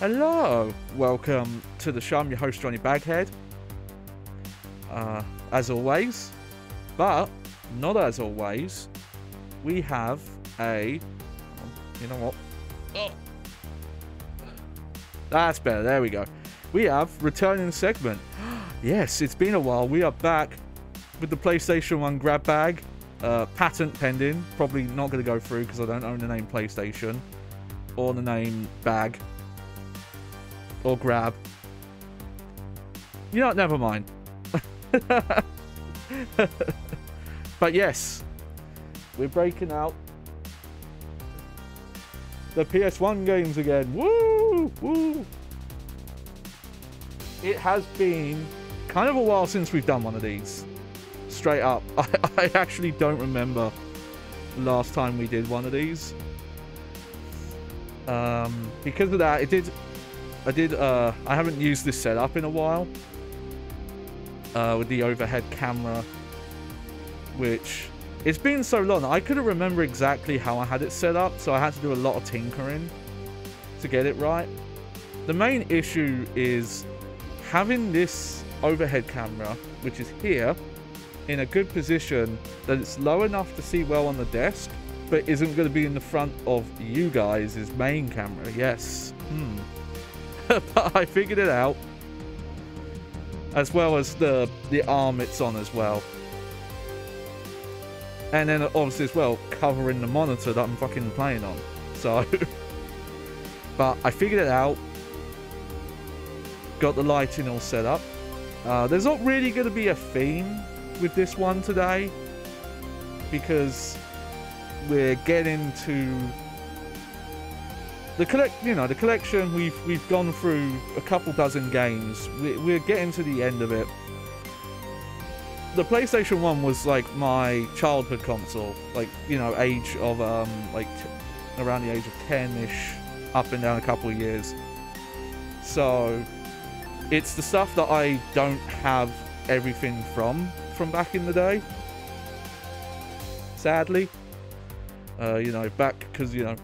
Hello, welcome to the show. I'm your host, Johnny Baghead. As always, but not as always, we have a... You know what? Oh. That's better, there we go. We have returning segment. Yes, it's been a while. We are back with the PlayStation 1 grab bag. Patent pending. Probably not going to go through because I don't own the name PlayStation. Or the name bag. Or grab. You know what, never mind. But yes, we're breaking out the PS1 games again. Woo! Woo! It has been kind of a while since we've done one of these. Straight up. I actually don't remember the last time we did one of these. Because of that, I haven't used this setup in a while. With the overhead camera, which it's been so long I couldn't remember exactly how I had it set up, so I had to do a lot of tinkering to get it right. The main issue is having this overhead camera, which is here, in a good position that it's low enough to see well on the desk, but isn't going to be in the front of you guys' main camera. Yes. But I figured it out. As well as the arm it's on as well. And then obviously as well, covering the monitor that I'm fucking playing on. So, but I figured it out. Got the lighting all set up. There's not really going to be a theme with this one today. Because we're getting to the collection. We've gone through a couple dozen games. We're getting to the end of it. The PlayStation 1 was like my childhood console, like, you know, age of like around the age of 10ish, up and down a couple of years. So it's the stuff that I don't have everything from back in the day, sadly. You know, back, because, you know,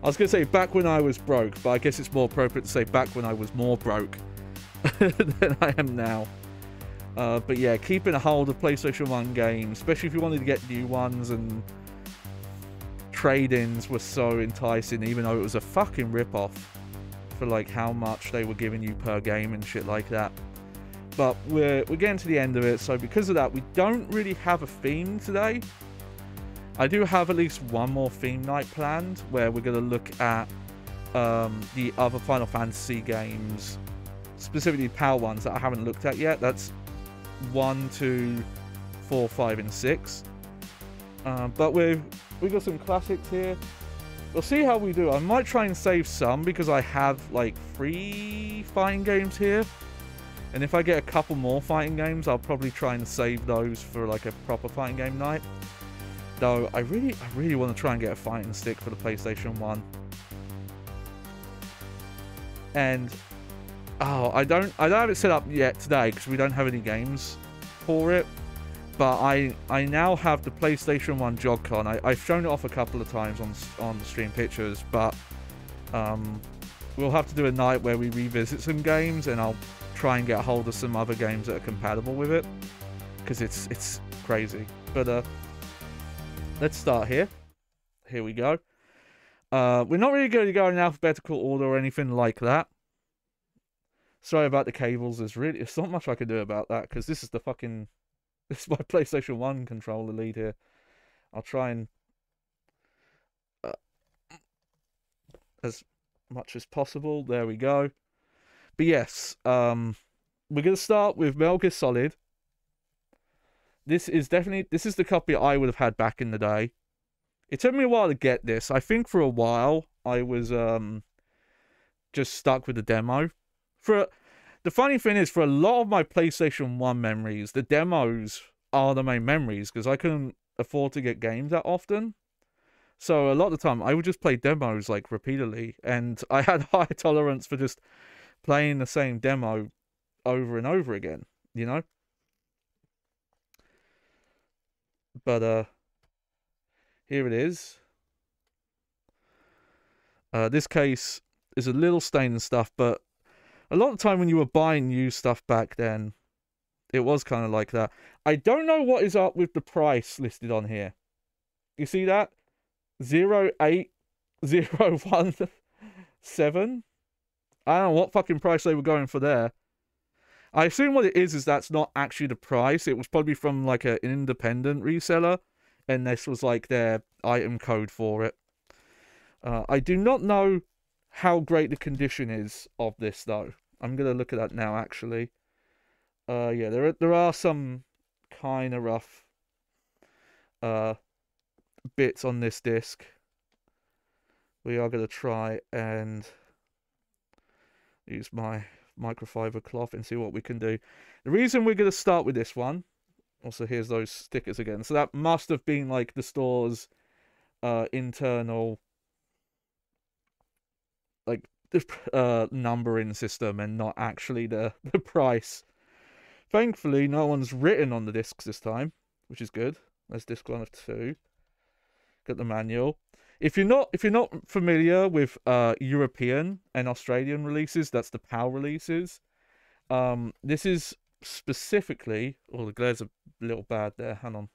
I was going to say back when I was broke, but I guess it's more appropriate to say back when I was more broke than I am now. But yeah, keeping a hold of PlayStation 1 games, especially if you wanted to get new ones, and trade-ins were so enticing, even though it was a fucking rip-off for like how much they were giving you per game and shit like that. But we're getting to the end of it, so because of that, we don't really have a theme today. I do have at least one more theme night planned, where we're going to look at the other Final Fantasy games, specifically PAL ones that I haven't looked at yet. That's 1, 2, 4, 5, and 6. But we've got some classics here. We'll see how we do. I might try and save some, because I have like 3 fighting games here. And if I get a couple more fighting games, I'll probably try and save those for like a proper fighting game night. Though I really want to try and get a fighting stick for the PlayStation 1. And I don't have it set up yet today because we don't have any games for it. But I now have the PlayStation 1 Joy-Con. I've shown it off a couple of times on the stream pictures, but we'll have to do a night where we revisit some games, and I'll try and get a hold of some other games that are compatible with it, because it's crazy. But let's start here. Here we go. We're not really going to go in alphabetical order or anything like that. Sorry about the cables. There's not much I can do about that, because this is my PlayStation 1 controller lead here. I'll try and as much as possible. There we go. But yes, we're going to start with Metal Gear Solid. This is the copy I would have had back in the day. It took me a while to get this. I think for a while I was just stuck with the demo. The funny thing is, for a lot of my PlayStation 1 memories, the demos are the main memories, because I couldn't afford to get games that often. So a lot of the time I would just play demos like repeatedly, and I had high tolerance for just playing the same demo over and over again, you know? But here it is. This case, there's a little stain and stuff, but a lot of the time when you were buying new stuff back then, it was kind of like that. I don't know what is up with the price listed on here. You see that? 08017. I don't know what fucking price they were going for there. I assume what it is that's not actually the price. It was probably from like an independent reseller, and this was like their item code for it. I do not know how great the condition is of this though. I'm gonna look at that now actually. Yeah, there are some kind of rough bits on this disc. We are gonna try and use my microfiber cloth and see what we can do. The reason we're going to start with this one, also here's those stickers again, so that must have been like the store's internal like numbering system and not actually the price. Thankfully no one's written on the discs this time, which is good. That's disc 1 of 2. Got the manual. If you're not familiar with European and Australian releases, that's the PAL releases. This is specifically... Oh, the glare's a little bad there. Hang on.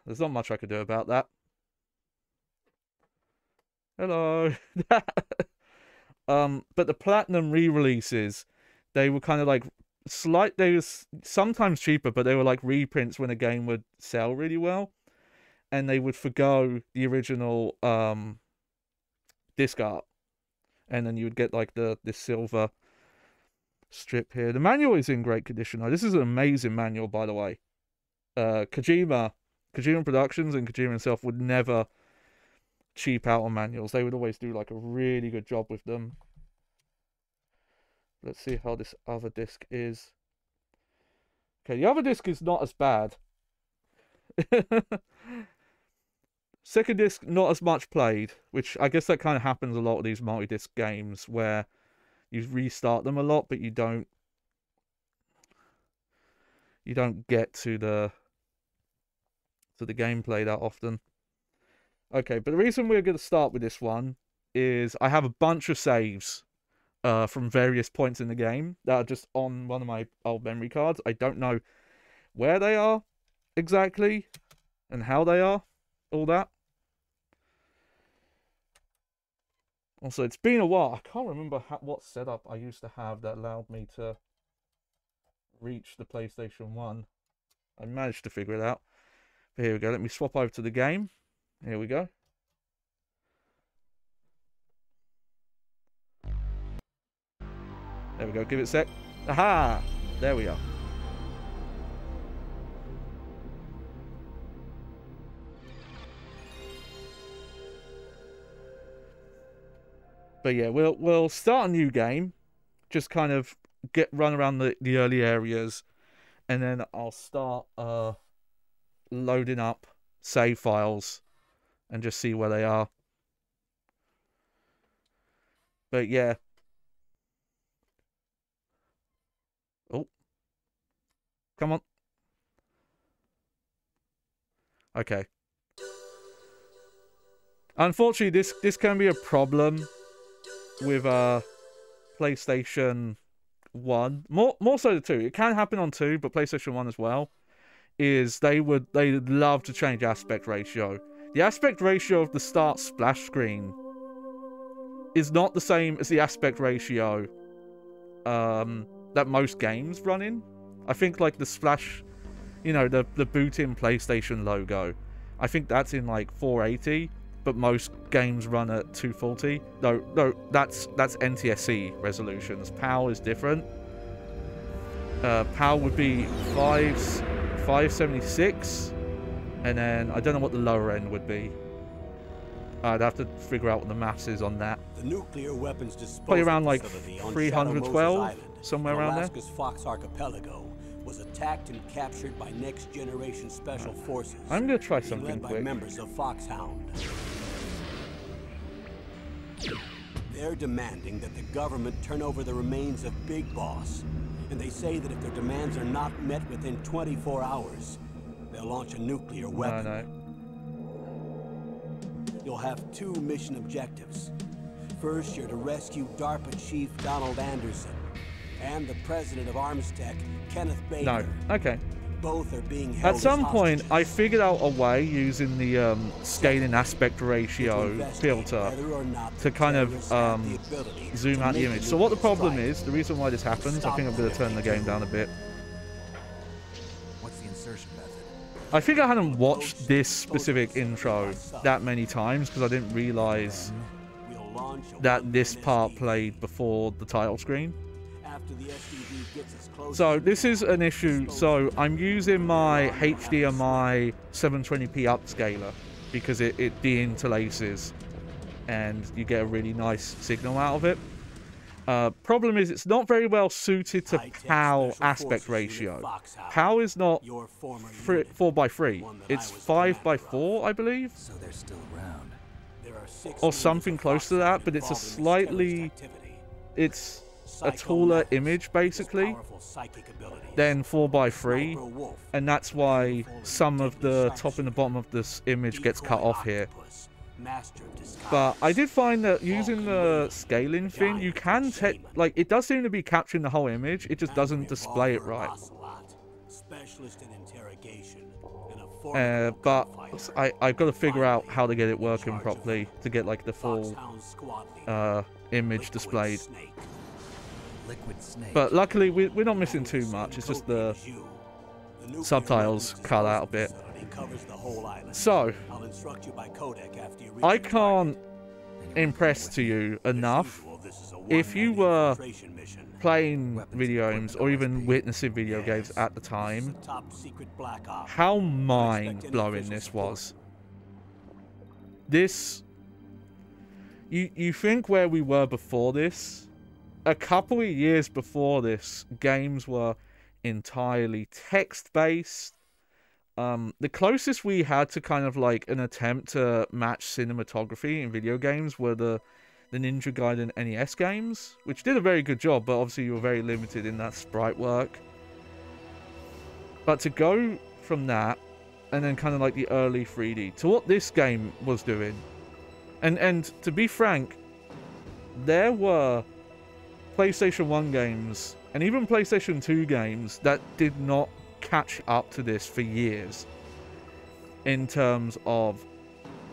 There's not much I could do about that. Hello. But the Platinum re-releases, they were kind of like they were sometimes cheaper, but they were like reprints when a game would sell really well. And they would forgo the original disc art, and then you would get like this silver strip here. The manual is in great condition. This is an amazing manual, by the way. Kojima Productions and Kojima himself would never cheap out on manuals. They would always do like a really good job with them. Let's see how this other disc is. Okay, the other disc is not as bad. Second disc, not as much played, which I guess that kind of happens a lot with these multi-disc games where you restart them a lot, but you don't get to the gameplay that often. Okay, but the reason we're going to start with this one is I have a bunch of saves from various points in the game that are just on one of my old memory cards. I don't know where they are exactly and how they are, all that. Also, it's been a while. I can't remember what setup I used to have that allowed me to reach the PlayStation 1. I managed to figure it out. But here we go. Let me swap over to the game. Here we go. There we go. Give it a sec. Aha! There we are. But yeah, we'll start a new game. Just kind of run around the early areas, and then I'll start loading up save files and just see where they are. But yeah. Oh. Come on. Okay. Unfortunately, this can be a problem with PlayStation 1. More so the 2. It can happen on 2, but PlayStation 1 as well. Is they'd love to change aspect ratio. The aspect ratio of the start splash screen is not the same as the aspect ratio that most games run in. I think like the splash, you know, the boot-in PlayStation logo, I think that's in like 480, but most games run at 240. No, that's NTSC resolutions. PAL is different. PAL would be 576, and then I don't know what the lower end would be. I'd have to figure out what the maths is on that. The nuclear weapons probably around like 312, somewhere around there. Alaska's Fox Archipelago was attacked and captured by Next Generation Special Forces. I'm gonna try something led by quick. members of Foxhound. They're demanding that the government turn over the remains of Big Boss, and they say that if their demands are not met within 24 hours, they'll launch a nuclear weapon. No. You'll You'll have 2 mission objectives. First, you're to rescue DARPA Chief Donald Anderson and the president of Armstech, Kenneth Baker. No. Okay. Both are being held At some point, hostages. I figured out a way using the scaling aspect ratio filter to kind of zoom out the image. So what the problem is, the reason why this happens, I think I'm going to turn the game down a bit. What's the insertion method? I think I hadn't watched this specific intro that many times because I didn't realize that this part played before the title screen. So this is an issue. So I'm using my HDMI 720p upscaler because it deinterlaces and you get a really nice signal out of it. Problem is it's not very well suited to PAL aspect ratio. PAL is not 4:3. It's 5:4, I believe. So they're still around. Or something close to that, but it's a slightly... It's a taller image, basically, than 4:3. And that's why some of the top and the bottom of this image gets cut off here. But I did find that using the scaling thing, you can like, it does seem to be capturing the whole image, it just doesn't display it right. But I've got to figure out how to get it working properly to get like the full image displayed. But luckily we're not missing too much, it's just the subtitles cut out a bit. So I can't impress to you enough, if you were playing video games or even witnessing video games at the time, how mind-blowing this was. This, you think where we were before this, a couple of years before this, games were entirely text-based. The closest we had to kind of like an attempt to match cinematography in video games were the Ninja Gaiden NES games, which did a very good job, but obviously you were very limited in that sprite work. But to go from that, and then kind of like the early 3D, to what this game was doing, and to be frank, there were PlayStation 1 games, and even PlayStation 2 games, that did not catch up to this for years in terms of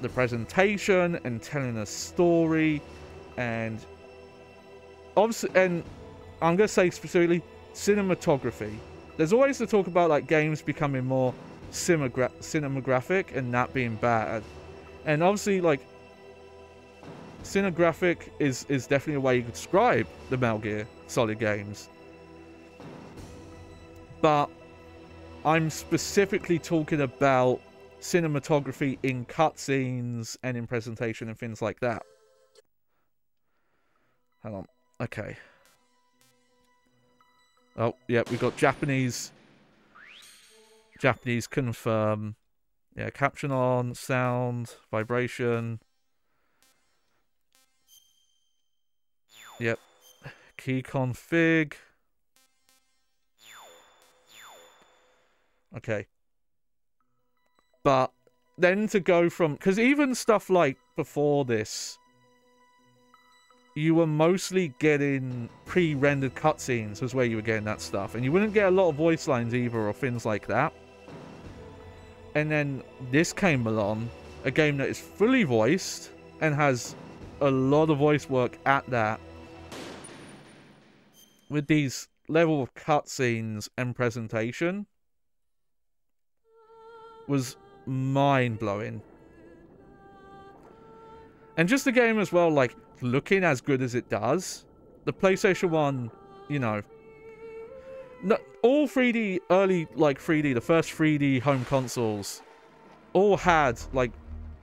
the presentation and telling a story, and obviously, and I'm gonna say specifically cinematography. There's always the talk about like games becoming more cinematographic and that being bad, and obviously like cinematographic is definitely a way you could describe the Metal Gear Solid games, but I'm specifically talking about cinematography in cutscenes and in presentation and things like that. Hang on. Okay. Oh, yeah, we got Japanese. Japanese confirm. Yeah, caption on, sound, vibration. Yep. Key config. Okay. But then to go from... Because even stuff like before this, you were mostly getting pre-rendered cutscenes was where you were getting that stuff. And you wouldn't get a lot of voice lines either or things like that. And then this came along, a game that is fully voiced and has a lot of voice work at that. With these level of cutscenes and presentation was mind-blowing. And just the game as well, like, looking as good as it does. The PlayStation 1, you know, all 3D, early, like, 3D, the first 3D home consoles, all had, like,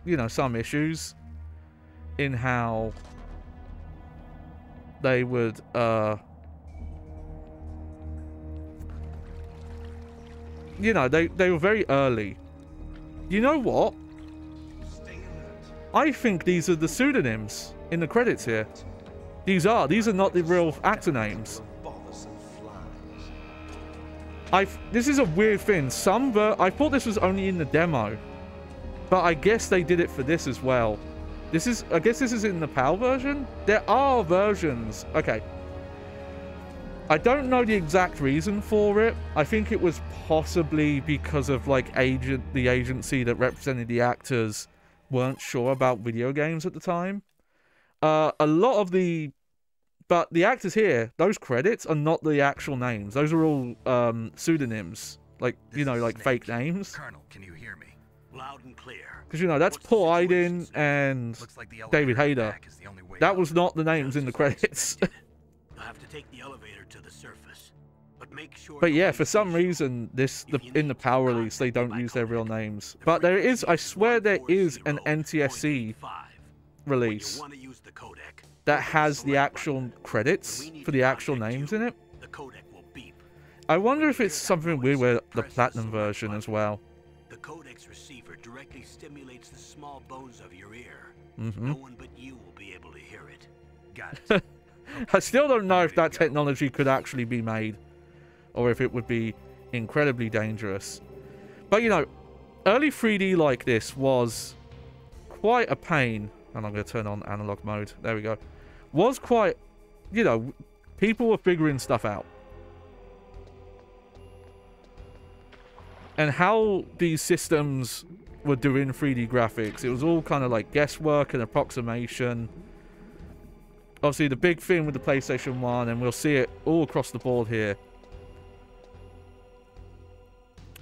you know, some issues in how they would, you know, they were very early. You know what? I think these are the pseudonyms in the credits here. These are not the real actor names. This is a weird thing. I thought this was only in the demo, but I guess they did it for this as well. This is, I guess this is in the PAL version? There are versions. Okay. I don't know the exact reason for it. I think it was possibly because of, like, the agency that represented the actors weren't sure about video games at the time. A lot of the... But the actors here, those credits are not the actual names. Those are all pseudonyms. Like, you know, like fake names. Colonel, can you hear me? Loud and clear. Because, you know, that's Paul Iden and David Hayter. That was not the names in the credits. You'll have to take the elevator to the surface. But make sure. But yeah, for some reason, in the PAL release, they don't use their real names. But there is, I swear there is an NTSC release that has the actual credits for the actual names in it. I wonder if it's something weird with the Platinum version as well. The codex receiver directly stimulates the small bones of your ear. Mm-hmm. No one but you will be able to hear it. Got it. I still don't know if that technology could actually be made, or if it would be incredibly dangerous. But, you know, early 3D like this was quite a pain. And I'm going to turn on analog mode. There we go. Was quite, you know, people were figuring stuff out. And how these systems were doing 3D graphics, it was all kind of like guesswork and approximation. Obviously, the big thing with the PlayStation 1, and we'll see it all across the board here,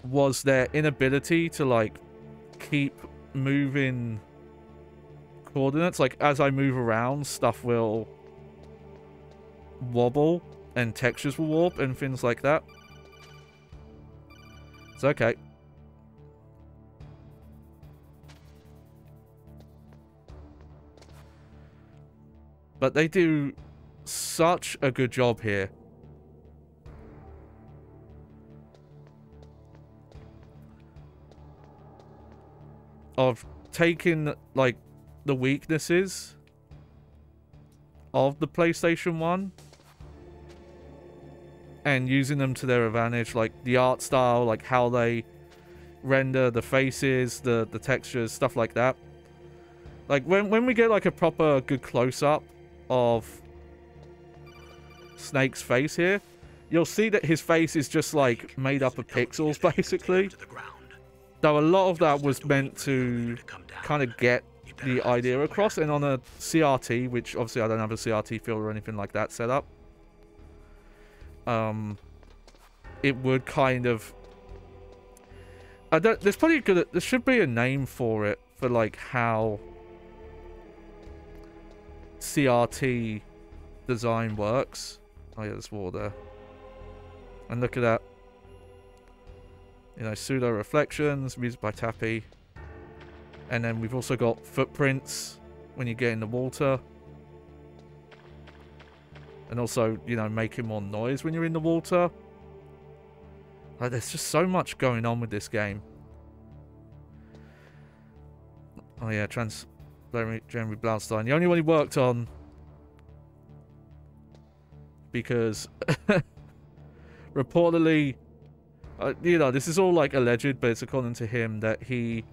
was their inability to, like, keep moving coordinates. Like, as I move around, stuff will wobble and textures will warp and things like that. It's okay. But they do such a good job here. Of taking, like, the weaknesses of the PlayStation 1 and using them to their advantage, like the art style, like how they render the faces, the textures, stuff like that. Like when we get like a proper good close-up of Snake's face here, you'll see that his face is just like made up of pixels basically. Though a lot of that was meant to kind of get the idea across, and on a CRT, which obviously I don't have a CRT filter or anything like that set up, it would kind of, there's probably there should be a name for it, for like how CRT design works. Oh yeah, there's water there. And look at that. You know, pseudo reflections, music by Tappy. And then we've also got footprints when you get in the water. And also, you know, making more noise when you're in the water. Like, there's just so much going on with this game. Oh yeah, Jeremy Blaustein. The only one he worked on, because reportedly, you know, this is all like alleged, but it's according to him that he,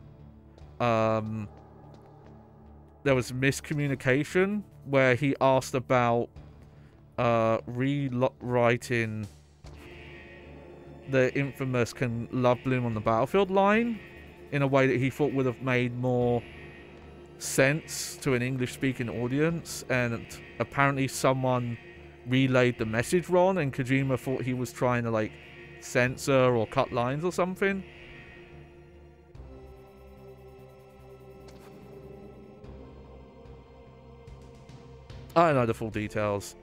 there was miscommunication where he asked about rewriting the infamous "Can Love Bloom on the Battlefield" line in a way that he thought would have made more sense to an English-speaking audience, and apparently someone relayed the message wrong, and Kojima thought he was trying to like censor or cut lines or something. I don't know the full details.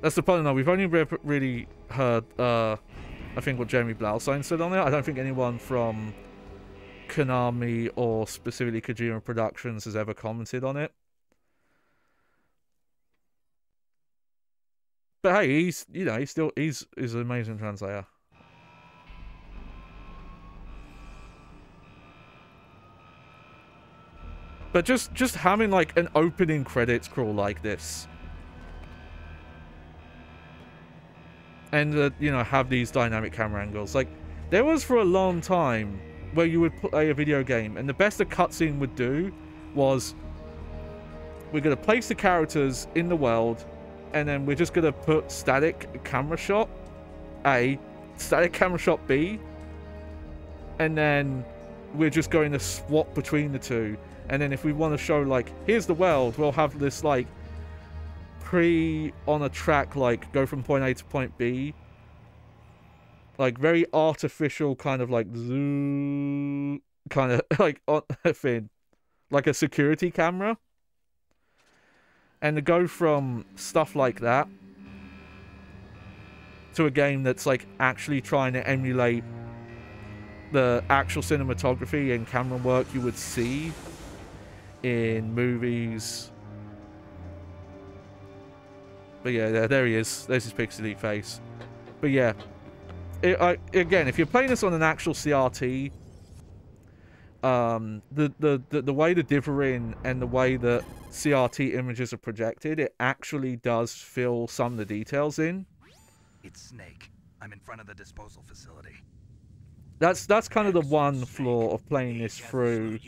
That's the problem though, we've only really heard I think what Jeremy Blaustein said on it. I don't think anyone from Konami or specifically Kojima Productions has ever commented on it. But hey, he's, you know, he's an amazing translator. But just having like an opening credits crawl like this, and you know, have these dynamic camera angles. Like, there was for a long time where you would play a video game and the best a cutscene would do was we're going to place the characters in the world, and then we're just going to put static camera shot A, static camera shot B, and then we're just going to swap between the two. And then if we want to show, like, here's the world, we'll have this, like, on a track, like, go from point A to point B. Like, very artificial kind of, like, zoom, kind of, like, on a thing. Like a security camera. And to go from stuff like that to a game that's, like, actually trying to emulate the actual cinematography and camera work you would see in movies. But yeah, there he is. There's his pixely face. But yeah, again, if you're playing this on an actual CRT, the way the dithering and the way that CRT images are projected, it actually does fill some of the details in. It's Snake. I'm in front of the disposal facility. That's kind of the one flaw of playing this through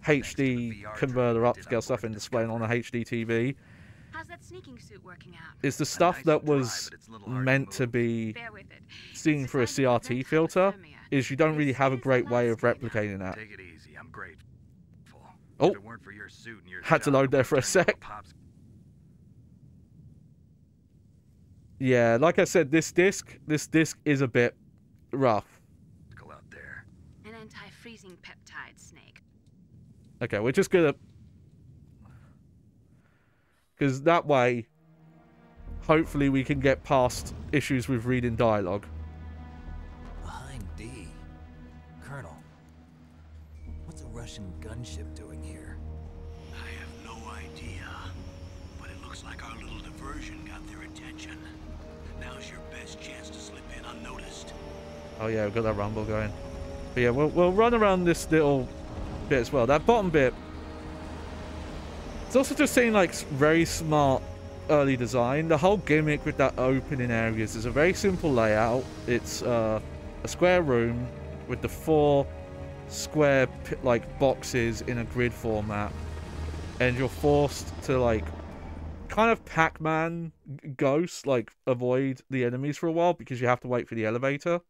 HD converter upscale stuff and displaying on a HD TV. How's that sneaking suit working out? Is the stuff that was meant to be seen through a CRT filter is you don't really have a great way of replicating that. Take it easy. I'm grateful. Oh, If it weren't for your suit and your had to load there for a sec. Yeah, like I said, this disc is a bit rough. Go out there. An anti-freezing peptide, Snake. Okay, we're just gonna, because that way, hopefully we can get past issues with reading dialogue. Behind D. Colonel, what's a Russian gunship doing here? I have no idea, but it looks like our little diversion got their attention. Now's your best chance to slip in unnoticed. Oh yeah, we've got that rumble going. But yeah, we'll run around this little bit as well. That bottom bit, it's also just seeing like very smart early design. The whole gimmick with that opening areas is a very simple layout. It's a square room with the 4 square like boxes in a grid format, and you're forced to like kind of Pac-Man ghost, like avoid the enemies for a while because you have to wait for the elevator.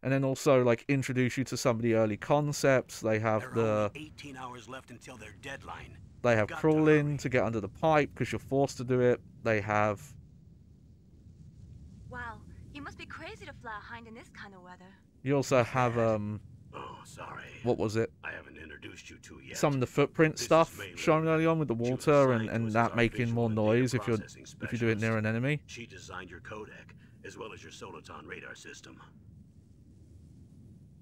And then also like introduce you to some of the early concepts. They have the 18 hours left until their deadline. They have crawling to get under the pipe because you're forced to do it. They have... Wow, you must be crazy to fly a hind in this kind of weather. You also have, Oh, sorry. what was it? I haven't introduced you to yet. Some of the footprint This is stuff Maylin. shown early on with the She was water assigned to and us that as our making more visual and data noise if you do processing it near an enemy. She designed your codec, as well as your Soliton radar system.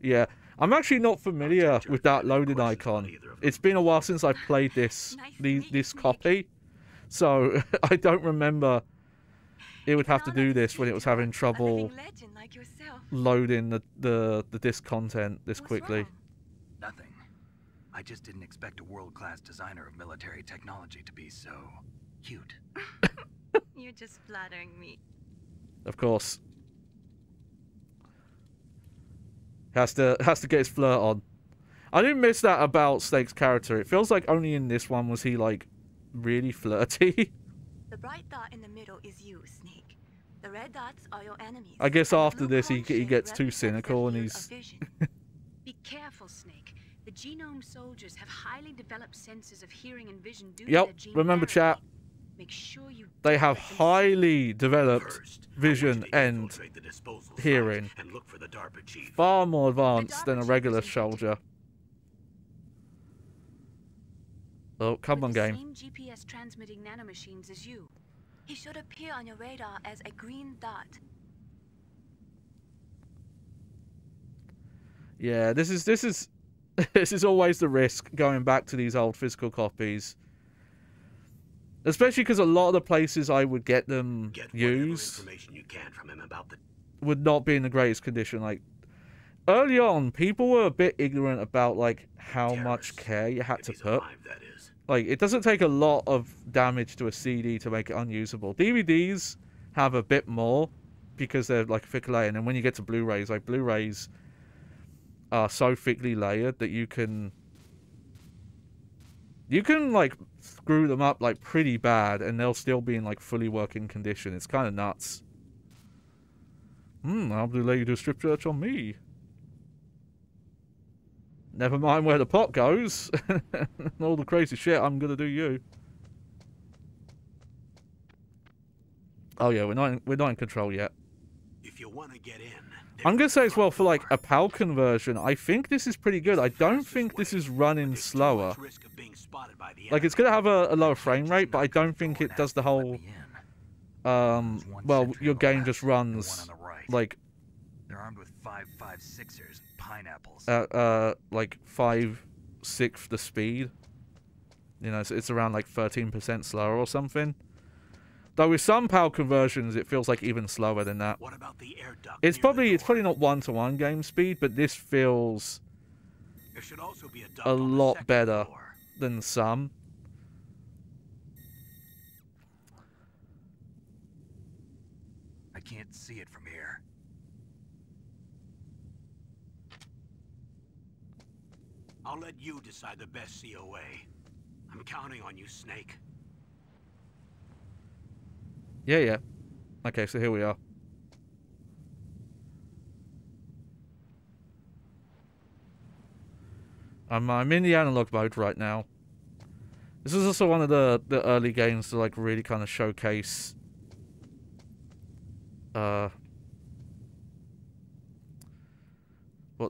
Yeah, I'm actually not familiar with that loading icon. It's been a while since I've played this copy, so I don't remember it would have to do this when it was having trouble loading the disc content this quickly. Nothing. I just didn't expect a world-class designer of military technology to be so cute. You're just flattering me. Of course. Has to get his flirt on. I didn't miss that about Snake's character. It feels like only in this one was he like really flirty. The bright dot in the middle is you, Snake. The red dots are your enemies. I guess And the after blue this cone he shape gets too represents cynical and their he's... field of vision. Be careful, Snake. The genome soldiers have highly developed senses of hearing and vision due to their Yep, gene remember therapy. chat. Make sure you They have and highly developed First, vision I want you to and infiltrate the disposal site hearing. and look for the DARPA chief. Far more advanced than a regular soldier. Oh, come on, with the game. same GPS transmitting nanomachines as you. He should appear on your radar as a green dot. Yeah, this is this is always the risk going back to these old physical copies. Especially because a lot of the places I would get them used Information you can from him about the would not be in the greatest condition. Like, early on, people were a bit ignorant about, like, how much care you had to put. alive, that is. Like, it doesn't take a lot of damage to a CD to make it unusable. DVDs have a bit more because they're, like, thick layer. And then when you get to Blu-rays, like, Blu-rays are so thickly layered that you can You can, like, screw them up, like, pretty bad, and they'll still be in, like, fully working condition. It's kind of nuts. I'll let you do a strip search on me. Never mind where the pot goes. All the crazy shit, I'm gonna do you. Oh yeah, we're not in control yet. If you want to get in, I'm gonna say as well, for like a PAL conversion, I think this is pretty good. I don't think this is running slower. Like, it's gonna have a lower frame rate, but I don't think it does the whole well, your game just runs like they're armed with 5.56ers, pineapples. Like 5/6 the speed. You know, so it's around like 13% slower or something. Though with some PAL conversions, it feels like even slower than that. What about the air duct It's near the probably door? not 1-to-1 game speed, but this feels There should also be a duct a on the lot second better floor. than some. I can't see it from here. I'll let you decide the best COA. I'm counting on you, Snake. Yeah. Okay, so here we are. I'm in the analog mode right now. This is also one of the early games to like really kind of showcase what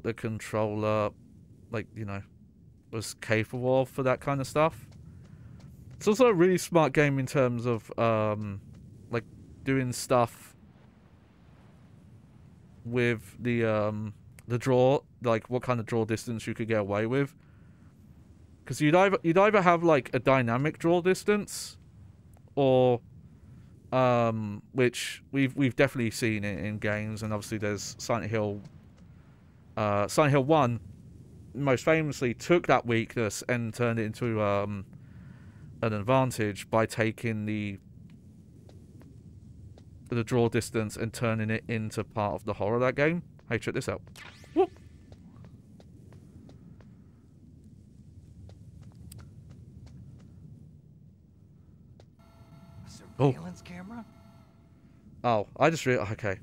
the controller, like, you know, was capable of for that kind of stuff. It's also a really smart game in terms of like doing stuff with the draw, like what kind of draw distance you could get away with. Because you'd either have like a dynamic draw distance, or which we've definitely seen it in games, and obviously there's Silent Hill 1 most famously took that weakness and turned it into an advantage by taking the draw distance and turning it into part of the horror of that game. Hey, check this out. Whoop. Surveillance camera? Oh, I just realized. Okay.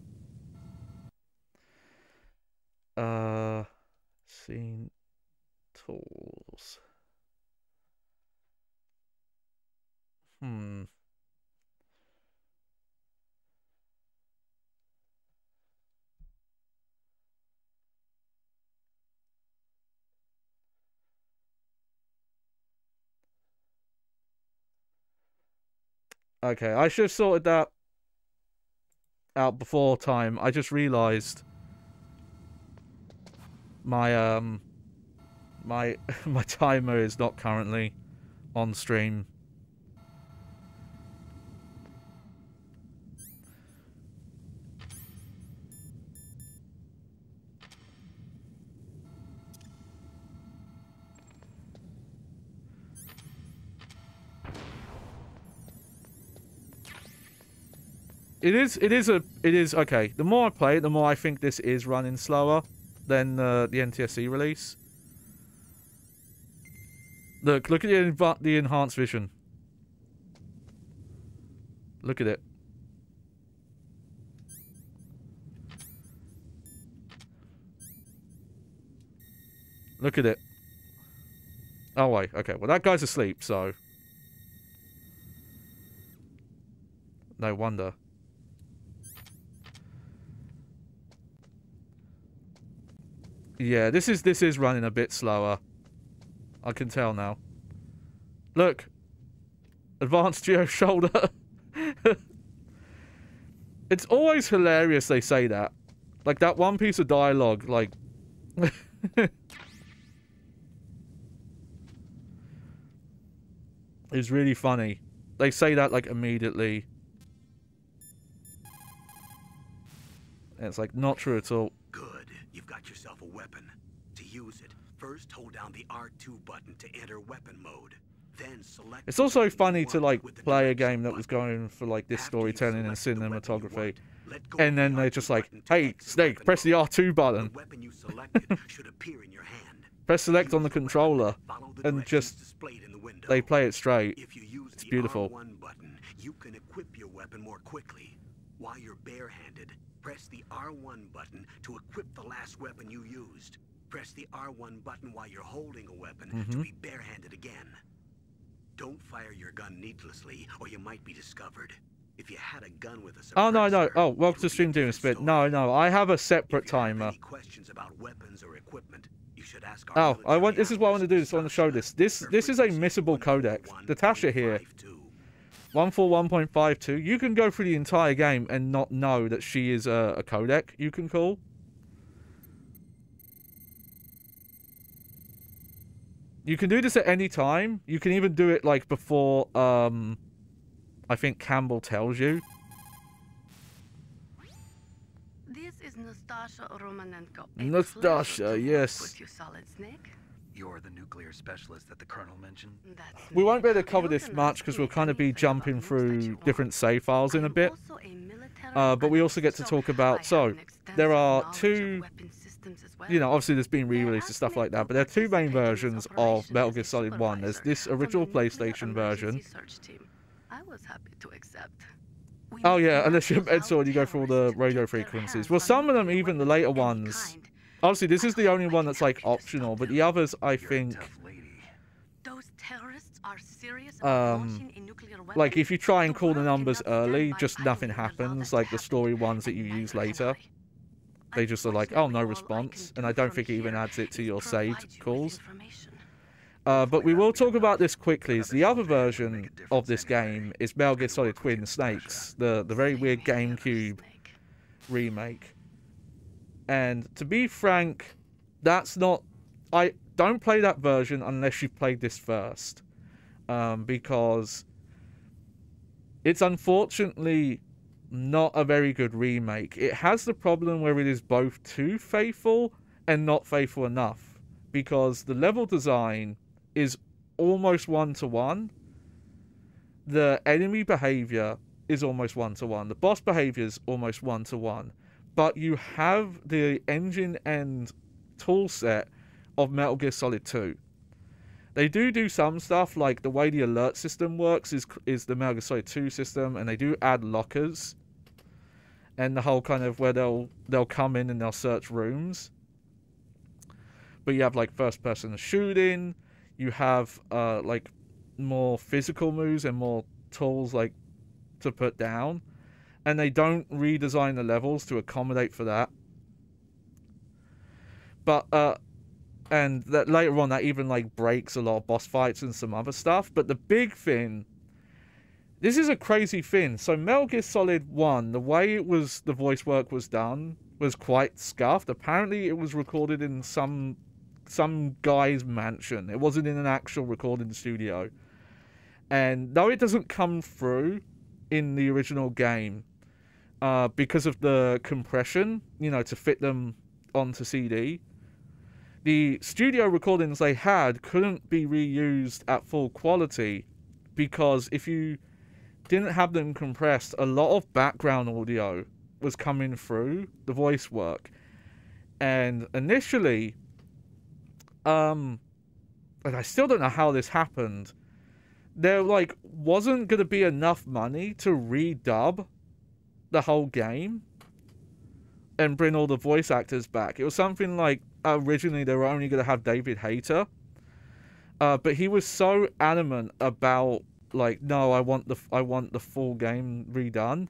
Scene tools. Okay, I should have sorted that out before time. I just realized my my timer is not currently on stream. It is okay. The more I play it, the more I think this is running slower than the NTSC release. Look at the enhanced vision. Look at it. Look at it. Oh wait, okay. Well, that guy's asleep, so no wonder. Yeah, this is running a bit slower. I can tell now. Look. Advanced Geo shoulder. It's always hilarious they say that. Like that one piece of dialogue, like is really funny. They say that like immediately. And it's like not true at all. Good. You've got yourself a weapon. To use it, first hold down the R2 button to enter weapon mode. Then select. It's also funny to like play a game that was going for like this storytelling and cinematography, and then they're just like, "Hey, Snake, press the R2 button." The weapon you selected should appear in your hand. Press select on the controller and just they play it straight. If you use It's the beautiful. R1 button, you can equip your weapon more quickly. While you're barehanded, press the R1 button to equip the last weapon you used. Press the R1 button while you're holding a weapon to be barehanded again. Don't fire your gun needlessly, or you might be discovered. If you had a gun with a suppressor, Oh, no. Oh, welcome to Stream Doom Spit. No. I have a separate timer. Any questions about weapons or equipment, you should ask Oh, this is what I want to do. I want to show this. This is a missable codec. Natasha here. 141.52. You can go through the entire game and not know that she is a codec you can call. You can do this at any time. You can even do it like before I think Campbell tells you. This is Nastasha Romanenko. Nastasha, yes. With you, Solid Snake. You're the nuclear specialist that the Colonel mentioned? That's We won't be able to cover You this can much ask because me we'll kind of be anything jumping about news that through you different want. save files in a I'm bit. also a military But we also get to analyst, talk so I about, have so an there extensive are knowledge of two, weapon systems as well. you know, obviously there's been re-released and asked stuff me like to that, but there are two main participate in this versions of operation Metal as Gear a Solid 1. There's supervisor this from the original nuclear PlayStation version. emergency search team. I was happy to accept. We Oh must yeah, not unless you're allow Sword, you go for all the terrorists to radio get their frequencies. hands Well, on some of them, nuclear even the weapons later of any ones, kind. obviously this I is the hope only I one can that's help like you to optional, stop but them. the others I You're a think, tough lady. Those terrorists are serious about launching a nuclear weapon. like if you try and The call the world numbers cannot stand early, by just idly nothing and allow happens, that like to the happen, story ones that and you neither use can later. I. They just are like, oh, no Unfortunately, all I response, can and do I don't from think it even here adds it to is your provide saved you with calls. information. But we will talk about this quickly. Another The other small bit would version make a difference of this anyway. game is Metal Gear Good Solid work with Twin you, Snakes, the very weird Same here, GameCube Snake. remake. And to be frank, that's not... I don't play that version unless you've played this first. Because it's unfortunately not a very good remake. It has the problem where it is both too faithful and not faithful enough. Because the level design is almost one-to-one. The enemy behavior is almost one-to-one. The boss behavior is almost one-to-one. But you have the engine and tool set of Metal Gear Solid 2. They do some stuff, like the way the alert system works is the Metal Gear Solid 2 system, and they do add lockers. And the whole kind of where they'll come in and they'll search rooms. But you have like first person shooting, you have like more physical moves and more tools like to put down. And they don't redesign the levels to accommodate for that. But and that later on that even like breaks a lot of boss fights and some other stuff. But the big thing, this is a crazy thing. So Metal Gear Solid 1, the way it was, the voice work was done was quite scuffed. Apparently it was recorded in some guy's mansion. It wasn't in an actual recording studio. And though it doesn't come through in the original game, because of the compression, you know, to fit them onto CD, the studio recordings they had couldn't be reused at full quality, because if you didn't have them compressed, a lot of background audio was coming through the voice work. And initially, and I still don't know how this happened, there like wasn't going to be enough money to redub the whole game and bring all the voice actors back. It was something like originally they were only going to have David Hayter, but he was so adamant about like, no, I want the full game redone,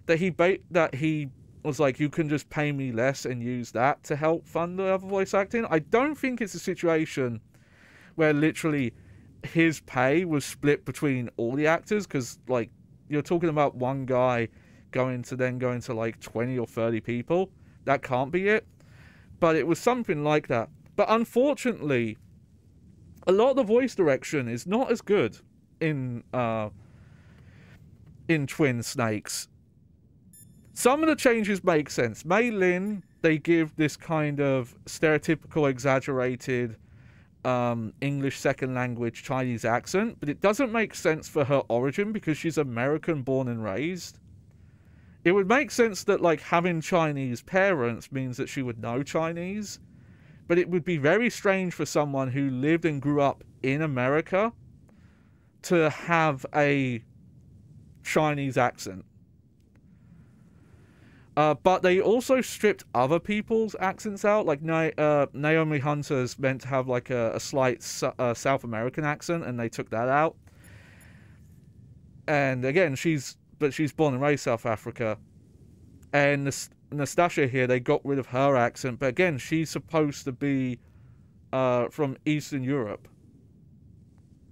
that he was like, you can just pay me less and use that to help fund the other voice acting. I don't think it's a situation where literally his pay was split between all the actors, because like you're talking about one guy going to like 20 or 30 people. That can't be it. But it was something like that. But unfortunately, a lot of the voice direction is not as good in Twin Snakes. Some of the changes make sense. Mei Lin, they give this kind of stereotypical, exaggerated English second language Chinese accent, but it doesn't make sense for her origin because she's American born and raised. It would make sense that like having Chinese parents means that she would know Chinese, but it would be very strange for someone who lived and grew up in America to have a Chinese accent. But they also stripped other people's accents out. Like Naomi Hunter's meant to have like a slight South American accent, and they took that out. And again, she's born and raised South Africa. And Nastasia here, they got rid of her accent, but again, she's supposed to be from Eastern Europe.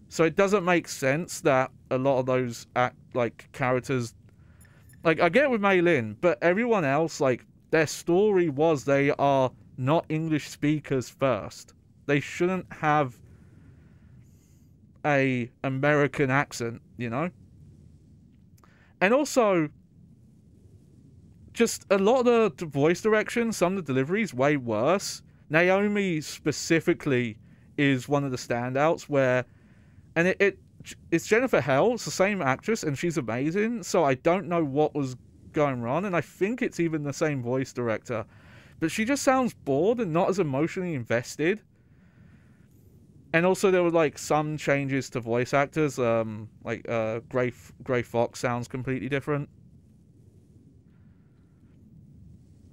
So it doesn't make sense that a lot of those characters, like, I get it with Mei Lin, but everyone else, like, their story was they are not English speakers first. They shouldn't have a American accent, you know? And also, just a lot of the voice direction, some of the deliveries, way worse. Naomi specifically is one of the standouts where, and it's Jennifer Hale, it's the same actress, and she's amazing, so I don't know what was going on, and I think it's even the same voice director, but she just sounds bored and not as emotionally invested. And also there were like some changes to voice actors, Gray Fox sounds completely different.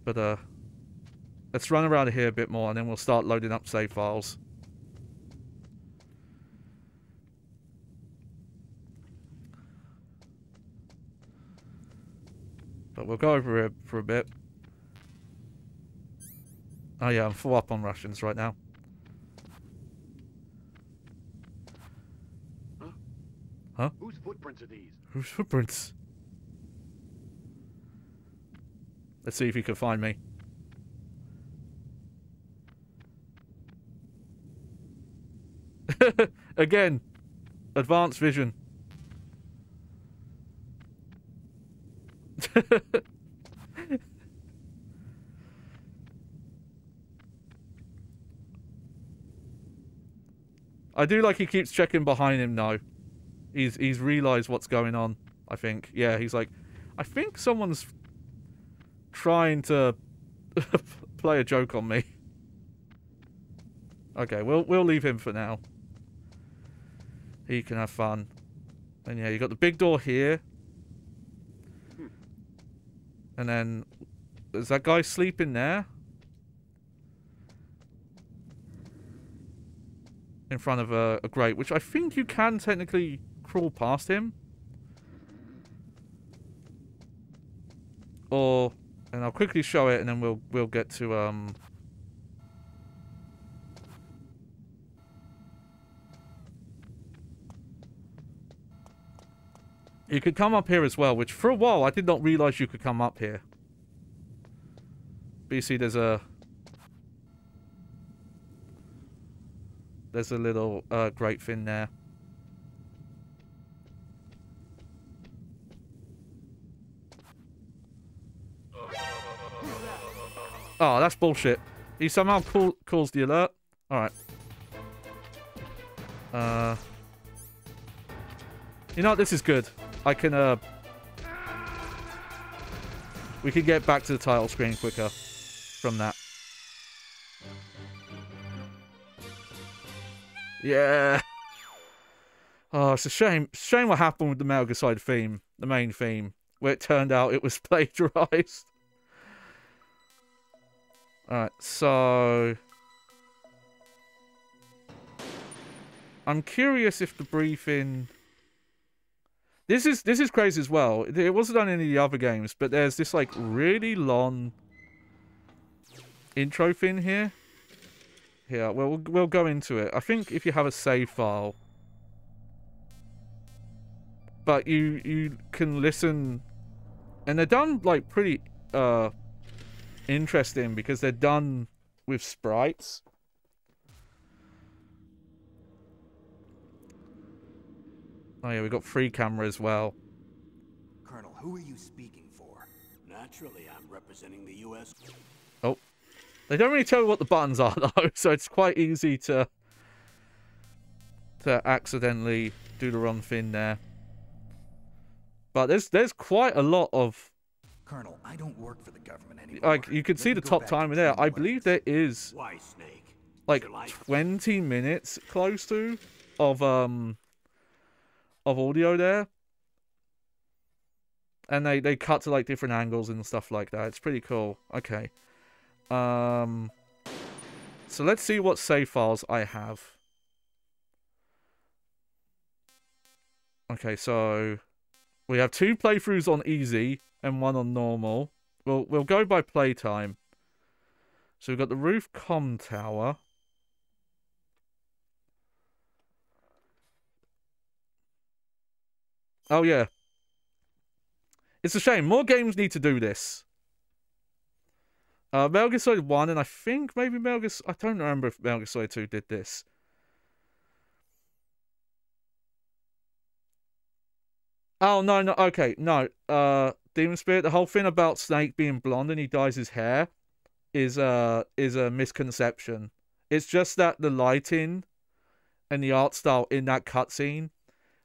But let's run around here a bit more, and then we'll start loading up save files. But we'll go over it for a bit. Oh yeah, I'm full up on Russians right now. Huh? Whose footprints are these? Whose footprints? Let's see if you can find me. Again, advanced vision. I do like he keeps checking behind him now. He's realised what's going on, I think. Yeah, he's like, I think someone's trying to play a joke on me. Okay, we'll leave him for now. He can have fun. And yeah, you got the big door here. And then, is that guy sleeping there? In front of a grate, which I think you can technically crawl past him. Or, and I'll quickly show it, and then we'll get to you could come up here as well, which for a while I did not realise you could come up here. But you see there's a little grate fin there. Oh, that's bullshit. He somehow calls the alert. Alright. You know what, this is good. I can, we can get back to the title screen quicker from that. Yeah. Oh, it's a shame. Shame what happened with the Metal Gear Solid theme, the main theme, where it turned out it was plagiarized. Alright, so I'm curious if the briefing. This is crazy as well. It wasn't on any of the other games, but there's this like really long intro thing here. Here, well, we'll go into it. I think if you have a save file, but you can listen, and they're done like pretty interesting because they're done with sprites. Oh yeah, we got free camera as well. Colonel, who are you speaking for? Naturally, I'm representing the U.S. Oh. They don't really tell you what the buttons are, though, so it's quite easy to accidentally do the wrong thing there. But there's quite a lot of... Colonel, I don't work for the government anymore. Like, you can see the top timer there. I believe there is... Why, Snake? like 20 minutes close to of audio there. And they cut to like different angles and stuff like that. It's pretty cool. Okay. So let's see what save files I have. Okay, so we have 2 playthroughs on easy and 1 on normal. We'll go by playtime. So we've got the roof comm tower. Oh yeah. It's a shame. More games need to do this. Metal Gear Solid 1 and I think maybe Metal Gear... I don't remember if Metal Gear Solid 2 did this. Oh, no, no, okay, no. Demon Spirit, the whole thing about Snake being blonde and he dyes his hair is a misconception. It's just that the lighting and the art style in that cutscene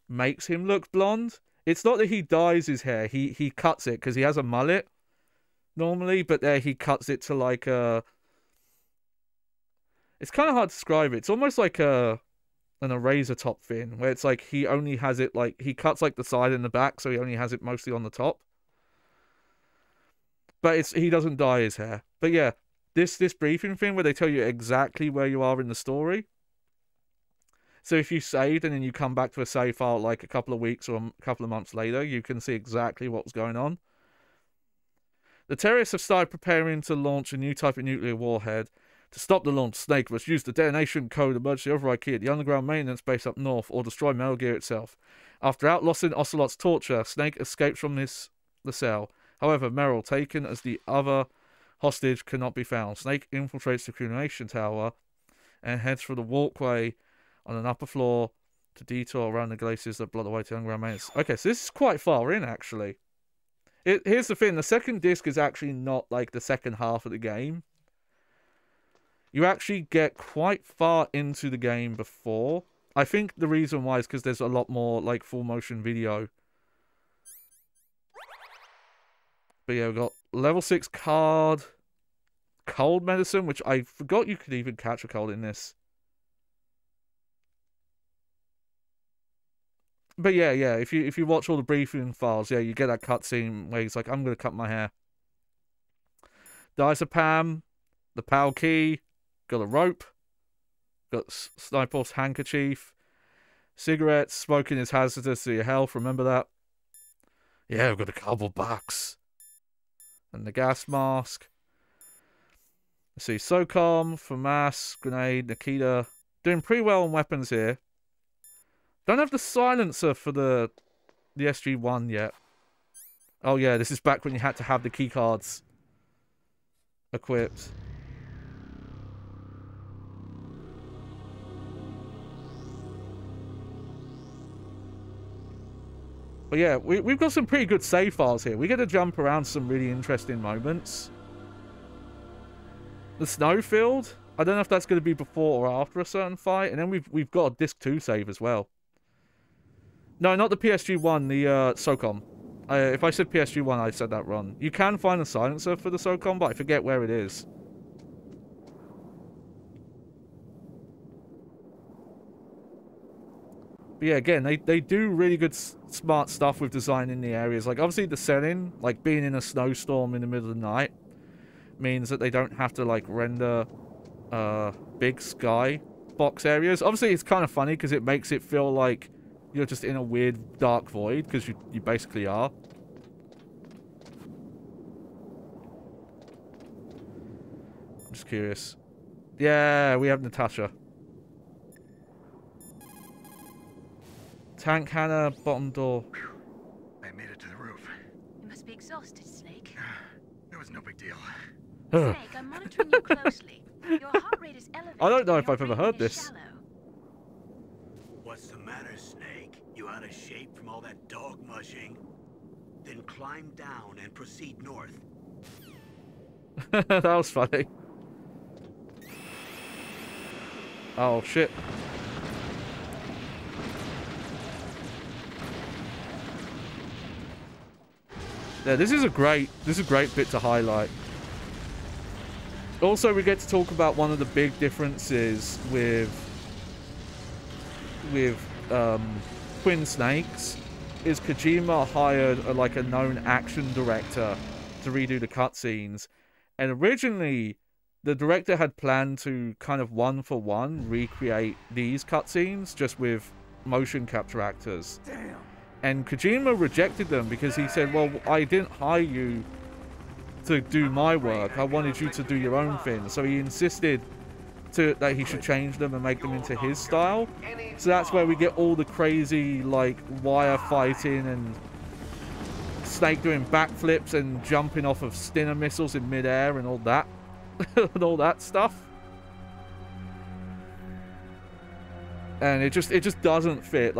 makes him look blonde. It's not that he dyes his hair. He cuts it because he has a mullet normally, but there he cuts it to like a... It's kind of hard to describe it. It's almost like an eraser top thing where it's like he only has it like... He cuts like the side and the back, so he only has it mostly on the top. But he doesn't dye his hair. But yeah, this briefing thing where they tell you exactly where you are in the story. So if you saved and then you come back to a save file like a couple of weeks or a couple of months later, you can see exactly what was going on. The terrorists have started preparing to launch a new type of nuclear warhead. To stop the launch, Snake must use the detonation code emergency override key at the underground maintenance base up north or destroy Metal Gear itself. After outlasting Ocelot's torture, Snake escapes from the cell. However, Meryl, taken as the other hostage, cannot be found. Snake infiltrates the communication tower and heads for the walkway on an upper floor to detour around the glaciers that block the way to underground maintenance. Okay, so this is quite far in, actually. Here's the thing. The second disc is actually not like the second half of the game. You actually get quite far into the game before. I think the reason why is because there's a lot more like full motion video. But yeah, we've got level 6 card. Cold medicine, which I forgot you could even catch a cold in this. But yeah, if you watch all the briefing files, yeah, you get that cutscene where he's like, I'm going to cut my hair. Diazepam, the PAL key, got a rope, got Sniper's handkerchief, cigarettes, smoking is hazardous to your health, remember that? Yeah, we've got a cardboard box. And the gas mask. Let's see, SOCOM, FAMAS, grenade, Nikita. Doing pretty well on weapons here. Don't have the silencer for the SG-1 yet. Oh yeah, this is back when you had to have the keycards equipped. But yeah, we've got some pretty good save files here. We get to jump around some really interesting moments. The snowfield, I don't know if that's going to be before or after a certain fight. And then we've got a disc 2 save as well. No, not the PSG-1, the SOCOM. If I said PSG-1, I said that wrong. You can find a silencer for the SOCOM, but I forget where it is. But yeah, again, they do really good, smart stuff with designing the areas. Like, obviously the setting, like being in a snowstorm in the middle of the night, means that they don't have to, like, render big sky box areas. Obviously, it's kind of funny because it makes it feel like you're just in a weird dark void, because you basically are. I'm just curious. Yeah, we have Natasha. Tank Hannah, bottom door. I made it to the roof. You must be exhausted, Snake. It was no big deal. Snake, I'm monitoring you closely. Your heart rate is elevated. I don't know and if your I've ever breathing heard is this. shallow. What's the matter, Snake? You out of shape from all that dog mushing? Then climb down and proceed north. That was funny. Oh shit. Yeah, this is a great bit to highlight. Also, we get to talk about one of the big differences with Twin Snakes is Kojima hired a known action director to redo the cutscenes, and originally the director had planned to kind of one-for-one recreate these cutscenes just with motion capture actors. Damn. And Kojima rejected them because he said, well, I didn't hire you to do my work, I wanted you to do your own thing. So he insisted that he should change them and make them into his style. So that's where we get all the crazy, like, wire fighting and Snake doing backflips and jumping off of Stinger missiles in midair and all that. And all that stuff. And it just doesn't fit.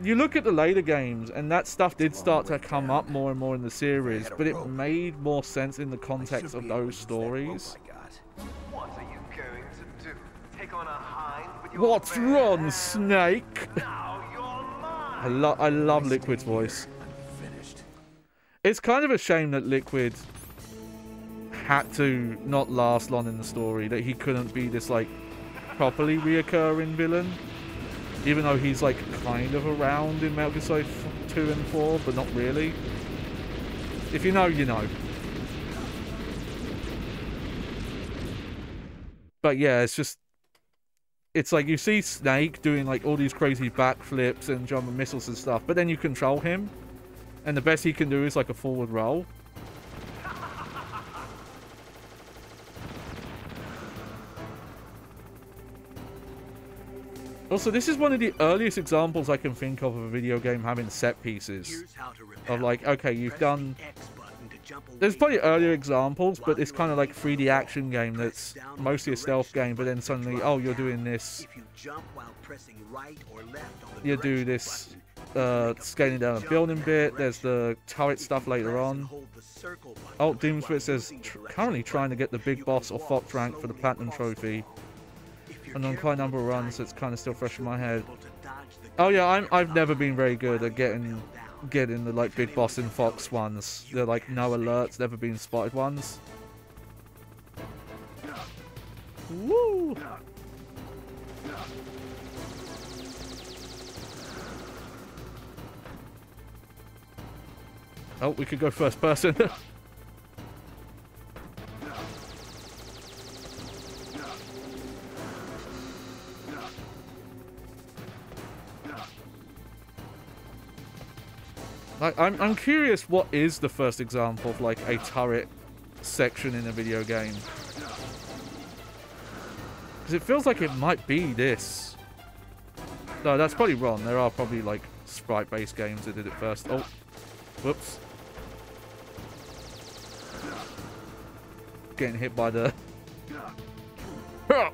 You look at the later games, and that stuff did start to come up more and more in the series, but it made more sense in the context of those stories. What are you going to do? Take on a hind with your What's bare wrong, hands? Snake? Now you're mine. I love Liquid's voice. Finished. It's kind of a shame that Liquid had to not last long in the story, that he couldn't be this, like, properly reoccurring villain. Even though he's, like, kind of around in Metal Gear Solid 2 and 4, but not really. If you know, you know. But yeah, it's like you see Snake doing, like, all these crazy backflips and jumping missiles and stuff, but then you control him, and the best he can do is, like, a forward roll. Also, this is one of the earliest examples I can think of a video game having set pieces. Of like, okay, you've done... There's probably earlier examples, but it's kind of like 3D action game that's mostly a stealth game, but then suddenly, oh, you're doing this... You do this scaling down a building bit, there's the turret stuff later on. Oh, Doomswitch says, currently trying to get the big boss or Fox rank for the Platinum Trophy. And on quite a number of runs, so it's kind of still fresh in my head. Oh yeah, I've never been very good at getting the like big boss and Fox ones. They're like no alerts, never been spotted ones. Woo! Oh, we could go first person. I'm curious what is the first example of like a turret section in a video game. Because it feels like it might be this. No, that's probably wrong. There are probably like sprite-based games that did it first. Oh, whoops. Getting hit by the... the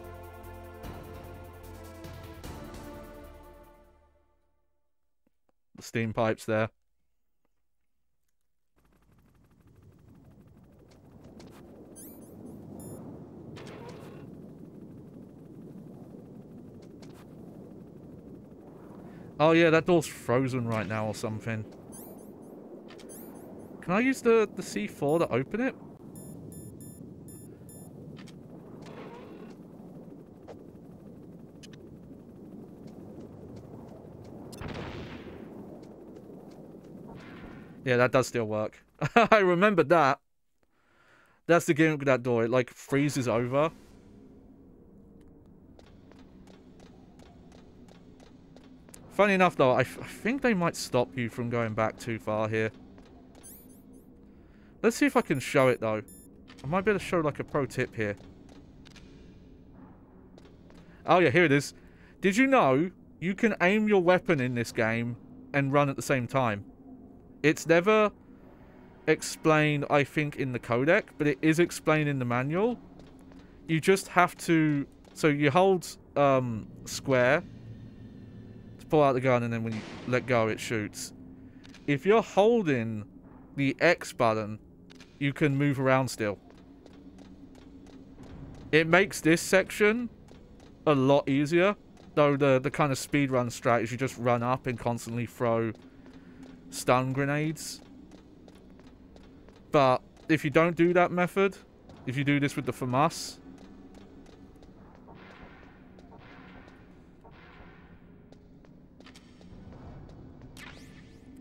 steam pipes there. Oh yeah, that door's frozen right now or something. Can I use the C4 to open it? Yeah, that does still work. I remembered that. That's the gimmick with that door. It like freezes over. Funny enough, though, I think they might stop you from going back too far here. Let's see if I can show it, though. I might be able to show, like, a pro tip here. Oh, yeah, here it is. Did you know you can aim your weapon in this game and run at the same time? It's never explained, I think, in the codec, but it is explained in the manual. You just have to... So you hold square... pull out the gun, and then when you let go it shoots. If you're holding the X button, you can move around still. It makes this section a lot easier, though the kind of speedrun strat is you just run up and constantly throw stun grenades. But if you don't do that method, if you do this with the FAMAS.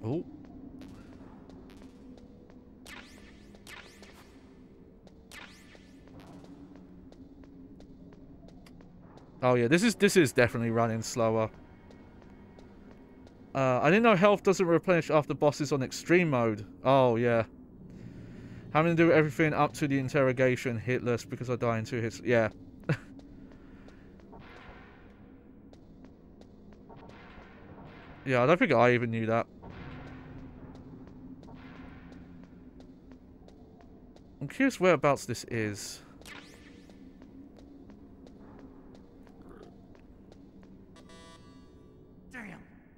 Oh. Oh yeah, this is definitely running slower. I didn't know health doesn't replenish after bosses on extreme mode. Oh yeah. Having to do everything up to the interrogation hitless because I die in 2 hits. Yeah. Yeah, I don't think I even knew that. I'm curious whereabouts this is.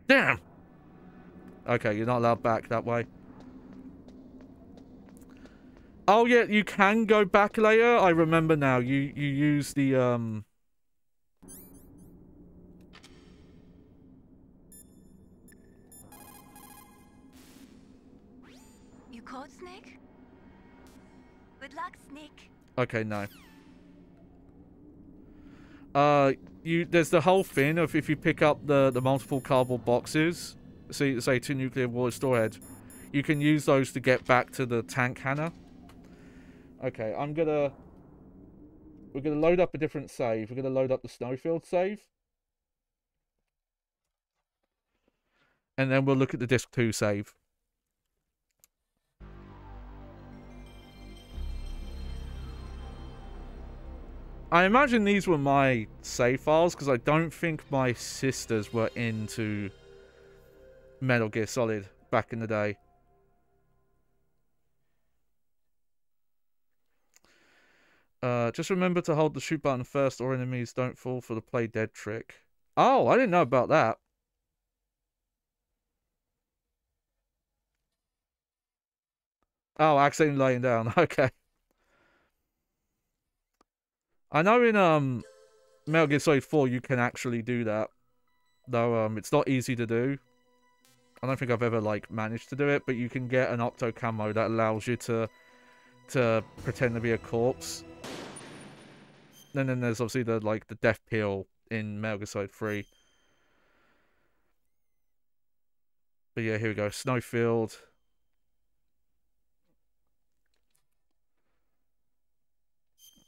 Damn! Okay, you're not allowed back that way. Oh yeah, you can go back later. I remember now. You use the You caught Snake? Good luck, Snake. Okay, no. There's the whole thing of if you pick up the multiple cardboard boxes, say 2 nuclear war storeheads, you can use those to get back to the tank hangar. Okay, we're gonna load up a different save. We're gonna load up the Snowfield save. And then we'll look at the Disc 2 save. I imagine these were my save files, because I don't think my sisters were into Metal Gear Solid back in the day. Just remember to hold the shoot button first or enemies don't fall for the play dead trick. Oh, I didn't know about that. Oh, accidentally laying down. Okay. I know in Metal Gear Solid 4 you can actually do that. Though it's not easy to do. I don't think I've ever like managed to do it, but you can get an Octo camo that allows you to pretend to be a corpse. And then there's obviously the death peel in Metal Gear Solid 3. But yeah, here we go. Snowfield.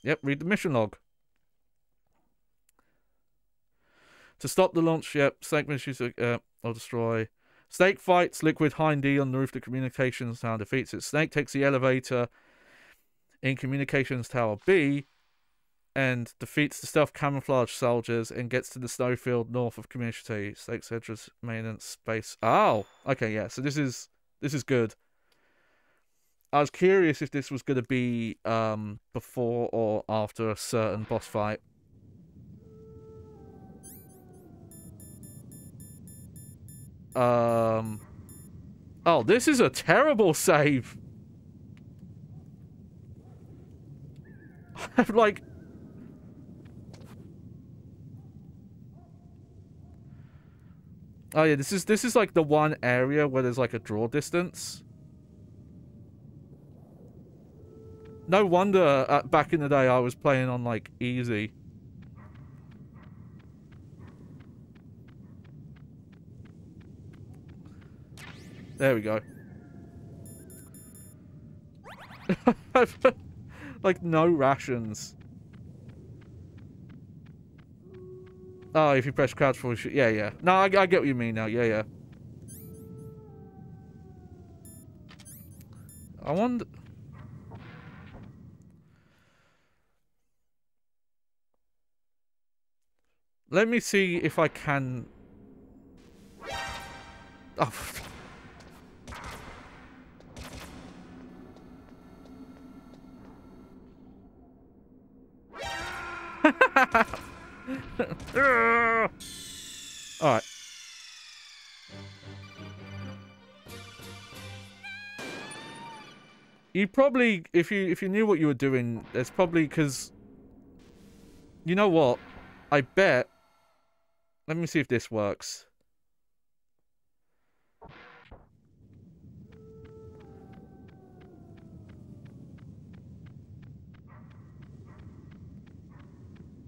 Yep, read the mission log. To stop the launch, yep, Snake missions or destroy. Snake fights Liquid Hind D on the roof of the communications tower, defeats it. Snake takes the elevator in communications tower B and defeats the stealth camouflage soldiers and gets to the snowfield north of community. Snake's address maintenance space. Oh, okay, yeah. So this is good. I was curious if this was going to be before or after a certain boss fight. Oh, this is a terrible save. I'm like, oh yeah, this is like the one area where there's like a draw distance. No wonder back in the day I was playing on like easy. There we go. Like no rations. Oh, if you press crouch for yeah, yeah. No, I get what you mean now. Yeah, yeah. I wonder. Let me see if I can. Oh. All right. You probably, if you knew what you were doing, it's probably because. You know what? I bet. Let me see if this works.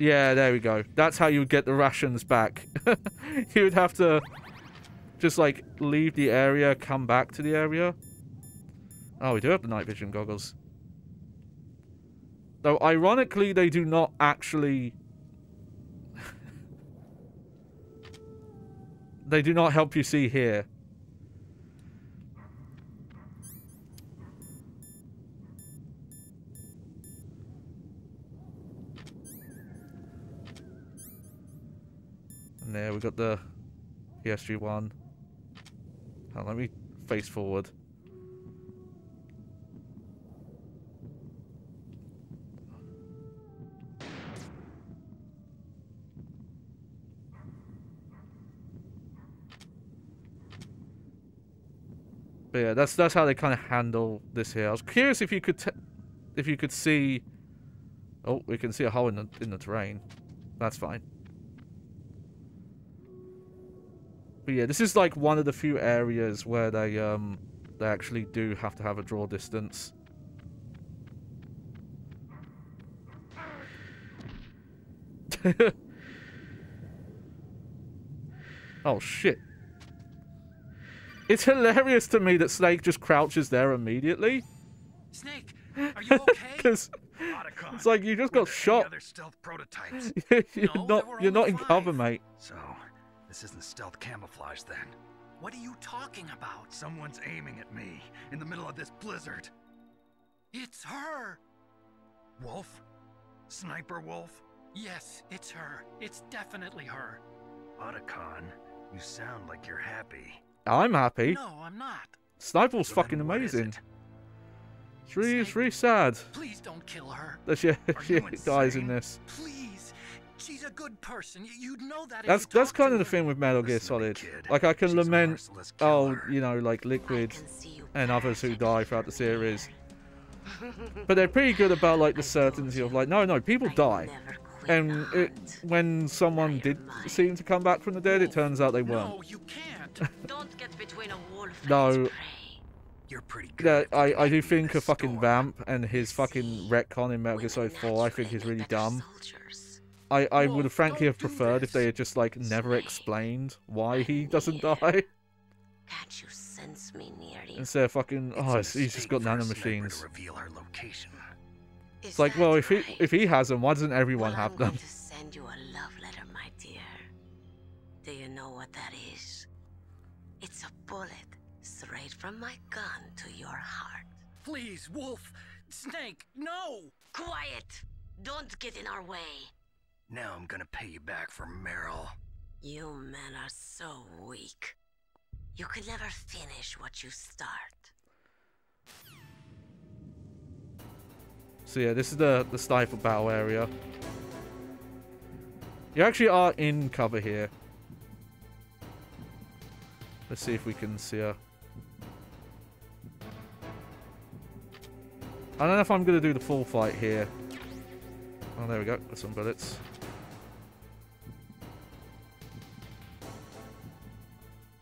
Yeah, there we go. That's how you would get the rations back. You would have to just, like, leave the area, come back to the area. Oh, we do have the night vision goggles. Though, ironically, they do not actually... They do not help you see here. And there we got the PSG-1. Let me face forward. But yeah, that's how they kind of handle this here. I was curious if you could see. Oh, we can see a hole in the terrain. That's fine. But yeah, this is like one of the few areas where they actually do have to have a draw distance. Oh shit. It's hilarious to me that Snake just crouches there immediately. Snake, are you okay? Because it's like you just got shot. Other stealth prototypes? You're not in cover, mate. So, this isn't stealth camouflage then. What are you talking about? Someone's aiming at me in the middle of this blizzard. It's her. Wolf? Sniper Wolf? Yes, it's her. It's definitely her. Otacon, you sound like you're happy. I'm happy. No, I'm not. Sniper's fucking amazing. It's really sad. Please don't kill her. That she dies in this. Please. She's a good person. You'd know that. That's kind of the thing with Metal Gear Solid. Like, I can lament, you know, like Liquid and others who die throughout the series. But they're pretty good about, like, the certainty of, like, no, people die. And when someone did seem to come back from the dead, it turns out they weren't. No, you can't. Don't get between a wolf and No. its prey. You're pretty good. Yeah, I do think a fucking Vamp and his fucking retcon in Metal Gear Solid 4, I think is really dumb. I would have frankly have preferred if they had just, like, never explained why he doesn't die. Can't you sense me near you? Instead of fucking, he's just got nanomachines. Reveal our location. It's like, well, if he has them, why doesn't everyone have them? I'm going to send you a love letter, my dear. Do you know what that is? It's a bullet straight from my gun to your heart. Please, Wolf. Snake, no. Quiet! Don't get in our way. Now I'm gonna pay you back for Meryl. You men are so weak. You could never finish what you start. So yeah, this is the sniper battle area. You actually are in cover here. Let's see if we can see her. I don't know if I'm going to do the full fight here. Oh, there we go. Got some bullets.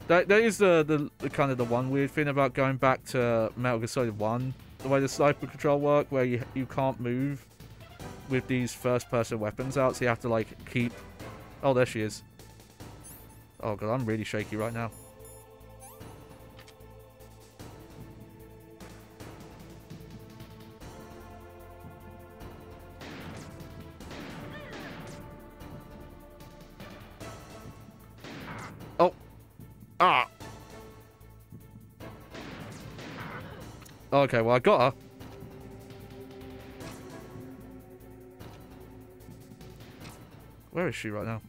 That is the kind of the one weird thing about going back to Metal Gear Solid 1. The way the sniper control work, where you can't move with these first-person weapons out, so you have to, like, keep... Oh, there she is. Oh, God, I'm really shaky right now. Oh. Ah. Okay, well, I got her. Where is she right now?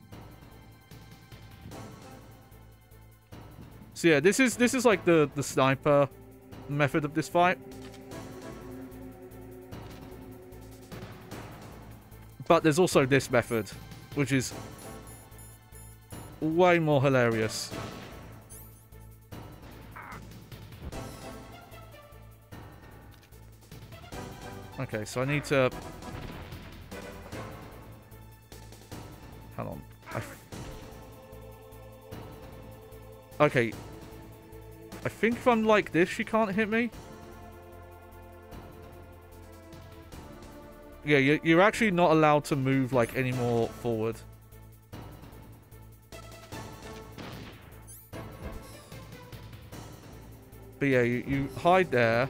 So yeah, this is like the sniper method of this fight. But there's also this method, which is way more hilarious. Okay, so I need to... Hang on. Okay. I think if I'm like this, she can't hit me. Yeah, you're actually not allowed to move, like, any more forward. But yeah, you hide there.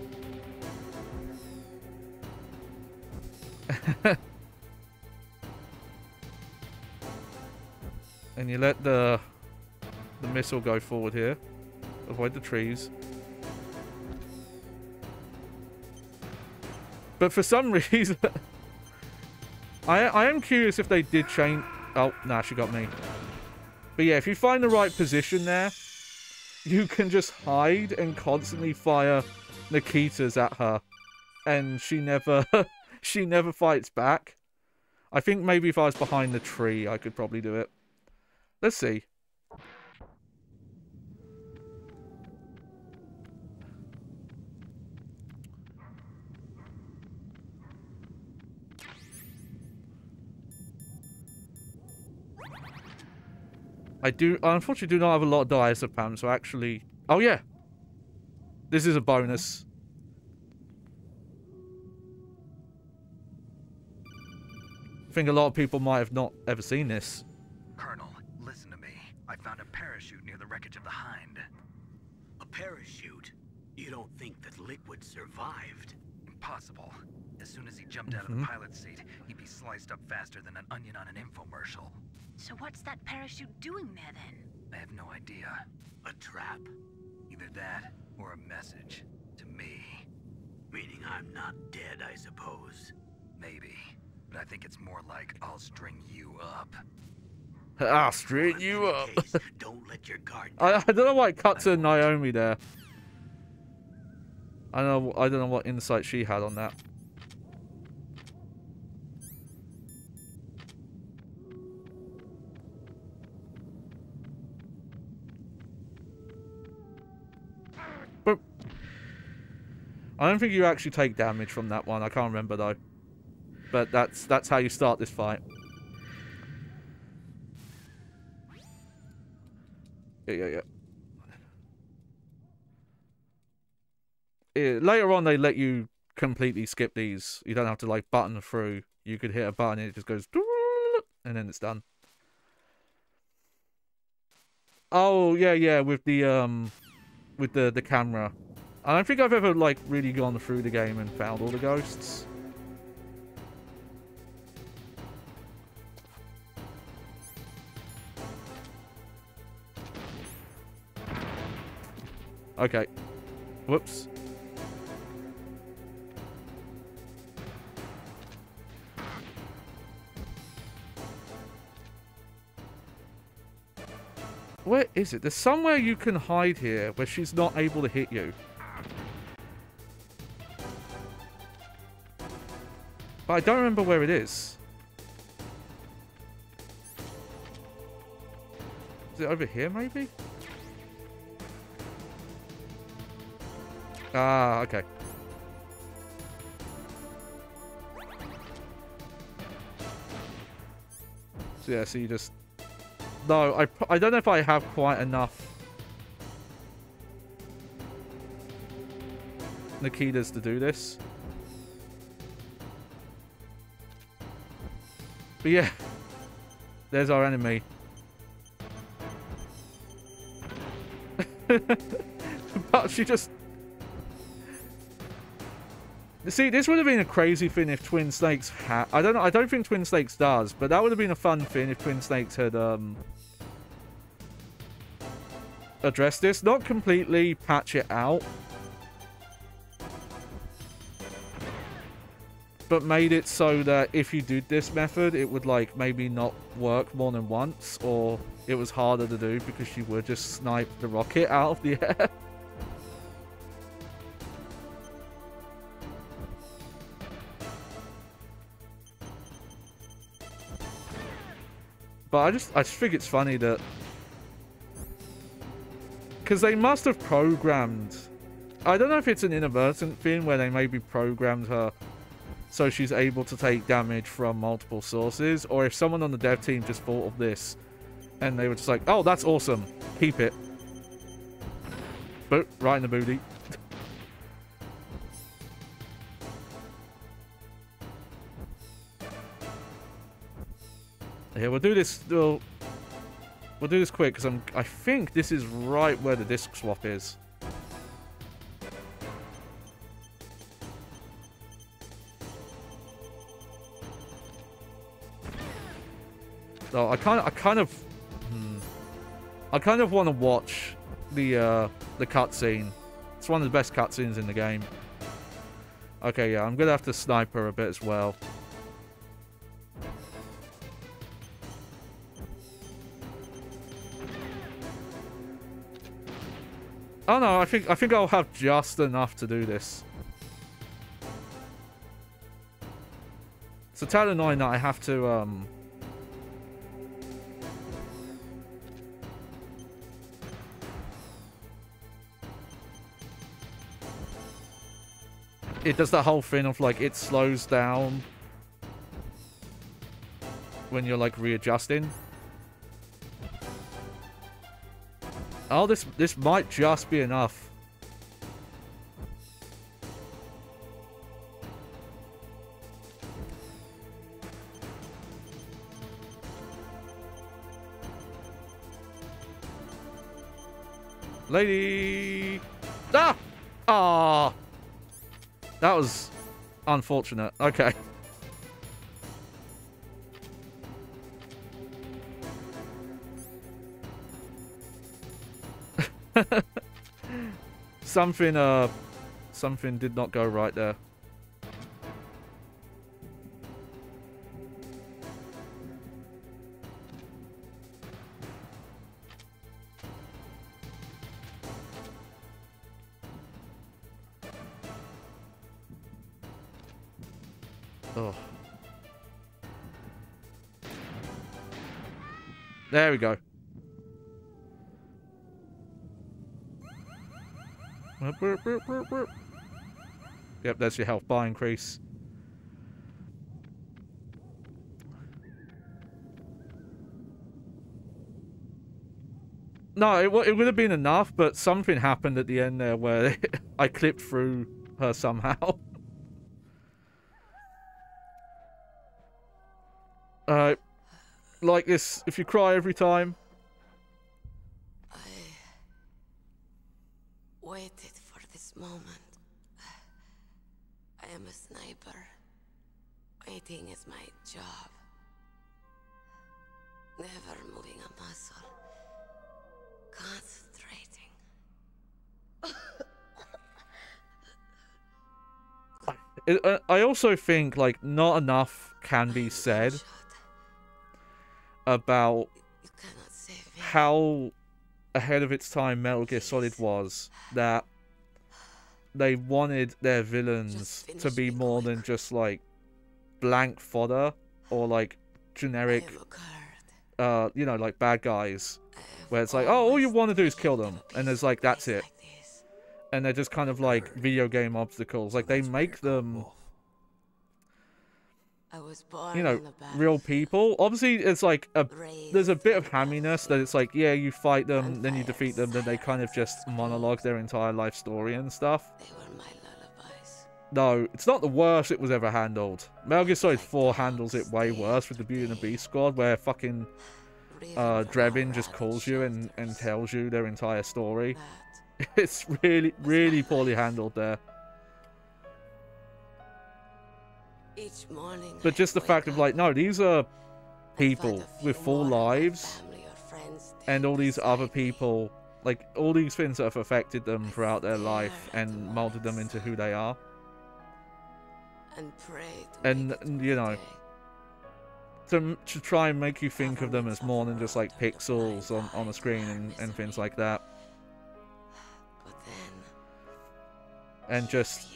And you let the missile go forward here. Avoid the trees. But for some reason... I am curious if they did change... Oh, nah, she got me. But yeah, if you find the right position there, you can just hide and constantly fire Nikitas at her. And she never... she never fights back. I think maybe if I was behind the tree, I could probably do it. Let's see. I unfortunately do not have a lot of diazepam, so actually... Oh, yeah. This is a bonus. I think a lot of people might have not ever seen this. Colonel, listen to me. I found a parachute near the wreckage of the Hind. A parachute? You don't think that Liquid survived? Impossible. As soon as he jumped out of the pilot's seat, he'd be sliced up faster than an onion on an infomercial. So what's that parachute doing there then? I have no idea. A trap? Either that or a message to me. Meaning I'm not dead, I suppose. Maybe. But I think it's more like I'll string you up. I'll string you up. Case, don't let your guard I down. don't know why it cut to Naomi there. I don't know what insight she had on that. But I don't think you actually take damage from that one. I can't remember though. But that's how you start this fight. Yeah. Later on, they let you completely skip these. You don't have to like button through. You could hit a button and it just goes, and then it's done. Oh yeah, with the camera. I don't think I've ever like really gone through the game and found all the ghosts. Okay. Whoops. Where is it? There's somewhere you can hide here where she's not able to hit you. But I don't remember where it is. Is it over here, maybe? Ah, okay. So yeah, so you just... No, I don't know if I have quite enough Nikitas to do this. But yeah, there's our enemy. But she just... See, this would have been a crazy thing if Twin Snakes had... I don't think Twin Snakes does, but that would have been a fun thing if Twin Snakes had addressed this. Not completely patch it out, but made it so that if you did this method, it would like maybe not work more than once, or it was harder to do because you would just snipe the rocket out of the air. But I just think it's funny that... Because they must have programmed... I don't know if it's an inadvertent thing where they maybe programmed her so she's able to take damage from multiple sources, or if someone on the dev team just thought of this and they were just like, oh, that's awesome, keep it. Boop, right in the booty. Here, we'll do this. We'll do this quick because I think this is right where the disc swap is. So I kind of want to watch the cutscene. It's one of the best cutscenes in the game. Okay, yeah, I'm gonna have to snipe her a bit as well. Oh no, I think I'll have just enough to do this. It's a tad annoying that I have to it does that whole thing of like it slows down when you're like readjusting. Oh, this might just be enough. Lady! Ah! Ah! That was unfortunate. Okay. Something did not go right there. Oh. There we go. Yep, that's your health bar increase. No, it would have been enough, but something happened at the end there where I clipped through her somehow. Like this, if you cry every time. I waited for this moment. I am a sniper. Waiting is my job. Never moving a muscle. Concentrating. I also think, like, not enough can be said about how ahead of its time Metal Gear Solid was, that they wanted their villains to be more than just like blank fodder or like generic you know, like bad guys where it's like, oh, all you want to do is kill them, and there's like, that's it, and they're just kind of like video game obstacles. Like, they make them, you know, real people. Obviously, it's like there's a bit of hamminess that it's like, yeah, you fight them, then you defeat them, then they kind of just monologue their entire life story and stuff. No, it's not the worst it was ever handled. Metal Gear Solid 4 handles it way worse with the Beauty and the Beast squad, where fucking Drebin just calls you and tells you their entire story. It's really, really poorly handled there. But just the fact of like, no, these are people with full lives, and all these other people, like all these things that have affected them throughout their life and molded them into who they are. And you know, to try and make you think of them as more than just like pixels on the screen and things like that. And just,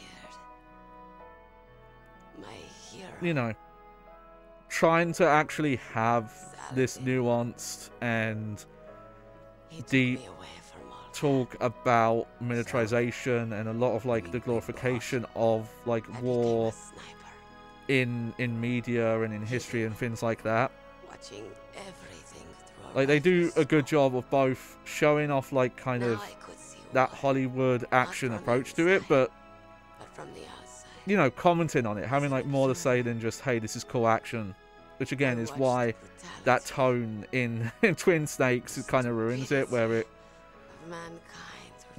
you know, trying to actually have this nuanced and deep talk about militarization and a lot of like the glorification of like war in media and in history and things like that. Like, they do a good job of both showing off like kind of that Hollywood action approach to it, but you know, commenting on it, having like more to say than just, hey, this is cool action, which again is why that tone in Twin Snakes kind of ruins it, where it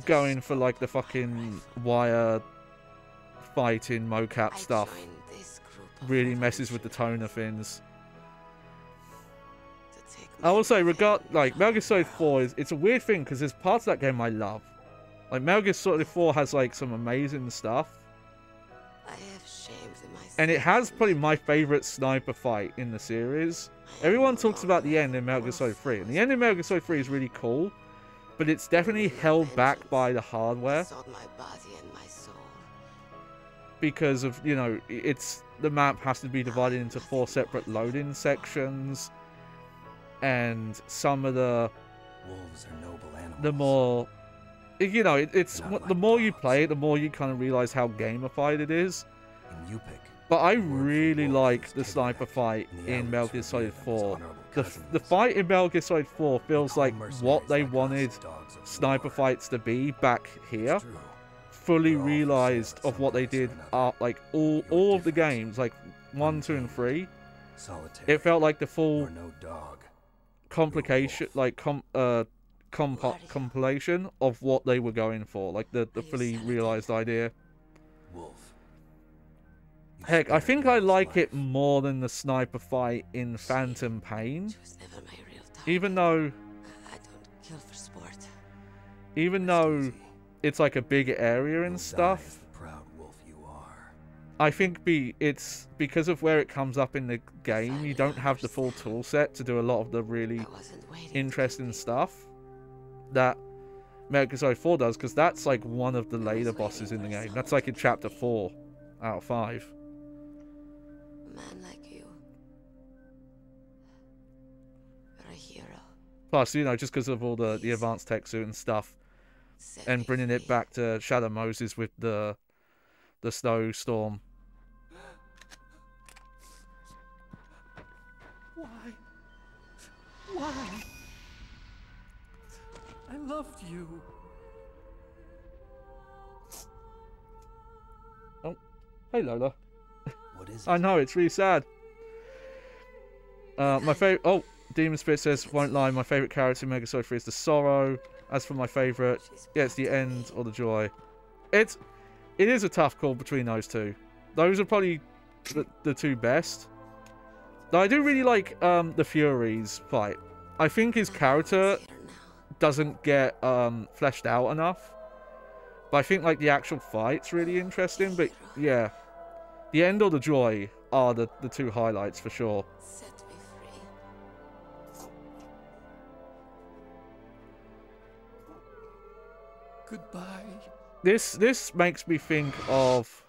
going for like the fucking wire fighting mocap stuff really messes with the tone of things. I will say, like Metal Gear Solid 4 it's a weird thing because there's parts of that game I love. Like Metal Gear Solid 4 has like some amazing stuff, and it has probably my favorite sniper fight in the series. Everyone talks about the end in Metal Gear Solid 3, and the end in Metal Gear Solid 3 is really cool, but it's definitely held back by the hardware because of, you know, the map has to be divided into 4 separate loading sections, and some of the Wolves are noble animals. the more, you know, it's the more you play it, the more you kind of realize how gamified it is. And you pick. But I really like the sniper fight in Metal Gear Solid 4. The fight in Metal Gear Solid 4 feels like what they wanted sniper fights to be back here. Fully realized of what they did, like all of the games, like 1, 2, and 3. It felt like the full complication, like compilation of what they were going for, like the fully realized idea. Heck, I think I like it more than the sniper fight in Phantom Pain. Even though it's like a big area and stuff, I think it's because of where it comes up in the game, you don't have the full tool set to do a lot of the really interesting stuff that Metal Gear Solid 4 does, because that's like one of the later bosses in the game. That's like in chapter 4 out of 5. A man like you. You're a hero. Plus, you know, just because of all the advanced tech suit and stuff, and bringing it back to Shadow Moses with the snowstorm. Why? I loved you. Oh, hey Lola. What is it? I know, it's really sad. My favorite. Oh, Demon Spirit says, won't lie, my favorite character in Metal Gear Solid 3 is the Sorrow. As for my favorite, yeah, it's the end or the joy. It is a tough call between those two. Those are probably the two best. Though I do really like the Fury's fight. I think his character doesn't get fleshed out enough. But I think like the actual fight's really interesting. But yeah, the end or the joy are the two highlights for sure. Set me free. Goodbye. This makes me think of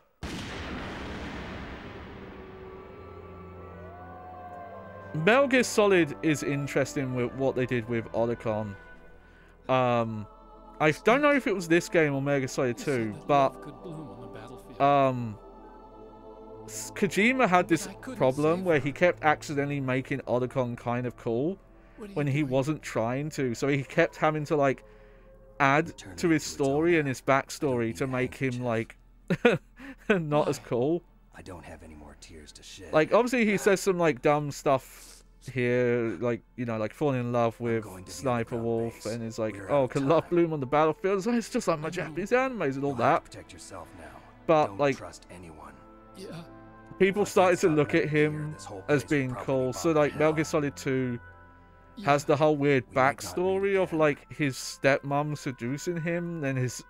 Metal Gear Solid is interesting with what they did with Otacon. I don't know if it was this game or Metal Gear Solid 2, but Kojima had this problem where he kept accidentally making Otacon kind of cool when he wasn't trying to, so he kept having to like add to his story and his backstory to make him like not as cool. I don't have any more tears to shed. Like obviously he says some like dumb stuff here, like, you know, like falling in love with Sniper Wolf, and it's like, oh, can love bloom on the battlefield? It's just like my Japanese animes and all that. Protect yourself now. But don't like trust anyone. Yeah. people started to look at him as being cool. So like Metal Gear Solid 2 has the whole weird backstory of like his stepmom seducing him, and his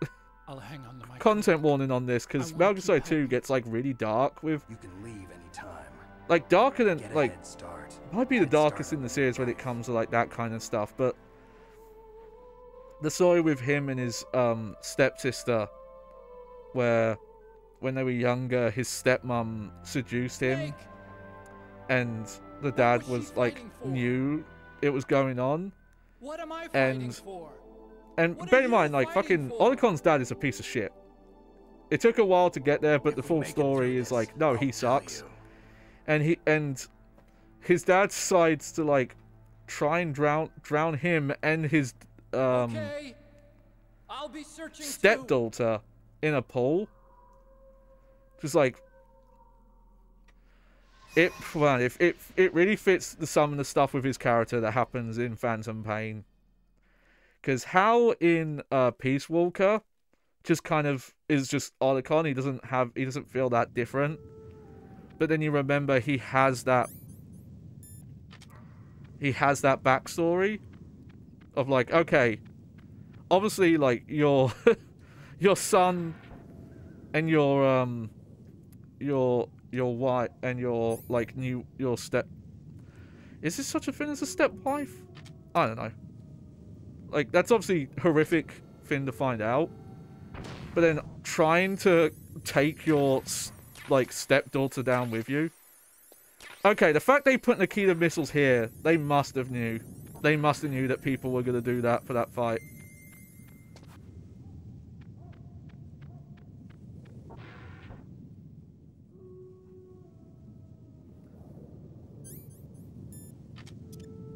I'll hang on to my content warning on this, because Metal Gear Solid 2 gets like really dark with, You can leave anytime. like, darker than Get a like head start. might be the darkest in the series when it comes to like that kind of stuff. But the story with him and his stepsister, where when they were younger his stepmom seduced him, and the dad was like knew it was going on. What am I fighting for? And What bear are in you mind, like, fighting fucking for? Olacon's dad is a piece of shit. It took a while to get there, but the If we full make it story through is this, like, no, I'll he tell sucks. you. And his dad decides to like try and drown him and his Okay. I'll be searching too. stepdaughter in a pool. Just like, Well, it really fits some of the stuff with his character that happens in Phantom Pain. Because how in Peace Walker just kind of is just Otacon, he doesn't feel that different. But then you remember he has that backstory of like, okay, obviously like your son and your wife and your like your step, is this such a thing as a stepwife? I don't know. Like, that's obviously horrific thing to find out. But then trying to take your like stepdaughter down with you. Okay, the fact they put Nikita missiles here, they must have knew. They must have knew that people were gonna do that for that fight.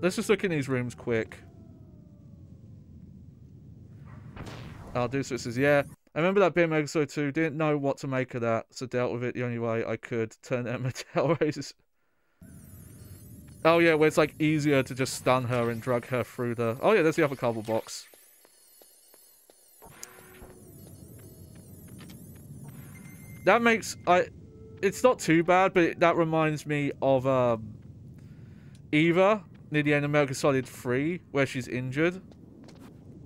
Let's just look in these rooms quick. I'll do so. It says, yeah. I remember that bit in episode 2. Didn't know what to make of that, so dealt with it the only way I could. Turn them Mattel races. Oh yeah, where it's like easier to just stun her and drug her through the... Oh yeah, there's the other cardboard box. That makes... It's not too bad, but that reminds me of Eva near the end of Metal Gear Solid 3, where she's injured.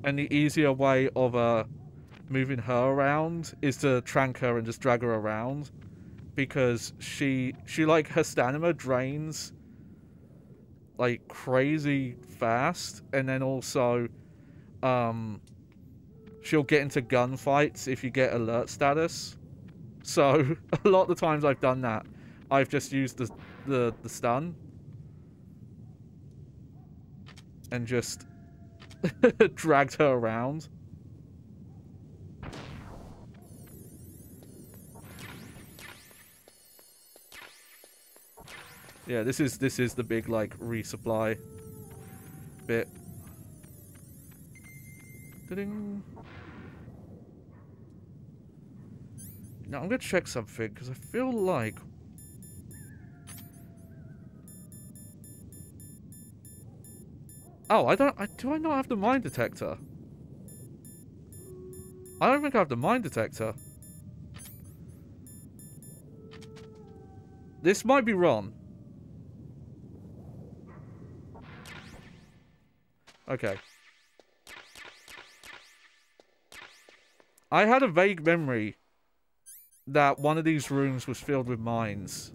And the easier way of moving her around is to trank her and just drag her around, because she like, her stamina drains like crazy fast, and then also she'll get into gunfights if you get alert status. So a lot of the times I've done that, I've just used the stun and just dragged her around. Yeah, this is the big like resupply bit. Ding. Now I'm gonna check something because I feel like do I not have the mine detector? I don't think I have the mine detector. This might be wrong. Okay. I had a vague memory that one of these rooms was filled with mines.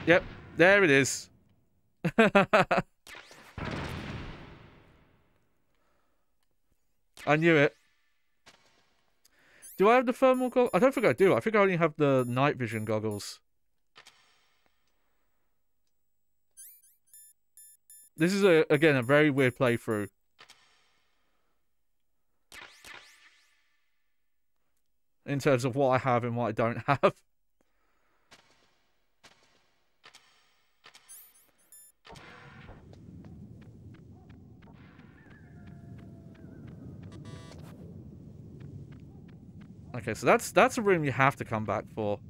Yep, there it is. I knew it. Do I have the thermal goggles? I don't think I do. I think I only have the night vision goggles. This is, again, a very weird playthrough. In terms of what I have and what I don't have. Okay, so that's a room you have to come back for.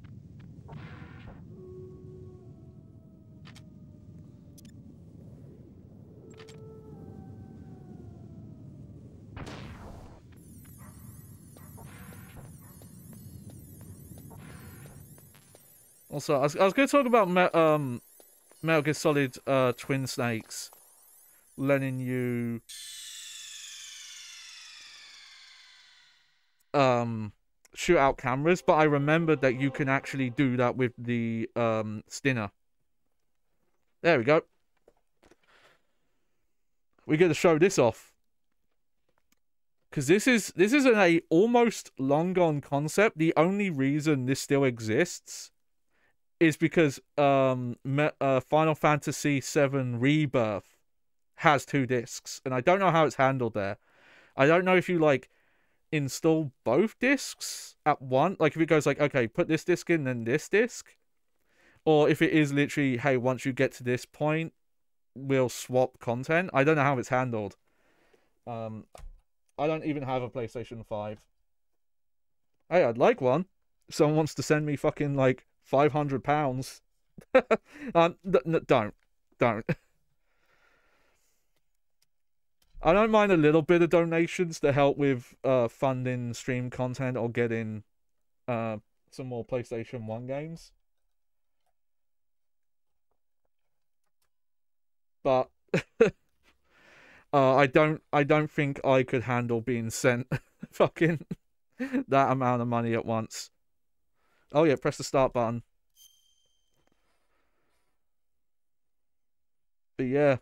Also, I was going to talk about Metal Gear Solid Twin Snakes letting you shoot out cameras, but I remembered that you can actually do that with the Stinner. There we go. We get to show this off. Because this is an almost long gone concept. The only reason this still exists is because Final Fantasy VII Rebirth has 2 discs, and I don't know how it's handled there. I don't know if you like install both discs at once, like if it goes like, okay, put this disc in then this disc, or if it is literally, hey, once you get to this point we'll swap content. I don't know how it's handled, I don't even have a PlayStation 5. Hey, I'd like one. If someone wants to send me fucking like £500. Don't. I don't mind a little bit of donations to help with funding stream content or getting some more PlayStation 1 games. But I don't think I could handle being sent fucking that amount of money at once. Oh yeah, press the start button. But yeah.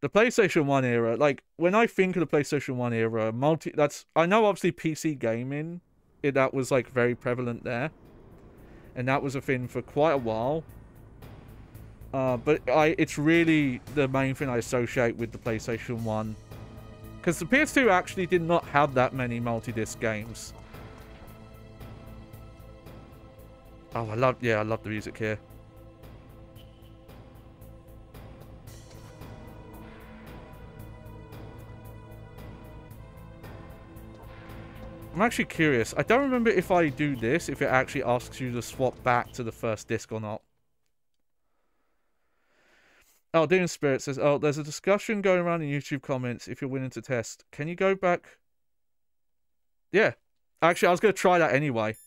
The PlayStation 1 era, like, when I think of the PlayStation 1 era, I know obviously PC gaming, that was, like, very prevalent there. And that was a thing for quite a while. But it's really the main thing I associate with the PlayStation 1. Because the PS2 actually did not have that many multi-disc games. Oh, I love the music here. I'm actually curious. I don't remember if I do this, if it actually asks you to swap back to the first disc or not. Oh, Demon Spirit says, oh, there's a discussion going around in YouTube comments if you're willing to test. Can you go back? Yeah. Actually, I was going to try that anyway.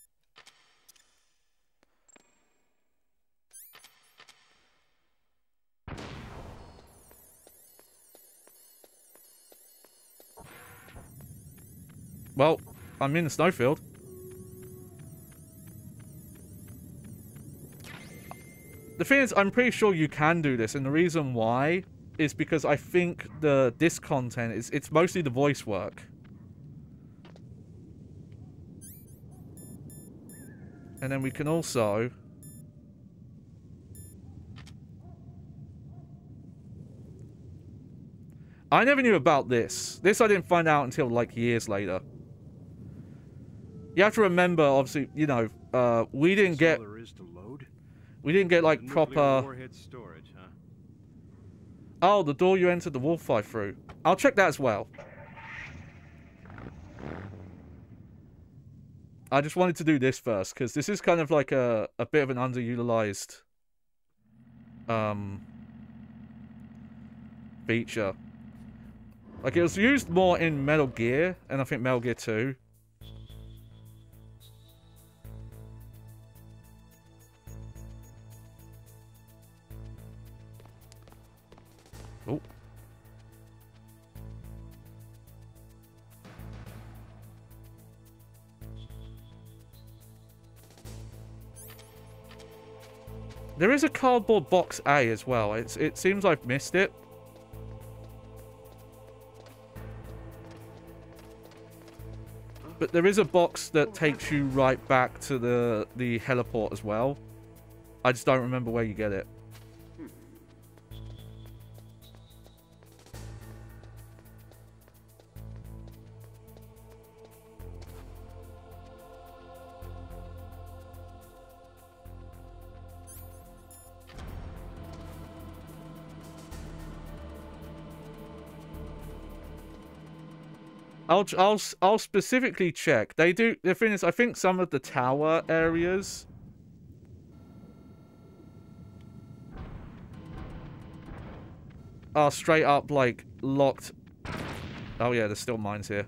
Well, I'm in the snowfield. The thing is, I'm pretty sure you can do this, and the reason why is because I think the disc content it's mostly the voice work. And then we can also I never knew about this. This I didn't find out until like years later. You have to remember, obviously, you know, we didn't get like proper warhead storage, huh? Oh, the door you entered the wolf fight through. I'll check that as well. I just wanted to do this first, because this is kind of like a bit of an underutilized feature. Like, it was used more in Metal Gear, and I think Metal Gear 2. Oh. There is a cardboard box A as well. It seems I've missed it. But there is a box that takes you right back to the heliport as well. I just don't remember where you get it. I'll specifically check. They do. The thing is, I think some of the tower areas are straight up like locked. Oh yeah, there's still mines here.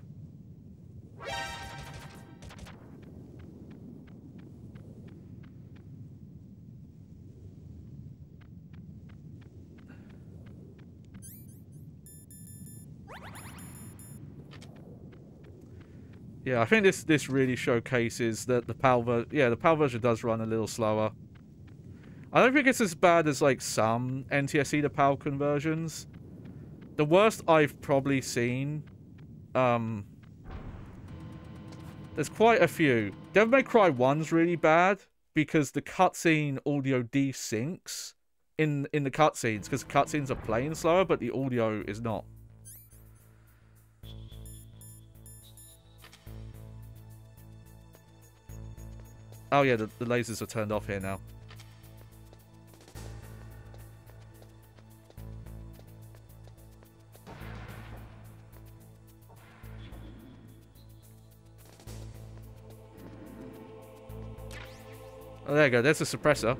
Yeah, I think this really showcases that the PAL version does run a little slower. I don't think it's as bad as like some NTSC to PAL conversions. The worst I've probably seen, there's quite a few. Devil May Cry 1's really bad because the cutscene audio desyncs in the cutscenes, because the cutscenes are playing slower, but the audio is not. Oh yeah, the lasers are turned off here now. Oh, there you go. There's a suppressor.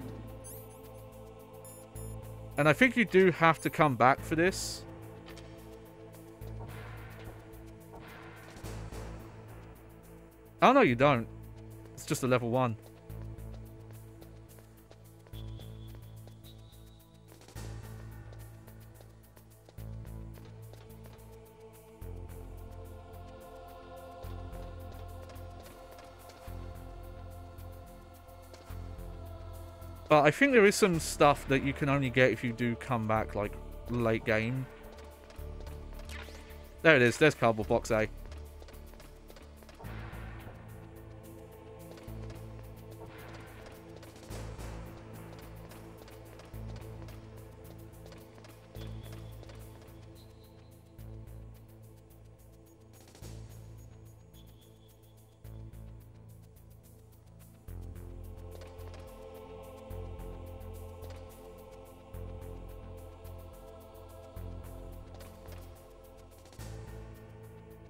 And I think you do have to come back for this. Oh, no, you don't. It's just a level 1. But I think there is some stuff that you can only get if you do come back, like, late game. There it is. There's cardboard box A.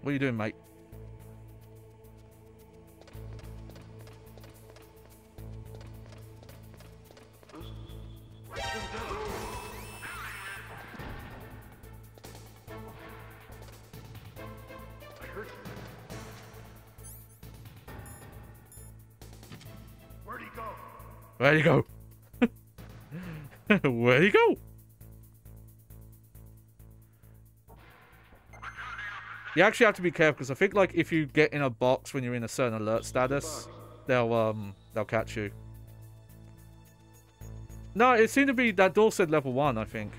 What are you doing, mate? Where'd he go? Where'd he go? Where'd he go? You actually have to be careful because I think, like, if you get in a box when you're in a certain alert status, they'll catch you. No, it seemed to be that door said level 1, I think.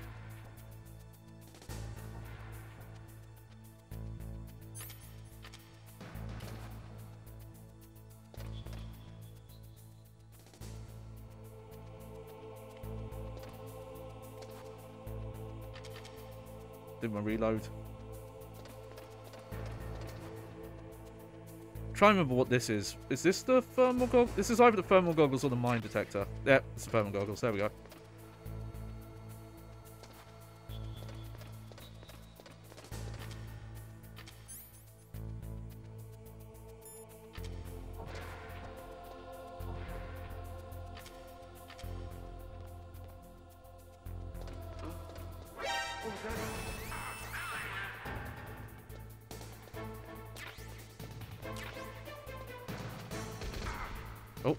Did my reload. Try and remember what this is. Is this the thermal goggles? This is either the thermal goggles or the mine detector. Yeah, it's the thermal goggles. There we go. Oh.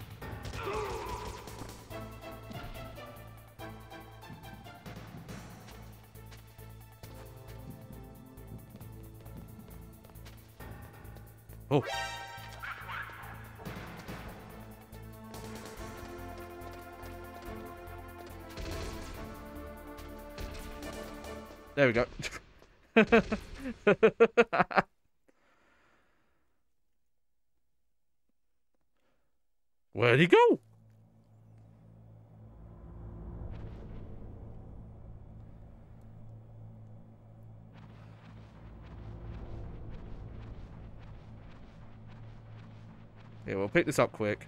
Oh. There we go. Where'd he go? Yeah, we'll pick this up quick.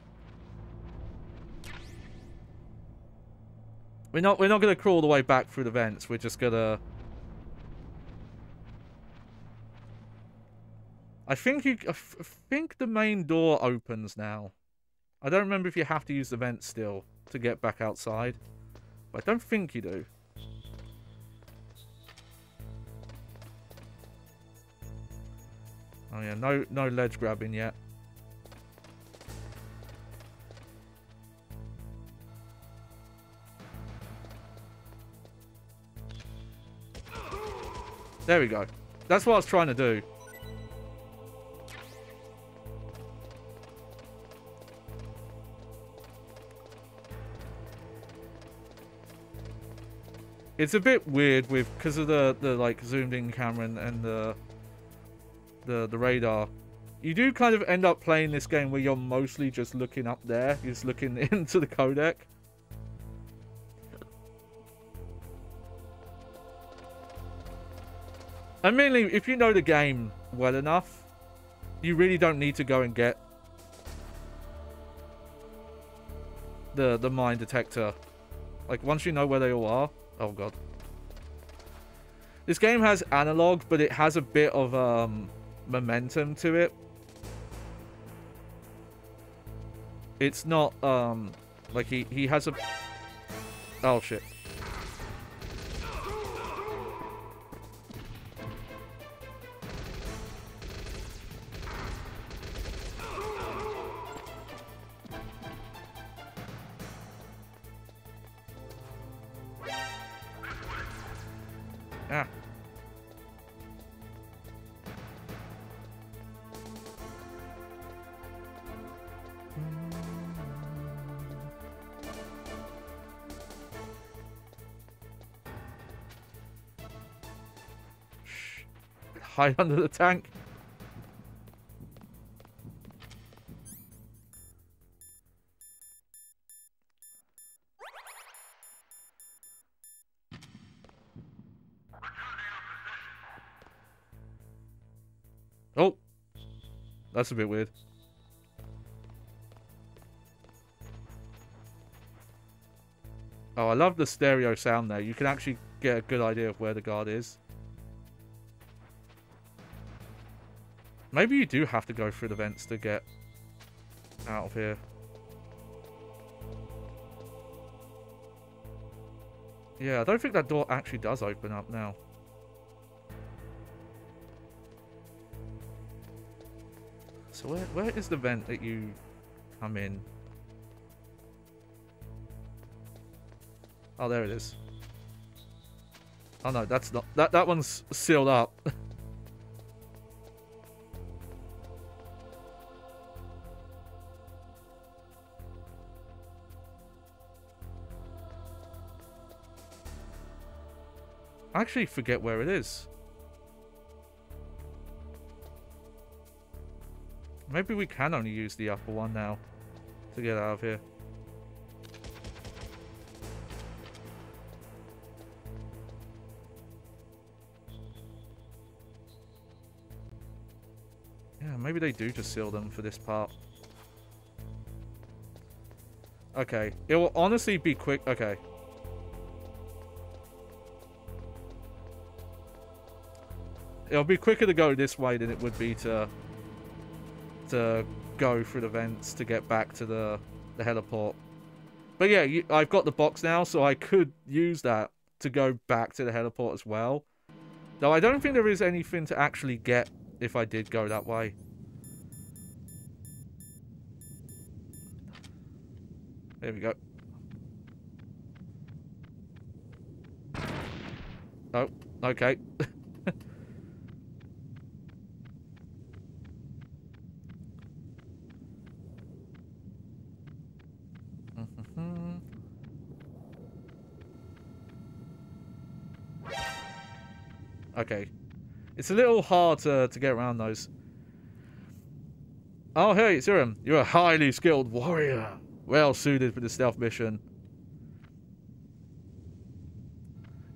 We're not gonna crawl the way back through the vents. We're just gonna. I think the main door opens now. I don't remember if you have to use the vent still to get back outside. But I don't think you do. Oh yeah, no ledge grabbing yet. There we go. That's what I was trying to do. It's a bit weird with because of the like zoomed in camera and the radar. You do kind of end up playing this game where you're mostly just looking up there. You're just looking into the codec. And mainly, if you know the game well enough, you really don't need to go and get the mine detector. Like, once you know where they all are. Oh, God. This game has analog, but it has a bit of momentum to it. It's not Like, he has a... Oh, shit. Ah. Hide under the tank. Oh, that's a bit weird. Oh, I love the stereo sound there. You can actually get a good idea of where the guard is. Maybe you do have to go through the vents to get out of here. Yeah, I don't think that door actually does open up now. So where is the vent that you come in? Oh, there it is. Oh no, that's not... That one's sealed up. I actually forget where it is. Maybe we can only use the upper one now to get out of here. Yeah, maybe they do just seal them for this part. Okay, it will honestly be quick. Okay. It'll be quicker to go this way than it would be to go through the vents to get back to the heliport. But yeah, I've got the box now, so I could use that to go back to the heliport as well. Though I don't think there is anything to actually get if I did go that way. There we go. Oh, okay. Okay. It's a little hard to get around those. Oh, hey, Serum. You're a highly skilled warrior. Well suited for the stealth mission.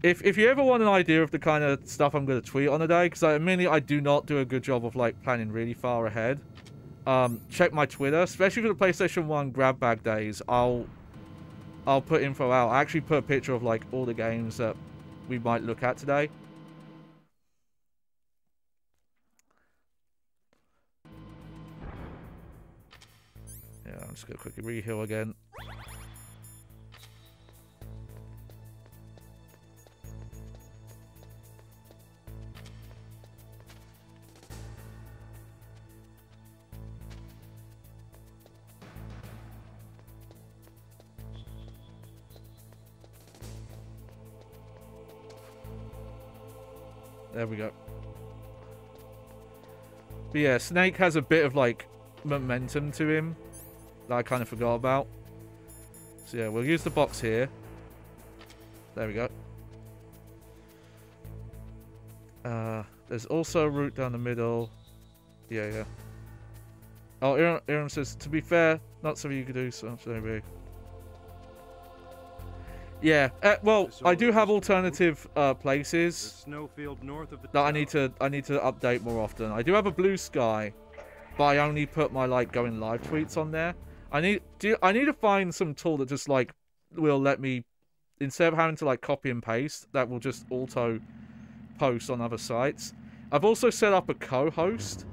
If you ever want an idea of the kind of stuff I'm going to tweet on today, because I do not do a good job of like planning really far ahead. Check my Twitter, especially for the PlayStation 1 grab bag days. I'll put info out. I actually put a picture of like all the games that we might look at today. Yeah, I'm just going to quickly re-heal again. There we go. But yeah, Snake has a bit of like momentum to him that I kind of forgot about. So yeah, we'll use the box here. There we go. There's also a route down the middle. Yeah. Oh, Aaron says, to be fair, not something you could do, so maybe. Yeah, well, I do have alternative places that I need to update more often. I do have a blue sky, but I only put my like going live tweets on there. I need to find some tool that just like will let me, instead of having to like copy and paste, that will just auto post on other sites. I've also set up a co-host,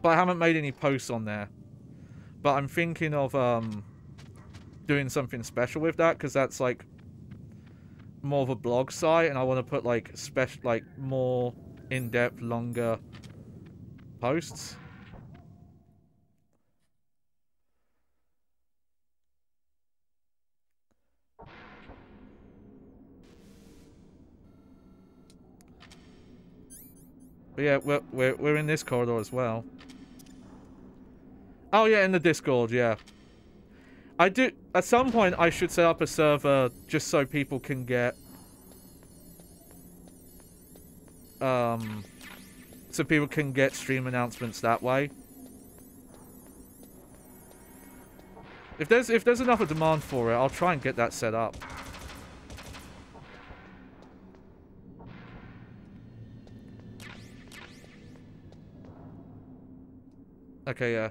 but I haven't made any posts on there. But I'm thinking of doing something special with that, because that's like more of a blog site, and I want to put like special, like more in-depth, longer posts. But yeah, we're in this corridor as well. Oh yeah, in the Discord, yeah. I do, at some point I should set up a server just so people can get stream announcements that way. If there's enough of demand for it, I'll try and get that set up. Okay, yeah.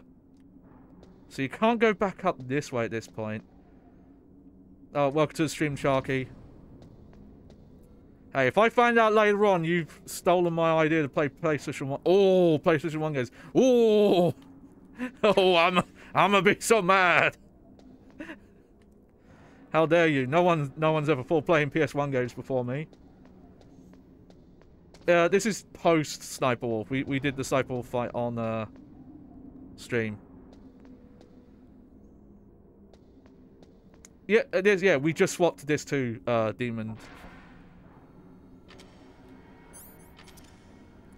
So you can't go back up this way at this point. Oh, welcome to the stream, Sharky. Hey, if I find out later on you've stolen my idea to play PlayStation 1... Oh, PlayStation 1 goes... Oh! Oh, I'm gonna be so mad! How dare you? No one's ever full playing PS1 games before me. This is post Sniper Wolf. We did the Sniper Wolf fight on stream. Yeah, it is. Yeah, we just swapped this to Demon.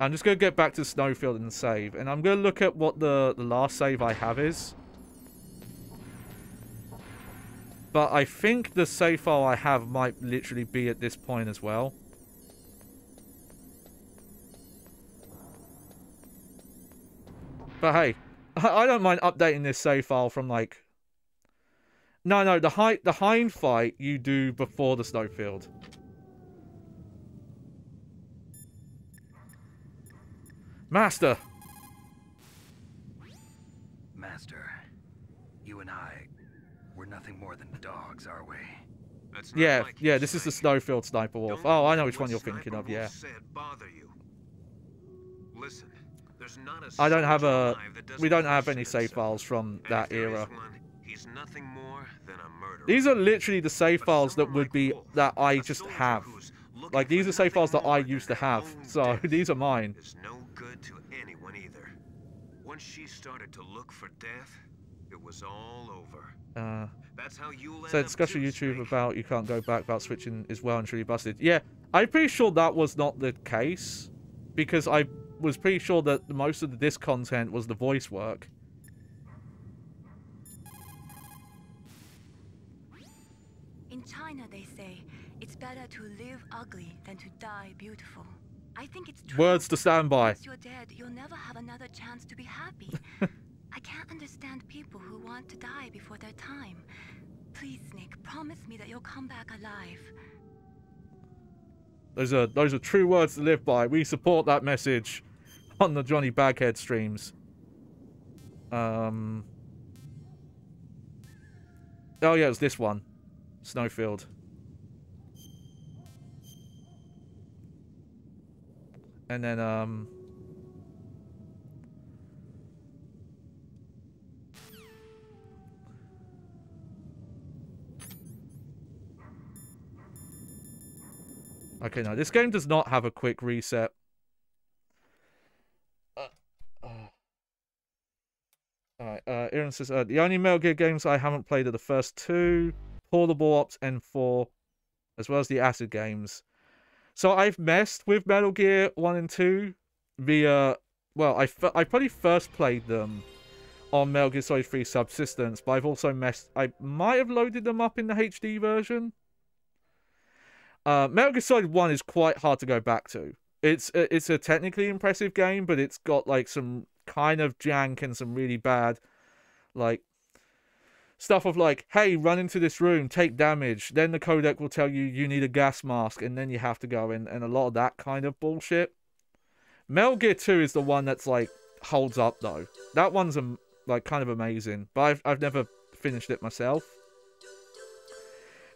I'm just gonna get back to Snowfield and save, and I'm gonna look at what the last save I have is. But I think the save file I have might literally be at this point as well. But hey, I don't mind updating this save file from like... No, the hind fight you do before the Snowfield. Master! Master, you and I, we're nothing more than dogs, are we? Yeah, this is the Snowfield Sniper Wolf. Oh, I know which one you're thinking of, yeah. Listen, there's not a I don't have a... We don't have any save files from that era. He's nothing more than a murderer. These are literally the save files that would be... that I just have. Like, these are save files that I used to have. So, these are mine. It's no good to anyone either. Once she started to look for death, it was all over. That's how you so discussion YouTube about you can't go back about switching is well and truly busted. Yeah, I'm pretty sure that was not the case. Because I was pretty sure that most of the disc content was the voice work. In China, they say, it's better to live ugly than to die beautiful. I think it's true. Words to stand by. Once you're dead, you'll never have another chance to be happy. I can't understand people who want to die before their time. Please, Nick, promise me that you'll come back alive. Those are true words to live by. We support that message on the Johnny Baghead streams. Oh yeah, it was this one. Snowfield. And then okay, now this game does not have a quick reset. Alright, Aaron says, the only Metal Gear games I haven't played are the first two, Portable Ops and 4, as well as the Acid games. So I've messed with Metal Gear 1 and 2 via... Well, I probably first played them on Metal Gear Solid 3 Subsistence, but I've also messed... I might have loaded them up in the HD version. Metal Gear Solid 1 is quite hard to go back to. It's a technically impressive game, but it's got like some kind of jank and some really bad like stuff of like, hey, run into this room, take damage, then the codec will tell you need a gas mask, and then you have to go in, and a lot of that kind of bullshit. Metal Gear 2 is the one that's like holds up though. That one's like kind of amazing, but I've never finished it myself.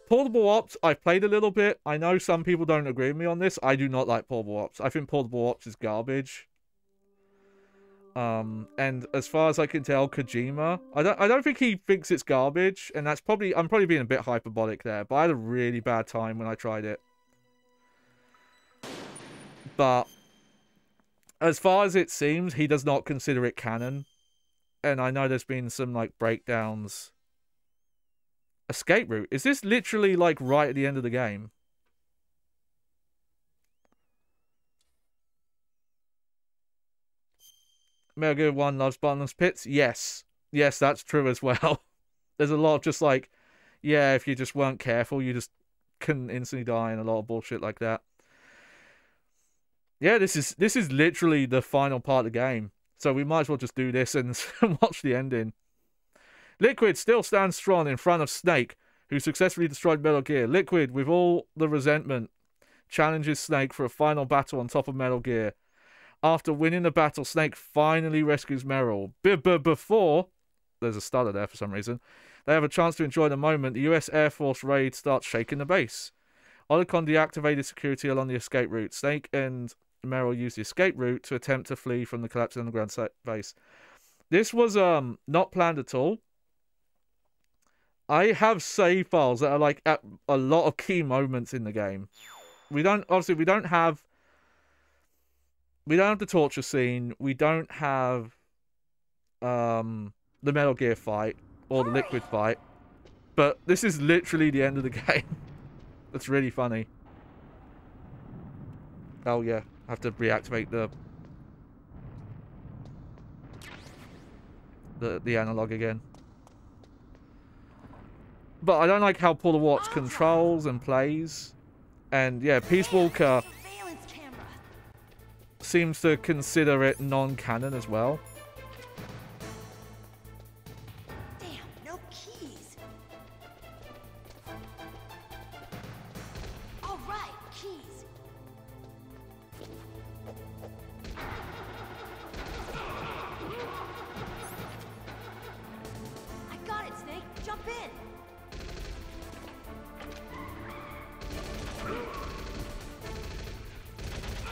Portable Ops, I've played a little bit. I know some people don't agree with me on this. I do not like Portable Ops. I think Portable Ops is garbage. And as far as I can tell, Kojima, I don't think he thinks it's garbage, and that's probably, I'm probably being a bit hyperbolic there, but I had a really bad time when I tried it. But as far as it seems, he does not consider it canon. And I know there's been some, like, breakdowns. Escape route. Is this literally, like, right at the end of the game? Metal Gear 1 loves bottomless pits? Yes. Yes, that's true as well. There's a lot of just, like, yeah, if you just weren't careful, you just couldn't instantly die and a lot of bullshit like that. Yeah, this is literally the final part of the game. So we might as well just do this and watch the ending. Liquid still stands strong in front of Snake, who successfully destroyed Metal Gear. Liquid, with all the resentment, challenges Snake for a final battle on top of Metal Gear. After winning the battle, Snake finally rescues Meryl. Before, there's a stutter there for some reason, they have a chance to enjoy the moment. The US Air Force raid starts shaking the base. Otacon deactivated security along the escape route. Snake and Meryl use the escape route to attempt to flee from the collapsed underground base. This was not planned at all. I have save files that are like at a lot of key moments in the game. We don't have the torture scene. We don't have the Metal Gear fight or the Liquid fight. But this is literally the end of the game. That's really funny. Oh yeah, I have to reactivate the analog again. But I don't like how Paula Watts controls and plays. And yeah, Peace Walker seems to consider it non-canon as well. Damn, no keys. All right, keys. I got it, Snake. Jump in.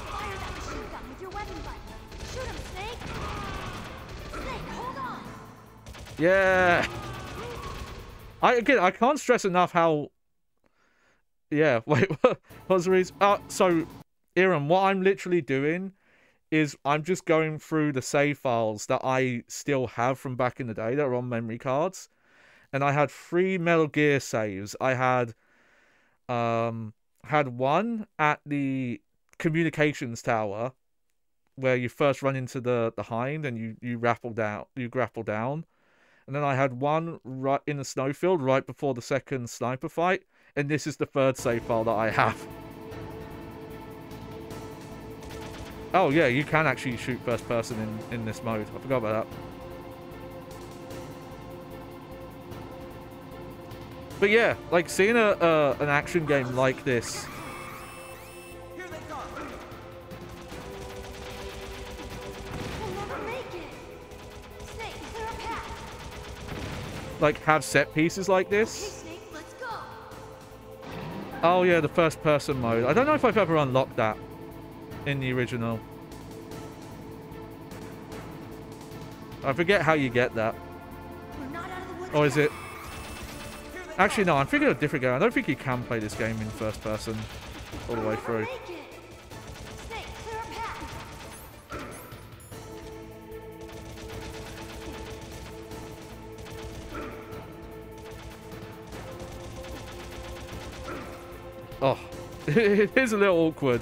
Fire that machine gun with your weapon button. Shoot him, Snake. Snake, hold on. Yeah. I can't stress enough how. Yeah. Wait. What was the reason? So, Aaron, what I'm literally doing is I'm just going through the save files that I still have from back in the day that are on memory cards, and I had 3 Metal Gear saves. I had one at the communications tower where you first run into the hind and you grapple down. And then I had one right in the snowfield right before the second sniper fight, and this is the 3rd save file that I have. Oh yeah, you can actually shoot first person in this mode. I forgot about that. But yeah, like seeing an action game like this. Here they come. We'll never make it. Snake, clear a path. Like have set pieces like Okay, this. Snake, let's go. Oh yeah, the first person mode. I don't know if I've ever unlocked that in the original. I forget how you get that. We're not out of the woods Or is yet. it? Actually, no, I'm thinking of a different game. I don't think you can play this game in first person all the way We'll through. never make it. Snake, clear a path. Oh, it is a little awkward.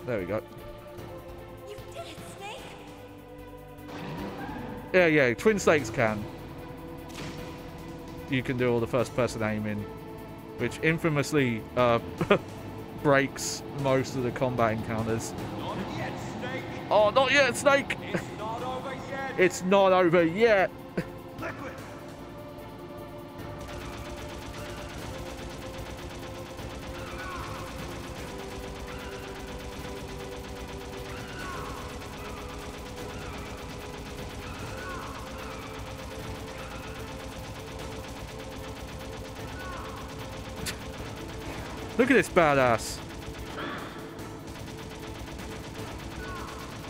There we go. You did it, Snake. Yeah, Twin Snakes can. You can do all the first person aiming, which infamously breaks most of the combat encounters. Not yet, Snake. Oh, not yet, Snake! It's not over yet. It's not over yet! Liquid. Look at this badass.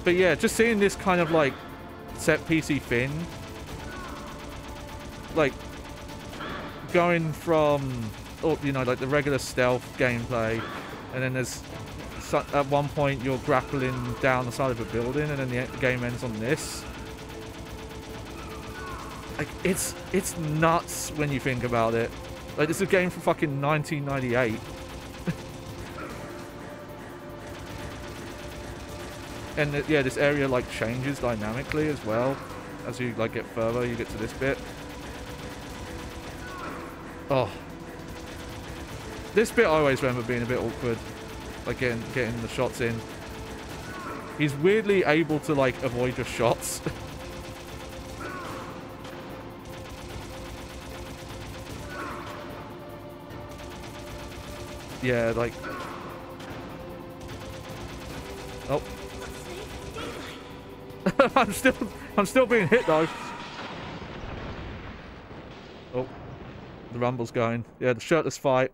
But yeah, just seeing this kind of like set PC thing, like going from, you know, like the regular stealth gameplay, and then there's at one point you're grappling down the side of a building, and then the game ends on this. Like it's nuts when you think about it. Like this is a game from fucking 1998. And yeah, this area like changes dynamically as well as you like get further. You get to this bit. Oh, this bit I always remember being a bit awkward, like getting the shots in. He's weirdly able to like avoid your shots. Yeah, like. Oh. I'm still being hit though. Oh, the rumble's going. Yeah, the shirtless fight.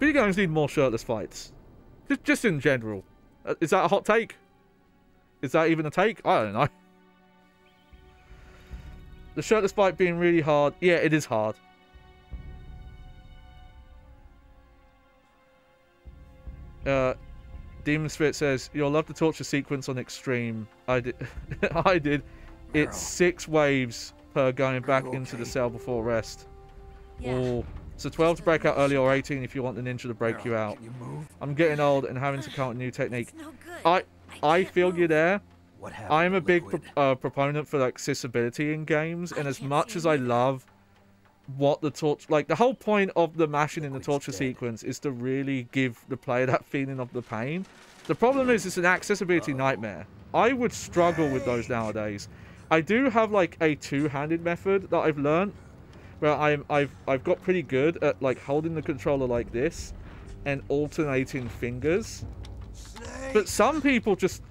Video games need more shirtless fights. Just in general. Is that a hot take? Is that even a take? I don't know. The shirtless fight being really hard. Yeah, it is hard. Demon Spirit says, you'll love the torture sequence on Extreme. I did. I did. It's 6 waves per going back into the cell before rest. Yeah. Or, so 12 to break out early or 18 if you want the ninja to break you out. I'm getting old and having to count a new technique. I feel you there. I'm a big proponent for like accessibility in games, and as much as I love what the torture, like the whole point of the mashing in the torture sequence is to really give the player that feeling of the pain. The problem is it's an accessibility nightmare. I would struggle with those nowadays. I do have like a two-handed method that I've learned where I've got pretty good at like holding the controller like this and alternating fingers. But some people just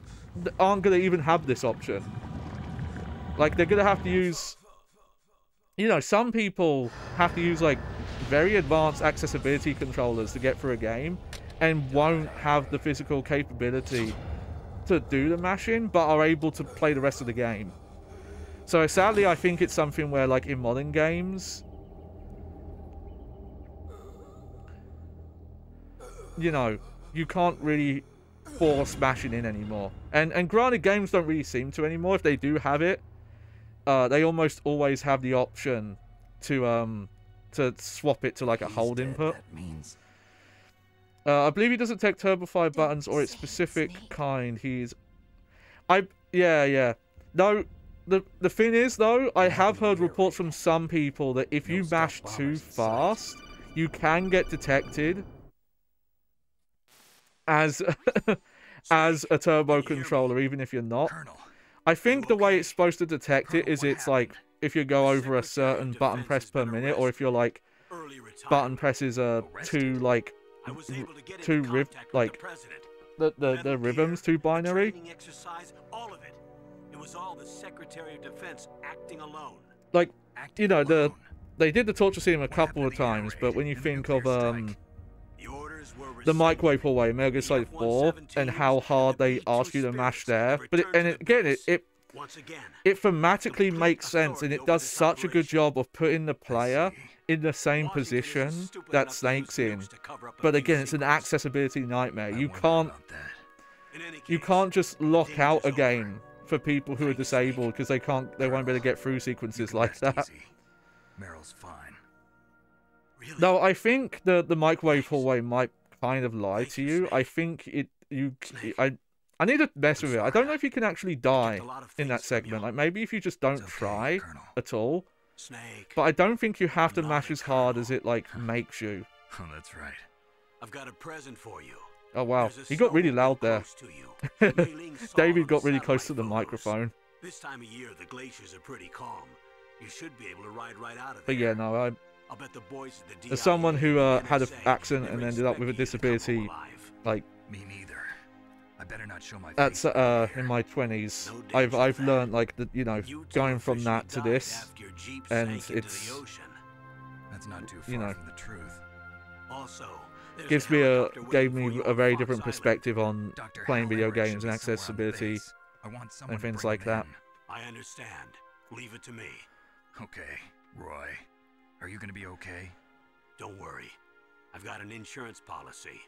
aren't going to even have this option. Like they're going to have to use, you know, some people have to use like very advanced accessibility controllers to get through a game and won't have the physical capability to do the mashing, but are able to play the rest of the game. So sadly, I think it's something where like in modern games, you know, you can't really force mashing in anymore. And granted, games don't really seem to anymore. If they do have it, they almost always have the option to swap it to like a hold input. I believe he doesn't take turbo fire buttons or its specific kind. Yeah. No, the thing is though, I have heard reports from some people that if you mash too fast, you can get detected as as a turbo controller, even if you're not. I think the way it's supposed to detect it is it's like if you go over a certain button press per minute, or if you're like button presses are too like the rhythms too binary. It was all the Secretary of Defense acting alone. Like, you know, they did the torture scene a couple of times, but when you think of the microwave hallway in Metal Gear Solid 4 and how hard they ask you to mash there, but it thematically makes sense, and it does such a good job of putting the player in the same position that Snake's in. But again, it's an accessibility nightmare. You can't just lock out a game for people who are disabled because they won't be able to get through sequences like that. Meryl's fine. No, I think the microwave hallway might kind of lie to you. I think I need to mess with it. I don't know if you can actually die in that segment. Like maybe if you just don't try at all. But I don't think you have to mash as hard as it like makes you. Oh, that's right. I've got a present for you. Oh wow, he got really loud there. David got really close to the microphone. This time of year, the glaciers are pretty calm. You should be able to ride right out of there. But yeah, no, I'll bet the boys at the as someone who had an accident and ended up with a disability, like me neither. I better not show my that's in my 20s. I've learned like you know, going from that to this, and it's that's not too far you know, from the truth. Also, gave me a very different perspective on playing video games and accessibility and things like that. I understand. Leave it to me. Okay, Roy. Are you gonna be okay? Don't worry. I've got an insurance policy.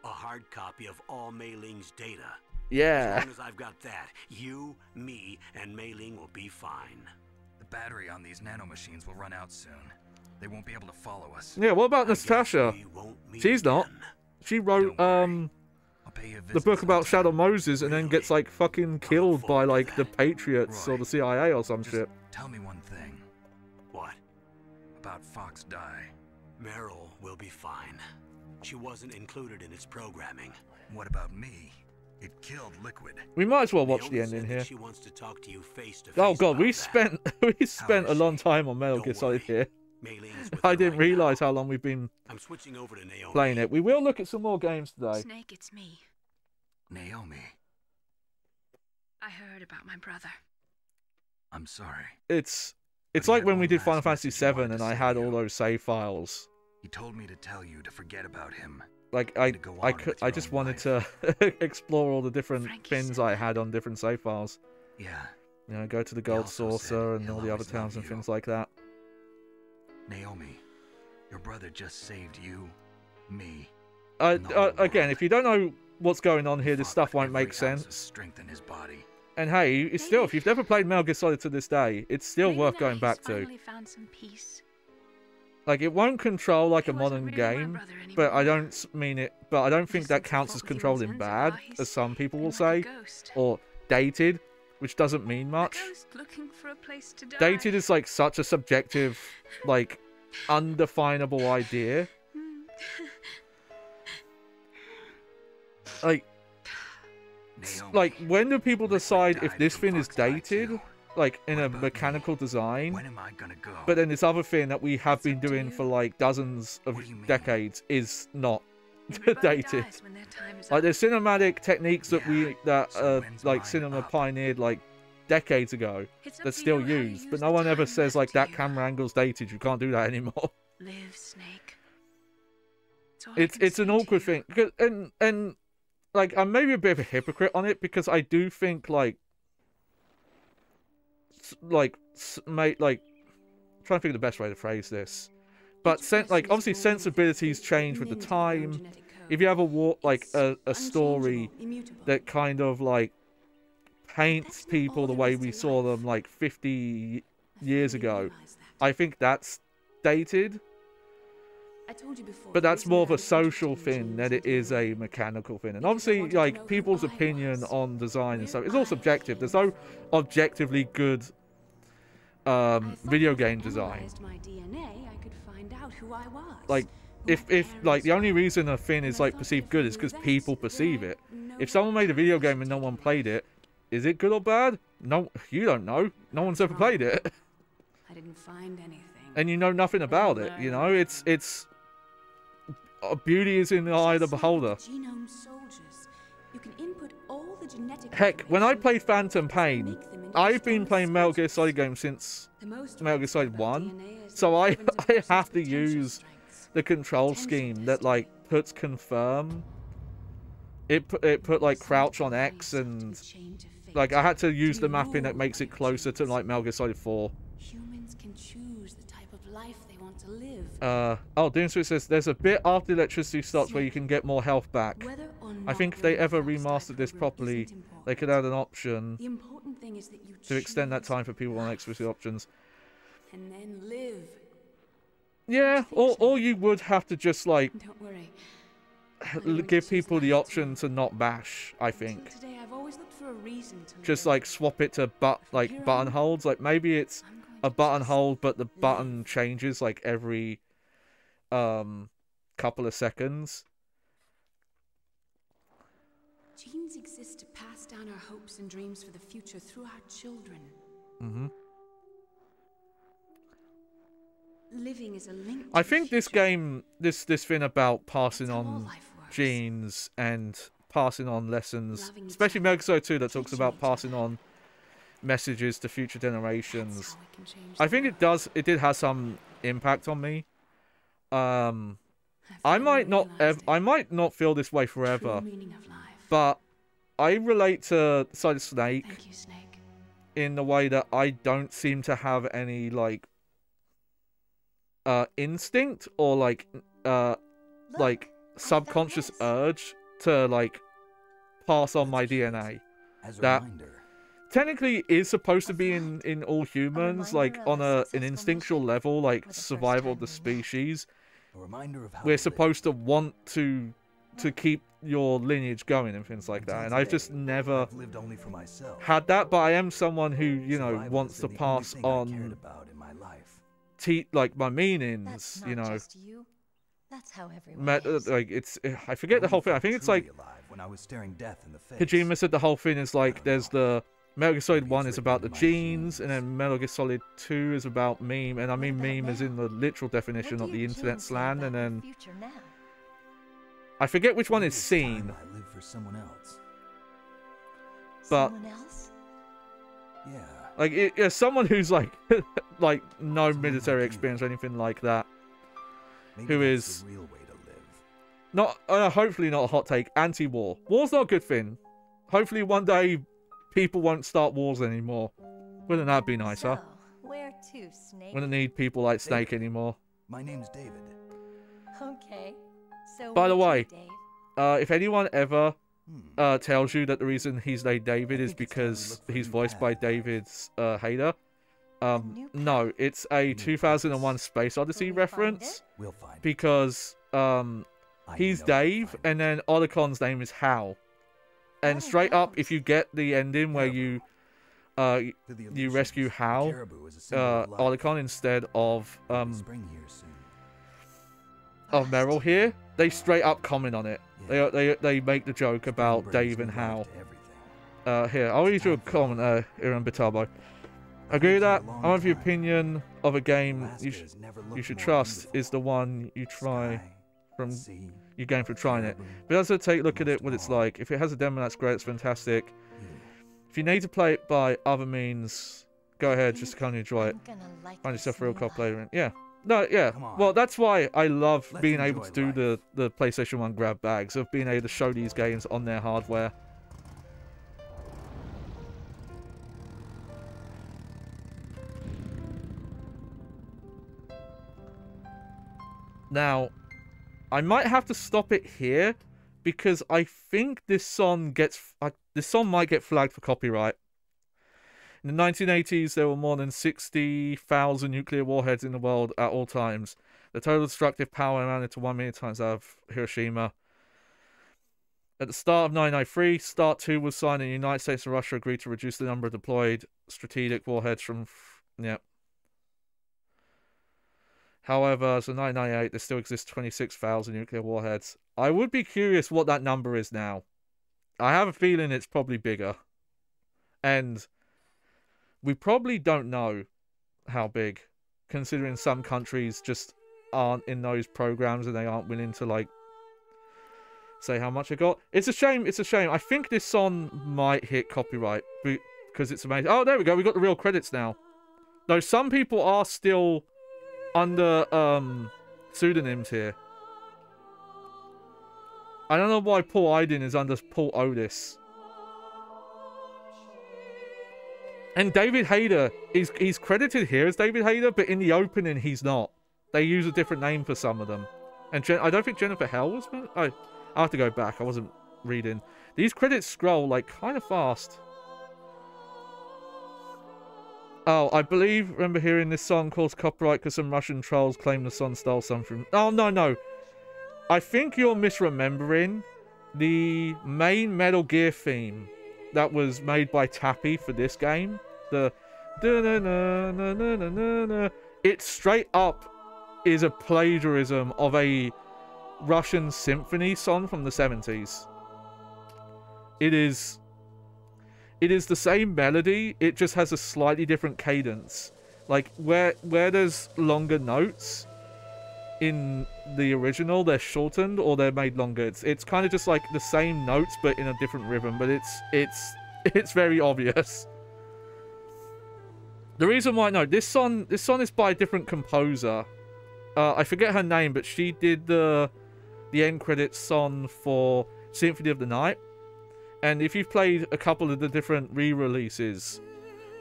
A hard copy of all Mei Ling's data. Yeah. As long as I've got that, you, me, and Mei Ling will be fine. The battery on these nanomachines will run out soon. They won't be able to follow us. Yeah, what about Natasha? She's not. She wrote the book about Shadow Moses and then gets like fucking killed by like the Patriots or the CIA or some shit. Tell me one thing. What? About Fox Die. Meryl will be fine. She wasn't included in its programming. What about me? It killed Liquid. We might as well watch the ending here. She wants to talk to you face to face. Oh god, we spent a long time on Metal Gear Solid here. I didn't realize how long we've been playing it. We will look at some more games today. Snake, it's me. Naomi. I heard about my brother. I'm sorry. It's like when we did Final Fantasy VII and I had all those save files. He told me to tell you to forget about him. Like I just wanted to explore all the different pins I had on different save files. Yeah. You know, go to the Gold Saucer and all the other towns and things like that. Naomi, your brother just saved you, me. Again, if you don't know what's going on here, this stuff won't make sense. Strengthen his body. And hey, it's still, if you've never played Metal Gear Solid to this day, it's still worth going back to. Found some peace. Like, it won't control like a modern game, but I don't mean it. But I don't think that counts as controlling bad, as some people will say, or dated, which doesn't mean much. Dated is like such a subjective, like, undefinable idea. Like, when do people decide if this thing is dated? Like, in a mechanical design? When am I gonna go? But then this other thing that we have been doing for, like, dozens of decades is not dated. Like, there's cinematic techniques that like, cinema pioneered, like, decades ago that's still used. But no one ever says, like, that camera angle's dated. You can't do that anymore. Live, Snake. It's an awkward thing. And like, I'm maybe a bit of a hypocrite on it because I do think, like, I'm trying to think of the best way to phrase this. But, like, obviously sensibilities change with the time. If you have a story that kind of, like, paints people the way we saw them, like, 50 years ago, I think that's dated. But that's more of a social thing than it is a mechanical thing. And obviously, like, people's opinion on design and stuff, it's all subjective. There's no objectively good video game design. Like, if like, the only reason a thing is, like, perceived good is because people perceive it. If someone made a video game and no one played it, is it good or bad? No, you don't know. No one's ever played it. I didn't find anything. And you know nothing about it, you know? It's beauty is in the eye of the beholder. Heck, when I played Phantom Pain, I've been playing Metal Gear Solid games since Metal Gear Solid 1, so I have to use the control scheme that, like, puts confirm. It put like crouch on X, and like I had to use the mapping that makes it closer to, like, Metal Gear Solid 4. Humans can choose the type of life they want to live. Oh, Doomswitch says there's a bit after electricity stops where you can get more health back. I think if they ever remastered this properly, they could add an option to extend that time for people on explicit options. And then live. Yeah, or you would have to just, like, Don't worry. give people the option to not bash, I think. Today, I've always looked for a reason to just, like, swap it to button holds. Like, maybe it's a button hold, but the button changes, like, every couple of seconds. Genes exist to pass down our hopes and dreams for the future through our children. Mm-hmm. Living is a link. I think this game, this thing about passing on genes and passing on lessons, especially Metal Gear Solid 2 that talks about passing on messages to future generations. I think it did have some impact on me. I might not feel this way forever, but I relate to Solid Snake, in the way that I don't seem to have any like instinct or like subconscious urge to like pass on my DNA. That technically is supposed to be in all humans, like on an instinctual level, like survival of the species. We're supposed to want to keep your lineage going and things like that, and I've just never had that. But I am someone who, you know, wants to pass on like my meanings, you know. That's how everyone like it's, I forget the whole thing. I think it's like Kojima said the whole thing is like there's the Metal Gear Solid 1 is about the genes, and then Metal Gear Solid 2 is about meme, and I mean meme is in the literal definition, not the internet slang, and then I forget which one is scene. I live for someone else. But someone else? like someone who's like like no military experience or anything like that. Maybe who that's is the real way to live. not hopefully not a hot take, anti-war. War's not a good thing. Hopefully one day people won't start wars anymore. Wouldn't that be nicer? So, where to, Snake? Wouldn't need people like Snake anymore. My name's David. Okay. So by the way, Dave? if anyone ever tells you that the reason he's named David is because he's voiced by David Hayter, no, it's a 2001 Space Odyssey reference. We'll find it. Because he's Dave, and then Otacon's name is Hal. And straight up, if you get the ending where you rescue Hal, Otacon, instead of Meryl here, they straight up comment on it. They make the joke about Dave and Hal. Here, I'll read you a comment here on Bitabo. Agree with that. I want the opinion of a game you should trust is the one you try from you gain from trying it. But also take a look at it, what it's like. If it has a demo, that's great. It's fantastic. If you need to play it by other means, go ahead. Just to kind of enjoy it. Find yourself a real co-op player. Yeah. No, yeah. Well, that's why I love being able to do the PlayStation 1 grab bags, of being able to show these games on their hardware. Now, I might have to stop it here because I think this song might get flagged for copyright. In the 1980s, there were more than 60,000 nuclear warheads in the world at all times. The total destructive power amounted to 1 million times out of Hiroshima. At the start of 1993, START 2 was signed, and the United States and Russia agreed to reduce the number of deployed strategic warheads from... Yep. However, as of 1998, there still exists 26,000 nuclear warheads. I would be curious what that number is now. I have a feeling it's probably bigger. And we probably don't know how big, considering some countries just aren't in those programs and they aren't willing to, like, say how much it got. It's a shame, it's a shame. I think this song might hit copyright because it's amazing. Oh, there we go, we got the real credits now. Though some people are still under pseudonyms here. I don't know why Paul Iden is under Paul Otis. And David Hayter, he's credited here as David Hayter, but in the opening he's not. They use a different name for some of them. And I don't think Jennifer Hell was... I have to go back, I wasn't reading. These credits scroll like kind of fast. Oh, I remember hearing this song caused copyright because some Russian trolls claim the song stole something. Oh, no. I think you're misremembering the main Metal Gear theme that was made by Tappy for this game. The... It straight up is a plagiarism of a Russian symphony song from the 70s. It is the same melody, it just has a slightly different cadence. Like, where there's longer notes in the original, they're shortened or they're made longer. It's kind of just like the same notes but in a different rhythm, but it's very obvious. The reason why, no, this song is by a different composer. I forget her name, but she did the end credits song for Symphony of the Night. And if you've played a couple of the different re-releases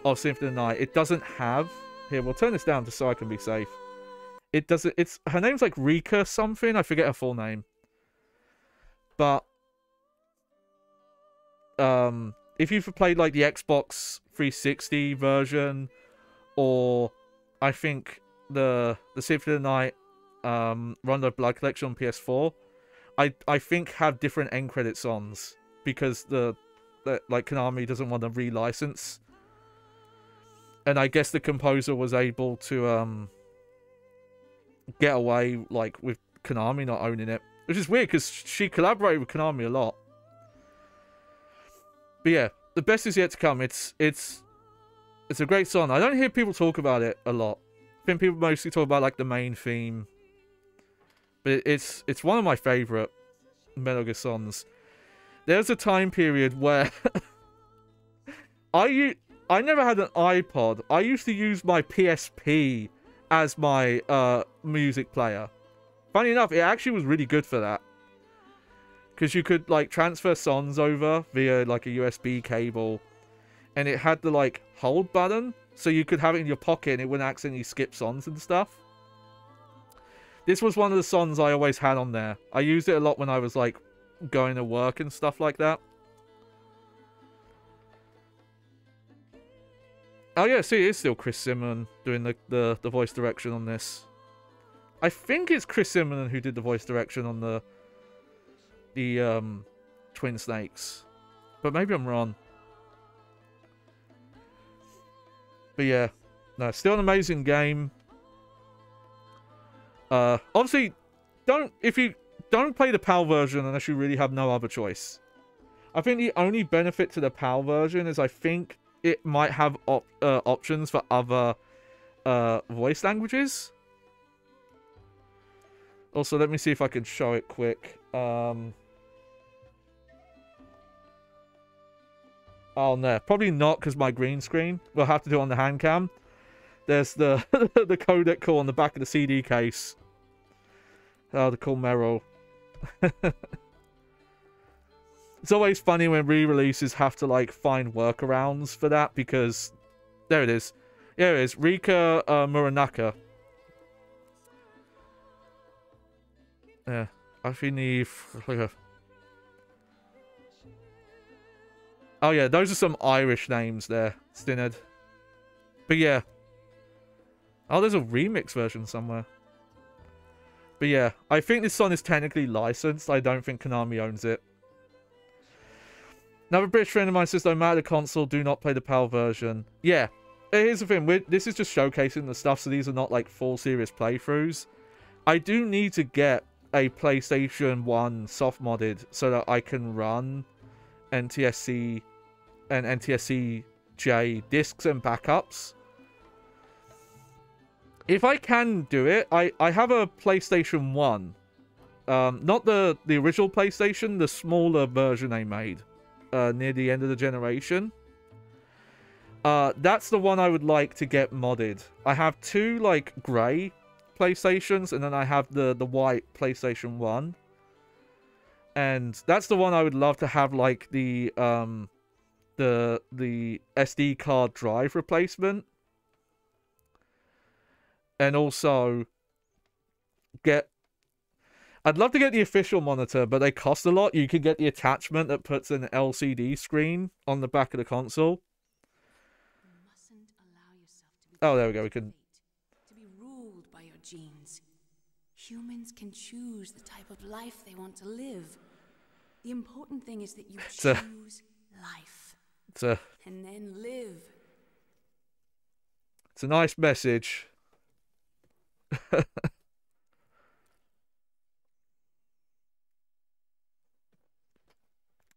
of Symphony of the Night, it doesn't have... Here, we'll turn this down just so I can be safe. It doesn't... Her name's like Rika something. I forget her full name. But... if you've played like the Xbox 360 version, or I think the Symphony of the Night Rondo of Blood collection on PS4, I think have different end credit songs because the like Konami doesn't want to relicense, and I guess the composer was able to get away like with Konami not owning it, which is weird because she collaborated with Konami a lot. But yeah, the best is yet to come. It's a great song. I don't hear people talk about it a lot. I think people mostly talk about like the main theme. But it's one of my favorite Metal Gear songs. There's a time period where I never had an iPod. I used to use my PSP as my music player. Funny enough, it actually was really good for that. Because you could like transfer songs over via like a USB cable, and it had the like hold button, so you could have it in your pocket and it wouldn't accidentally skip songs and stuff. This was one of the songs I always had on there. I used it a lot when I was like going to work and stuff like that. Oh yeah, see, it is still Chris Zimmerman doing the voice direction on this. I think it's Chris Zimmerman who did the voice direction on the Twin Snakes, but maybe I'm wrong. But yeah, no, still an amazing game. Obviously, if you don't play the PAL version unless you really have no other choice. I think the only benefit to the PAL version is I think it might have options for other voice languages. Also, let me see if I can show it quick. Oh no, probably not because my green screen. We'll have to do it on the hand cam. There's the the codec call on the back of the CD case. Oh, the cool Merrill. It's always funny when re-releases have to like find workarounds for that because there it is. There it is. Rika Muranaka. Yeah, I think oh yeah, those are some Irish names there, Stinard. But yeah. Oh, there's a remix version somewhere. But yeah, I think this song is technically licensed. I don't think Konami owns it. Another British friend of mine says, no matter the console, do not play the PAL version. Yeah, here's the thing. This is just showcasing the stuff, so these are not like full serious playthroughs. I do need to get a PlayStation 1 soft modded so that I can run NTSC and NTSC-J discs and backups. If I can do it, I have a PlayStation 1. Not the original PlayStation, the smaller version they made near the end of the generation. That's the one I would like to get modded. I have two like grey PlayStations, and then I have the white PlayStation 1. And that's the one I would love to have like the SD card drive replacement. And also I'd love to get the official monitor, but they cost a lot. You can get the attachment that puts an LCD screen on the back of the console. Oh, there we go. We can to be ruled by your genes. Humans can choose the type of life they want to live. The important thing is that you choose life. And then live. It's a nice message.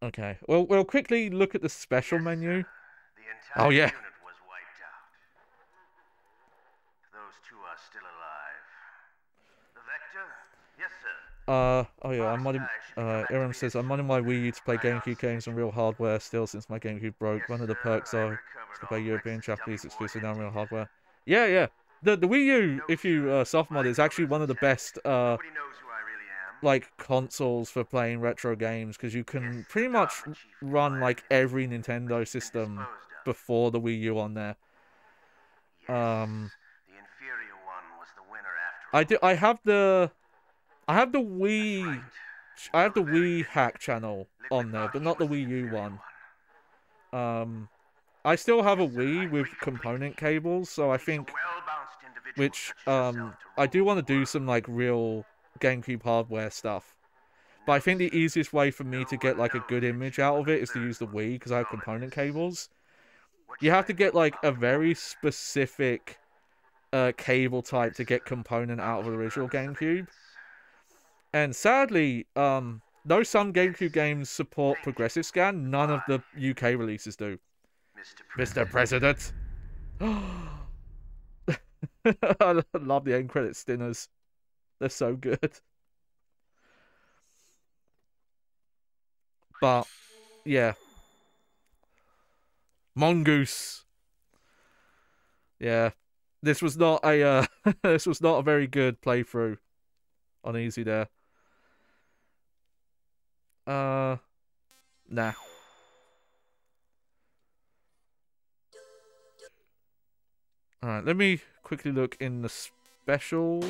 Okay. Well, we'll quickly look at the special menu. Oh yeah. Unit was wiped out. Those two are still alive. The Vector? Yes, sir. Oh yeah, I'm modding. Iram says I'm modding my Wii U to play GameCube games on real hardware still since my GameCube broke. One of the perks are to play European, Japanese exclusive on real hardware. Yeah, yeah. the Wii U, if you soft mod, is actually one of the best like consoles for playing retro games, because you can pretty much run like every Nintendo system before the Wii U on there. I have the Wii hack channel on there, but not the Wii U one. I still have a Wii with component cables, so I think, which I do want to do some like real GameCube hardware stuff. But I think the easiest way for me to get like a good image out of it is to use the Wii, because I have component cables. You have to get like a very specific cable type to get component out of the original GameCube. And sadly, though some GameCube games support progressive scan, none of the UK releases do. Mr. President. I love the end credit stinners. They're so good. But yeah, Mongoose. Yeah, this was not a this was not a very good playthrough on easy there. Nah. Alright, let me quickly look in the special.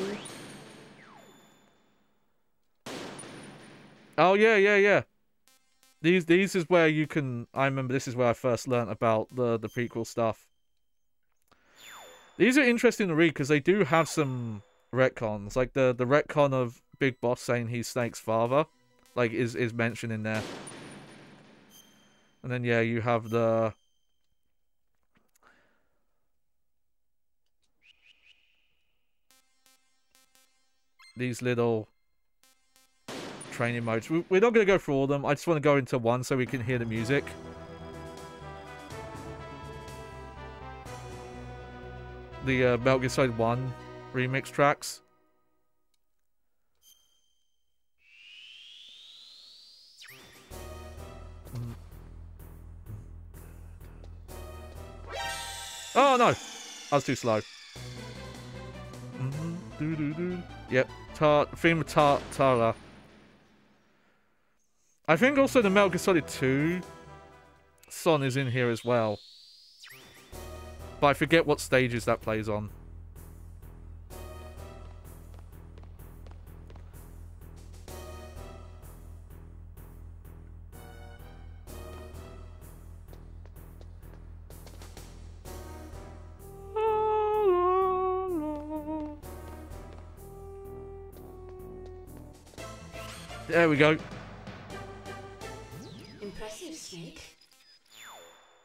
Oh yeah. These is where you can. I remember this is where I first learnt about the prequel stuff. These are interesting to read because they do have some retcons, like the retcon of Big Boss saying he's Snake's father, like is mentioned in there. And then yeah, you have these little training modes. We're not going to go through all of them. I just want to go into one so we can hear the music. The Metal Gear Solid 1 remix tracks. Oh no! I was too slow. Yep. Theme of Tara. I think also the Metal Gear Solid 2 song is in here as well. But I forget what stages that plays on. There we go. Impressive, Snake.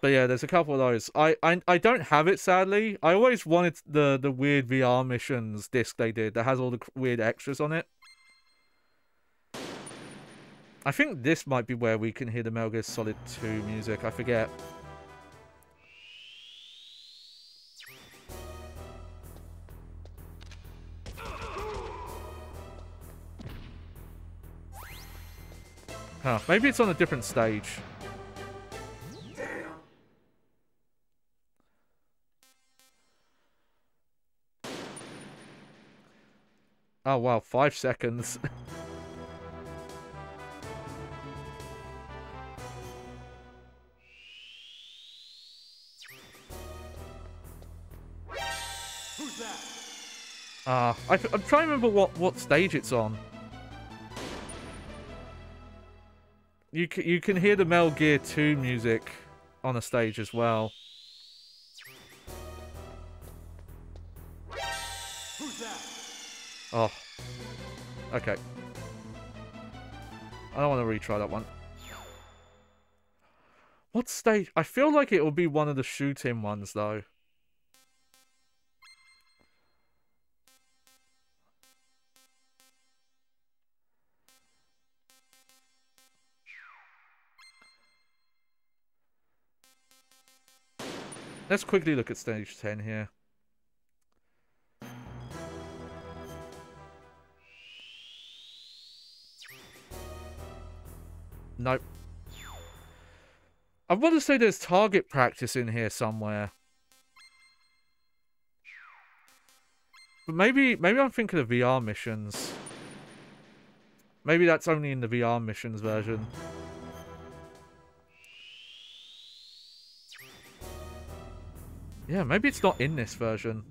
But yeah, there's a couple of those. I don't have it, sadly. I always wanted the weird VR missions disc they did that has all the weird extras on it. I think this might be where we can hear the Metal Gear Solid 2 music. I forget. Huh, maybe it's on a different stage. Oh wow, 5 seconds. Who's that? I'm trying to remember what stage it's on. You can hear the Metal Gear 2 music on a stage as well. Who's that? Oh. Okay. I don't want to retry that one. What stage? I feel like it will be one of the shooting ones, though. Let's quickly look at stage 10 here. Nope. I want to say there's target practice in here somewhere. But maybe I'm thinking of VR missions. Maybe that's only in the VR missions version. Yeah, maybe it's not in this version.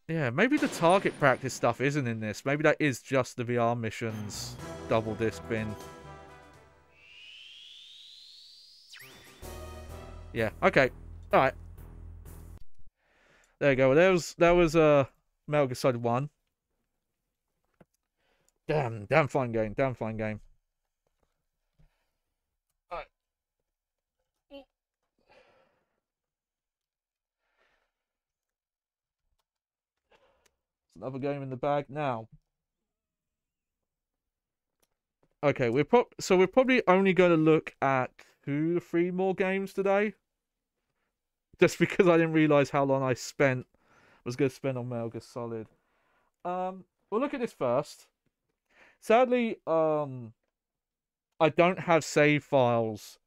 Yeah, maybe the target practice stuff isn't in this. Maybe that is just the VR missions double disc bin. Yeah, okay. Alright. There you go. Well, that was Metal Gear Solid 1. Damn fine game. Damn fine game. Alright. Another game in the bag now. Okay, we're probably only going to look at 2 to 3 more games today. Just because I didn't realize how long I was going to spend on Metal Gear Solid. We'll look at this first. Sadly, I don't have save files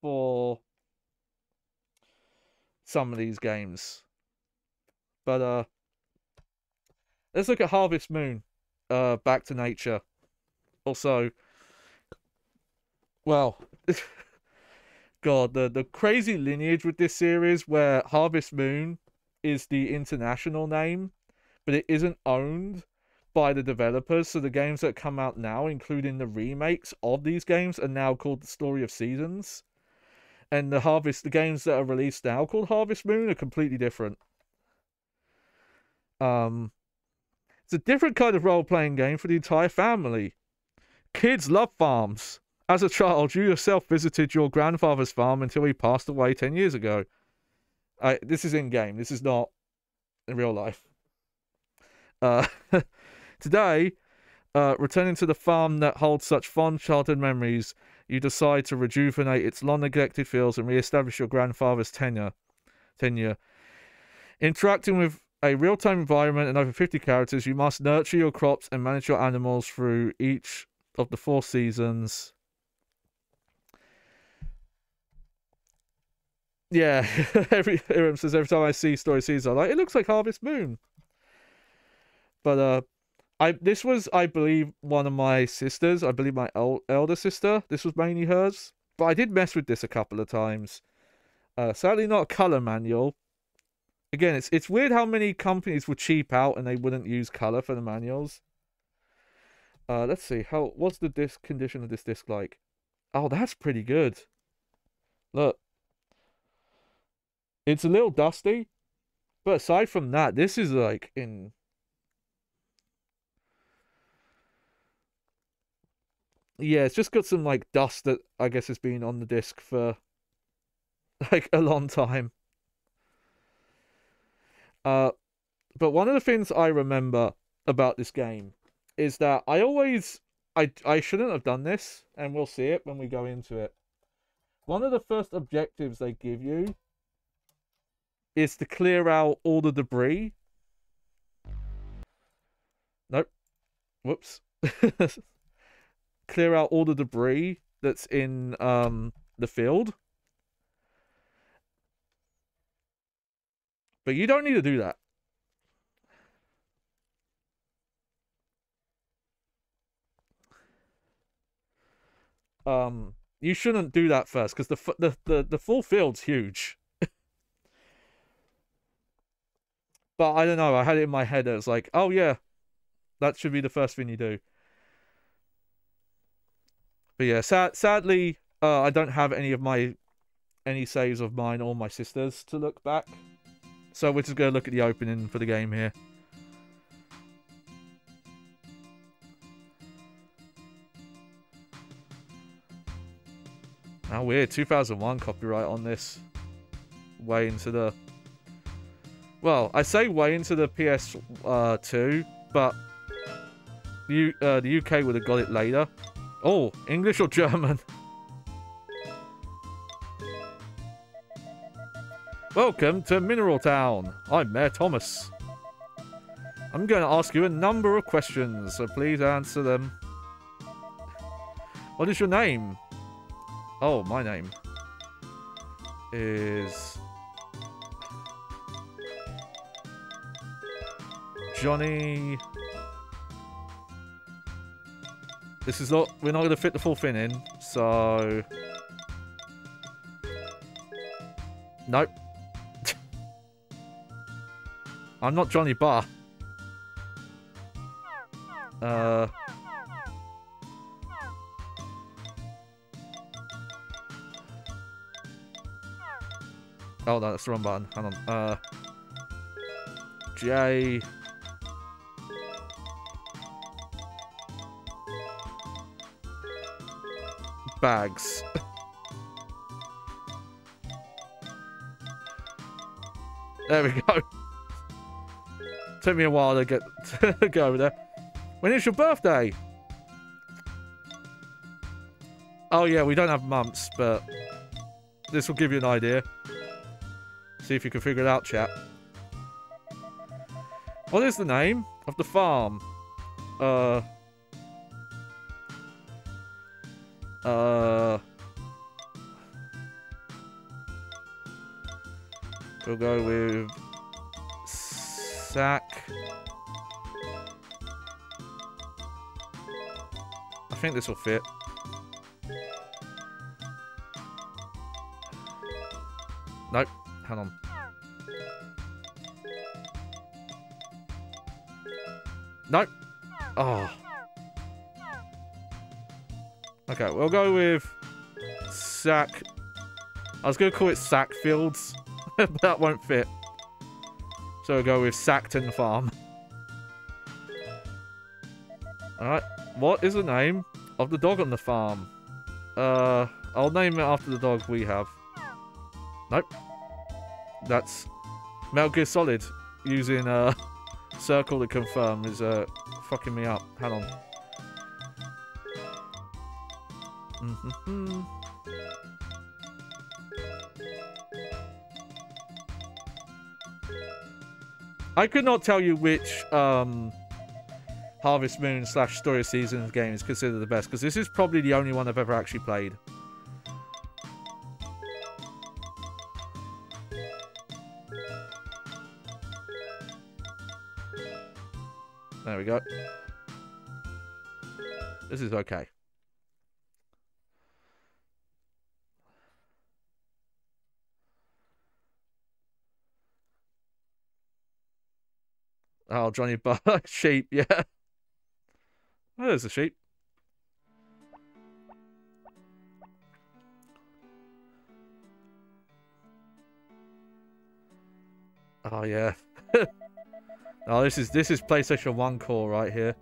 for some of these games. But let's look at Harvest Moon, Back to Nature. Also, well, God, the crazy lineage with this series where Harvest Moon is the international name, but it isn't owned by the developers. So the games that come out now, including the remakes of these games, are now called The Story of Seasons. And the games that are released now called Harvest Moon are completely different. It's a different kind of role-playing game for the entire family. Kids love farms. As a child, you yourself visited your grandfather's farm until he passed away 10 years ago. This is in-game. This is not in real life. Today, returning to the farm that holds such fond childhood memories, you decide to rejuvenate its long-neglected fields and re-establish your grandfather's tenure. Interacting with a real-time environment and over 50 characters, you must nurture your crops and manage your animals through each of the 4 seasons. Yeah, Iram says every time I see Story Seasons, I'm like, it looks like Harvest Moon. But this was, I believe, one of my sisters. I believe my elder sister. This was mainly hers. But I did mess with this a couple of times. Sadly, not a color manual. Again, it's weird how many companies would cheap out and they wouldn't use color for the manuals. Let's see. What's the disc condition of this disc like? Oh, that's pretty good. Look. It's a little dusty. But aside from that, this is like in... Yeah, it's just got some like dust that I guess has been on the disc for like a long time. But one of the things I remember about this game is that I shouldn't have done this, and we'll see it when we go into it. One of the first objectives they give you is to clear out all the debris. Nope. Whoops. Clear out all the debris that's in the field. But you don't need to do that. You shouldn't do that first, because the full field's huge. But I don't know, I had it in my head, it was like, oh yeah, that should be the first thing you do. But yeah, sadly, I don't have any saves of mine or my sister's to look back. So we're just going to look at the opening for the game here. How weird, 2001 copyright on this. Way into the... Well, I say way into the PS2, but the UK would have got it later. Oh, English or German? Welcome to Mineral Town. I'm Mayor Thomas. I'm going to ask you a number of questions, so please answer them. What is your name? Oh, my name. is Johnny. This is not. We're not going to fit the full thing in, so nope. I'm not Johnny Barr. Oh, no, that's the wrong button. Hang on. J. Bags. There we go. Took me a while to get to go over there. When is your birthday? Oh yeah, we don't have months, but this will give you an idea. See if you can figure it out, chat. What is the name of the farm? We'll go with Sack. I think this will fit. Nope. Hang on. Nope. Oh. Okay, we'll go with Sack. I was going to call it Sackfields, but that won't fit. So we'll go with Sackton Farm. Alright, what is the name of the dog on the farm? I'll name it after the dog we have. Nope. That's Metal Gear Solid using circle to confirm is fucking me up. Hang on. I could not tell you which Harvest Moon / Story of Seasons game is considered the best, because this is probably the only one I've ever actually played. There we go. This is okay. Oh, Johnny Buck. Sheep, yeah. Oh, there's a sheep. Oh, yeah. Oh, this is PlayStation 1 core right here.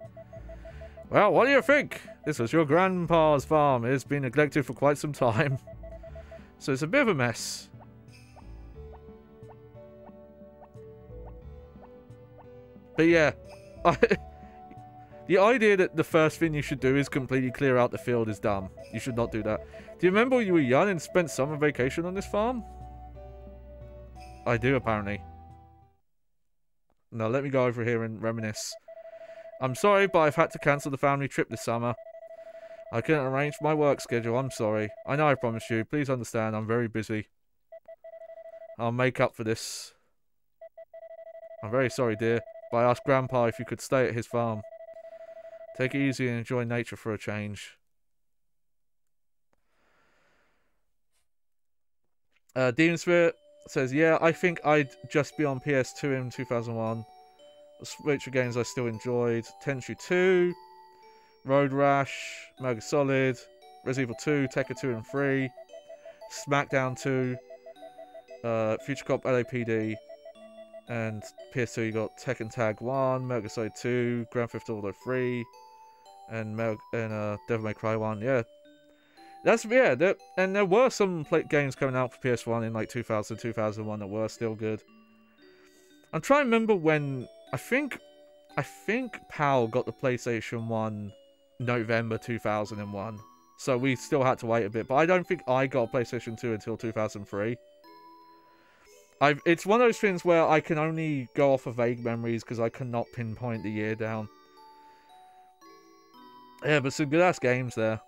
Well, what do you think? This was your grandpa's farm. It's been neglected for quite some time. So it's a bit of a mess. But yeah, the idea that the first thing you should do is completely clear out the field is dumb. You should not do that. Do you remember when you were young and spent summer vacation on this farm? I do, apparently. Now, let me go over here and reminisce. I'm sorry, but I've had to cancel the family trip this summer. I couldn't arrange my work schedule. I'm sorry. I know I promised you. Please understand, I'm very busy. I'll make up for this. I'm very sorry, dear. But I asked Grandpa if you could stay at his farm. Take it easy and enjoy nature for a change. Demon Spirit says, yeah, I think I'd just be on PS2 in 2001. The Switch games I still enjoyed. Tenchu 2, Road Rash, Metal Gear Solid, Resident Evil 2, Tekken 2 and 3, SmackDown 2, Future Cop LAPD, and PS2 you got Tekken Tag 1, Metal Gear Solid 2, Grand Theft Auto 3, and Devil May Cry 1. Yeah, and there were some games coming out for PS1 in like 2000, 2001 that were still good. I'm trying to remember when I think PAL got the PlayStation 1 November 2001, so we still had to wait a bit. But I don't think I got a PlayStation 2 until 2003. It's one of those things where I can only go off of vague memories because I cannot pinpoint the year down. Yeah, but some good-ass games there.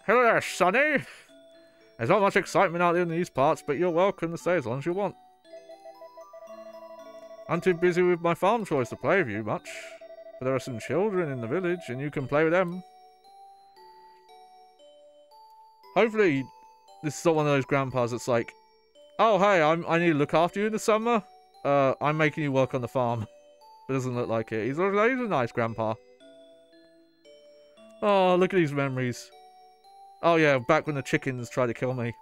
Hello there, Sonny! There's not much excitement out there in these parts, but you're welcome to stay as long as you want. I'm too busy with my farm chores to play with you much. But there are some children in the village, and you can play with them. Hopefully, this is not one of those grandpas that's like, oh, hey, I need to look after you in the summer. I'm making you work on the farm. It doesn't look like it. He's a nice grandpa. Oh, look at these memories. Oh, yeah, back when the chickens tried to kill me.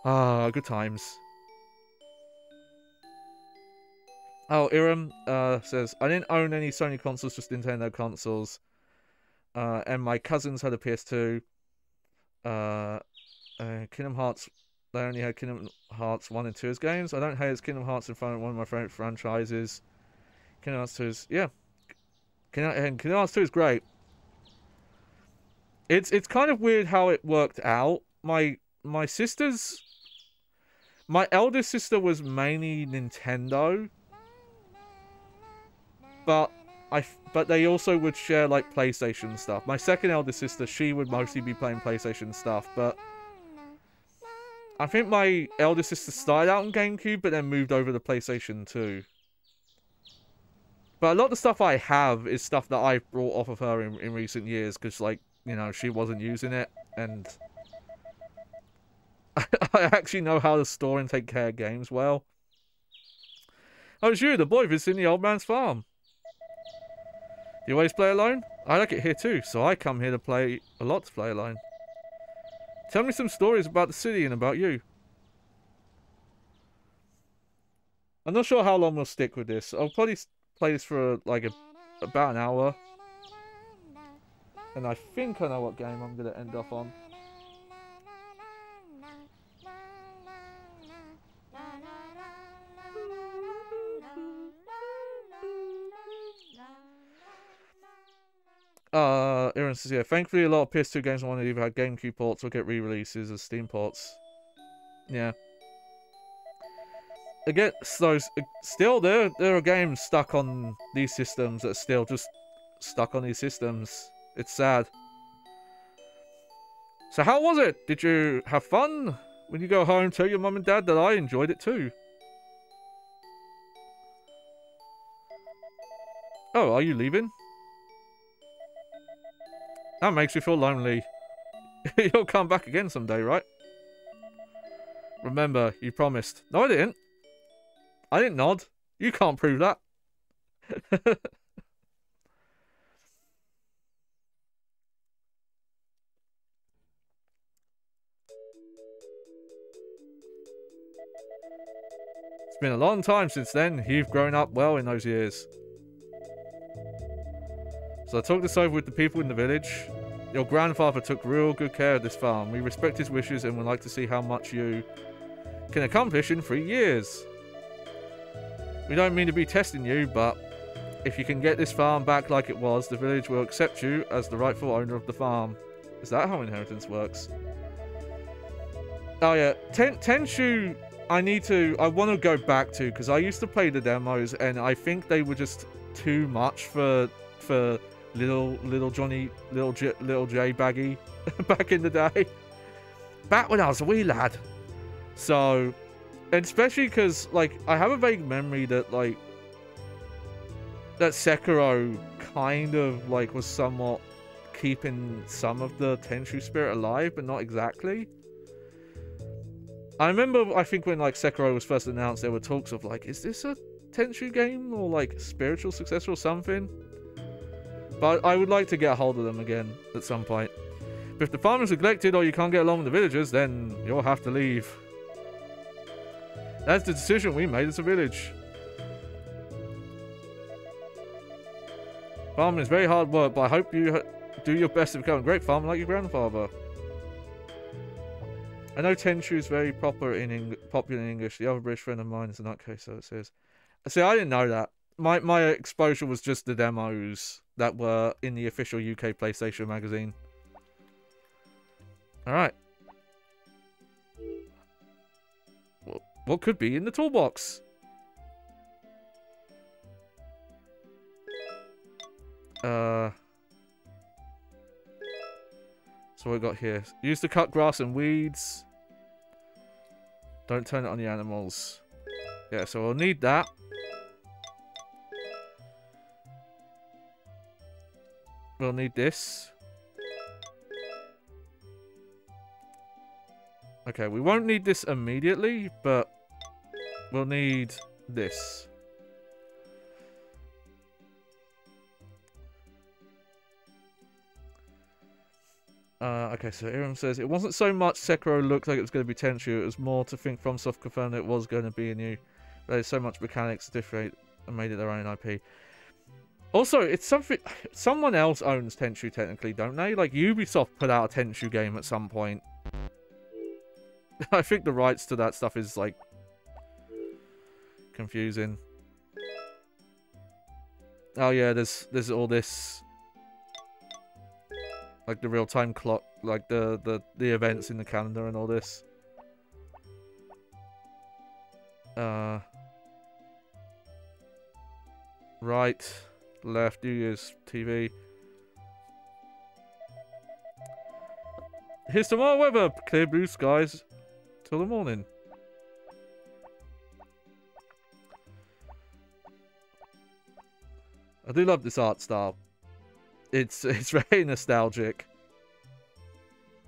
Ah, good times. Oh, Iram says, I didn't own any Sony consoles, just Nintendo consoles. And my cousins had a PS2. Kingdom Hearts, they only had Kingdom Hearts 1 and 2 as games. I don't hate it. Kingdom Hearts in front of one of my favorite franchises. Kingdom Hearts 2 is, yeah. Kingdom Hearts 2 is great. It's kind of weird how it worked out. My sister's... My eldest sister was mainly Nintendo. But they also would share, like, PlayStation stuff. My second eldest sister, she would mostly be playing PlayStation stuff, but... I think my eldest sister started out on GameCube, but then moved over to PlayStation 2. But a lot of the stuff I have is stuff that I've brought off of her in recent years, because, like, you know, she wasn't using it, and... I actually know how to store and take care of games well. Oh, it's you, the boy visiting the old man's farm. Do you always play alone? I like it here too, so I come here to play a lot to play alone. Tell me some stories about the city and about you. I'm not sure how long we'll stick with this. I'll probably play this for like about an hour. And I think I know what game I'm going to end up on. Aaron says, yeah, thankfully a lot of PS2 games I wanted either had GameCube ports or get re-releases as Steam ports. Yeah. Again, so still there are games stuck on these systems that are still just stuck on these systems. It's sad. So how was it? Did you have fun? When you go home, tell your mum and dad that I enjoyed it too. Oh, are you leaving? That makes you feel lonely. You'll come back again someday, right? Remember, you promised. No, I didn't. I didn't nod. You can't prove that. It's been a long time since then. You've grown up well in those years. So I talked this over with the people in the village. Your grandfather took real good care of this farm. We respect his wishes and would like to see how much you can accomplish in 3 years. We don't mean to be testing you, but if you can get this farm back like it was, the village will accept you as the rightful owner of the farm. Is that how inheritance works? Oh yeah, Tenchu, I want to go back to, because I used to play the demos and I think they were just too much for little J Baggy back in the day. Back when I was a wee lad. So, and especially because, like, I have a vague memory that, like, that Sekiro kind of, like, was somewhat keeping some of the Tenchu spirit alive, but not exactly. I remember, I think when, like, Sekiro was first announced, there were talks of, like, is this a Tenchu game? Or, like, spiritual successor or something? But I would like to get a hold of them again at some point. But if the farm is neglected or you can't get along with the villagers, then you'll have to leave. That's the decision we made as a village. Farming is very hard work, but I hope you do your best to become a great farmer like your grandfather. I know Tenchu is very popular in English. The other British friend of mine is a nutcase, so it says. See, I didn't know that. My exposure was just the demos that were in the official UK PlayStation magazine. Alright. What could be in the toolbox? So what we got here? Use to cut grass and weeds. Don't turn it on the animals. Yeah, so we'll need that. We'll need this. Okay, we won't need this immediately, but we'll need this. Okay, so Iram says, it wasn't so much Sekiro looked like it was going to be Tenchu, it was more to think FromSoft confirmed it was going to be a new. There's so much mechanics different and made it their own IP. Also, it's something, someone else owns Tenchu technically, don't they? Like, Ubisoft put out a Tenchu game at some point. I think the rights to that stuff is, like, confusing. Oh yeah, there's all this, like the real-time clock, like the events in the calendar and all this. Right, left, New Year's TV. Here's tomorrow weather, clear blue skies till the morning. I do love this art style. It's very nostalgic.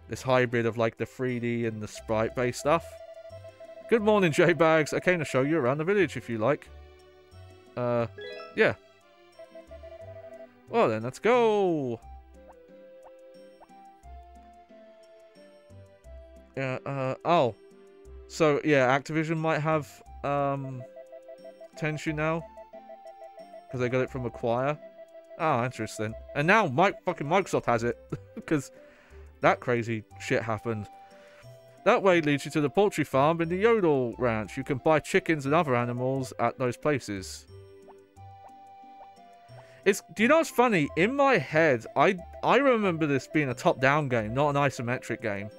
This hybrid of like the 3D and the sprite-based stuff. Good morning, J-Bags. I came to show you around the village if you like. Yeah. Well then, let's go. Yeah, oh. So, yeah, Activision might have, Tenchu now. Because they got it from Acquire. Oh, interesting. And now fucking Microsoft has it. Because that crazy shit happened. That way leads you to the poultry farm in the Yodel Ranch. You can buy chickens and other animals at those places. Do you know what's funny? In my head, I remember this being a top-down game, not an isometric game.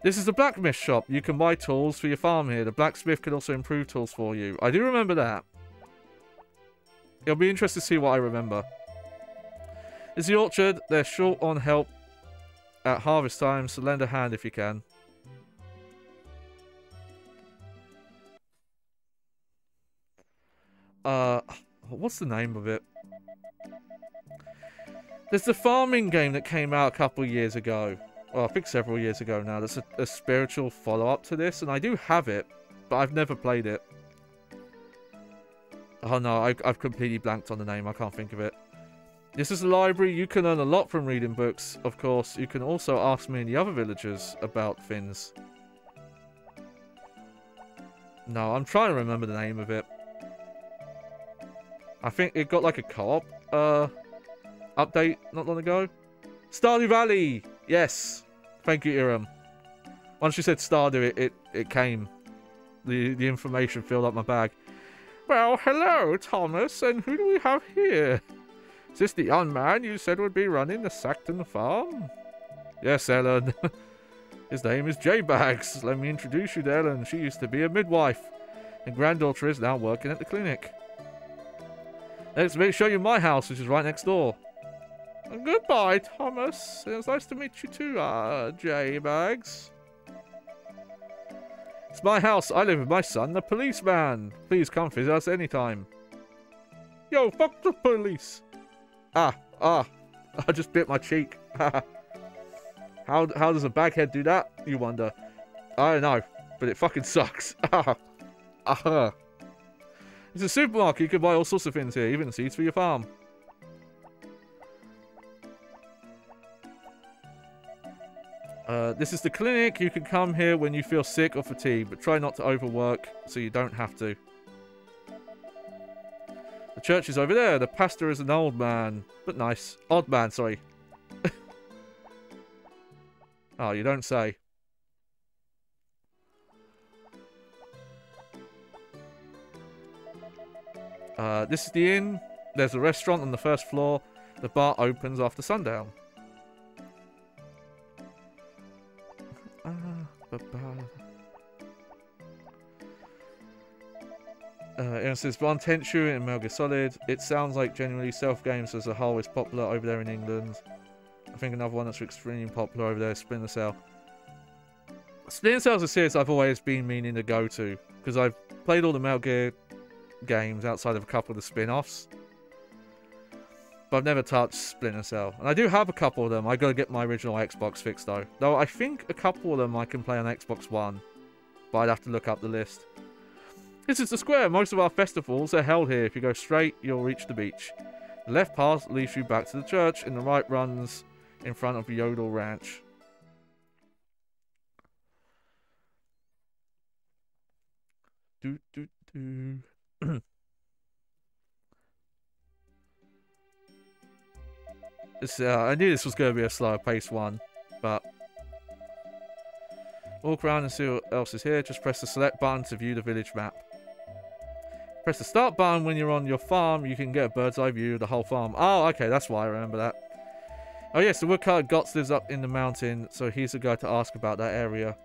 This is the blacksmith shop. You can buy tools for your farm here. The blacksmith can also improve tools for you. I do remember that. It'll be interesting to see what I remember. Is the orchard? They're short on help at harvest time, so lend a hand if you can. What's the name of it? There's the farming game that came out a couple of years ago. Well, I think several years ago now. That's a spiritual follow-up to this, and I do have it, but I've never played it. Oh no, I've completely blanked on the name. I can't think of it. This is a library. You can learn a lot from reading books, of course. You can also ask me and the other villagers about things. No, I'm trying to remember the name of it. I think it got like a co-op update not long ago. Stardew Valley! Yes! Thank you, Iram. Once you said Stardew, it came. The information filled up my bag. Well, hello, Thomas, and who do we have here? Is this the young man you said would be running the Sackton farm? Yes, Ellen. His name is J-Bags. Let me introduce you to Ellen. She used to be a midwife, and granddaughter is now working at the clinic. Let's show you my house, which is right next door. Goodbye, Thomas. It was nice to meet you too, J-Bags. It's my house. I live with my son, the policeman. Please come visit us anytime. Yo, fuck the police. I just bit my cheek. How does a baghead do that, you wonder? I don't know, but it fucking sucks. It's a supermarket. You can buy all sorts of things here, even seeds for your farm. This is the clinic. You can come here when you feel sick or fatigued, but try not to overwork so you don't have to. The church is over there. The pastor is an old man, but nice. Odd man, sorry. Oh, you don't say. This is the inn. There's a restaurant on the first floor. The bar opens after sundown. It says one Tenchu in Metal Gear Solid. It sounds like genuinely self games as a whole is popular over there in England. I think another one that's extremely popular over there is Splinter Cell. Splinter Cell's a series I've always been meaning to go to, because I've played all the Metal Gear games outside of a couple of the spin-offs. But I've never touched Splinter Cell. And I do have a couple of them. I gotta get my original Xbox fixed though. Though I think a couple of them I can play on Xbox One. But I'd have to look up the list. This is the square. Most of our festivals are held here. If you go straight, you'll reach the beach. The left path leads you back to the church, and the right runs in front of Yodel Ranch. I knew this was going to be a slower paced one, but walk around and see what else is here. Just press the select button to view the village map. Press the start button when you're on your farm. You can get a bird's eye view of the whole farm. Oh, okay, that's why I remember that. Oh yes, the woodcutter Gotts lives up in the mountain, so he's the guy to ask about that area.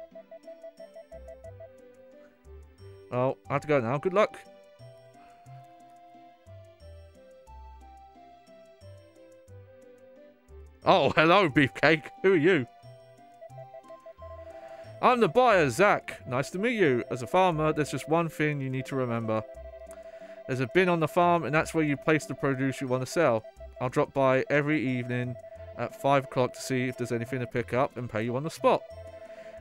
Oh, I have to go now. Good luck. Oh, hello, Beefcake. Who are you? I'm the buyer, Zach. Nice to meet you. As a farmer, there's just one thing you need to remember. There's a bin on the farm, and that's where you place the produce you want to sell. I'll drop by every evening at 5 o'clock to see if there's anything to pick up and pay you on the spot.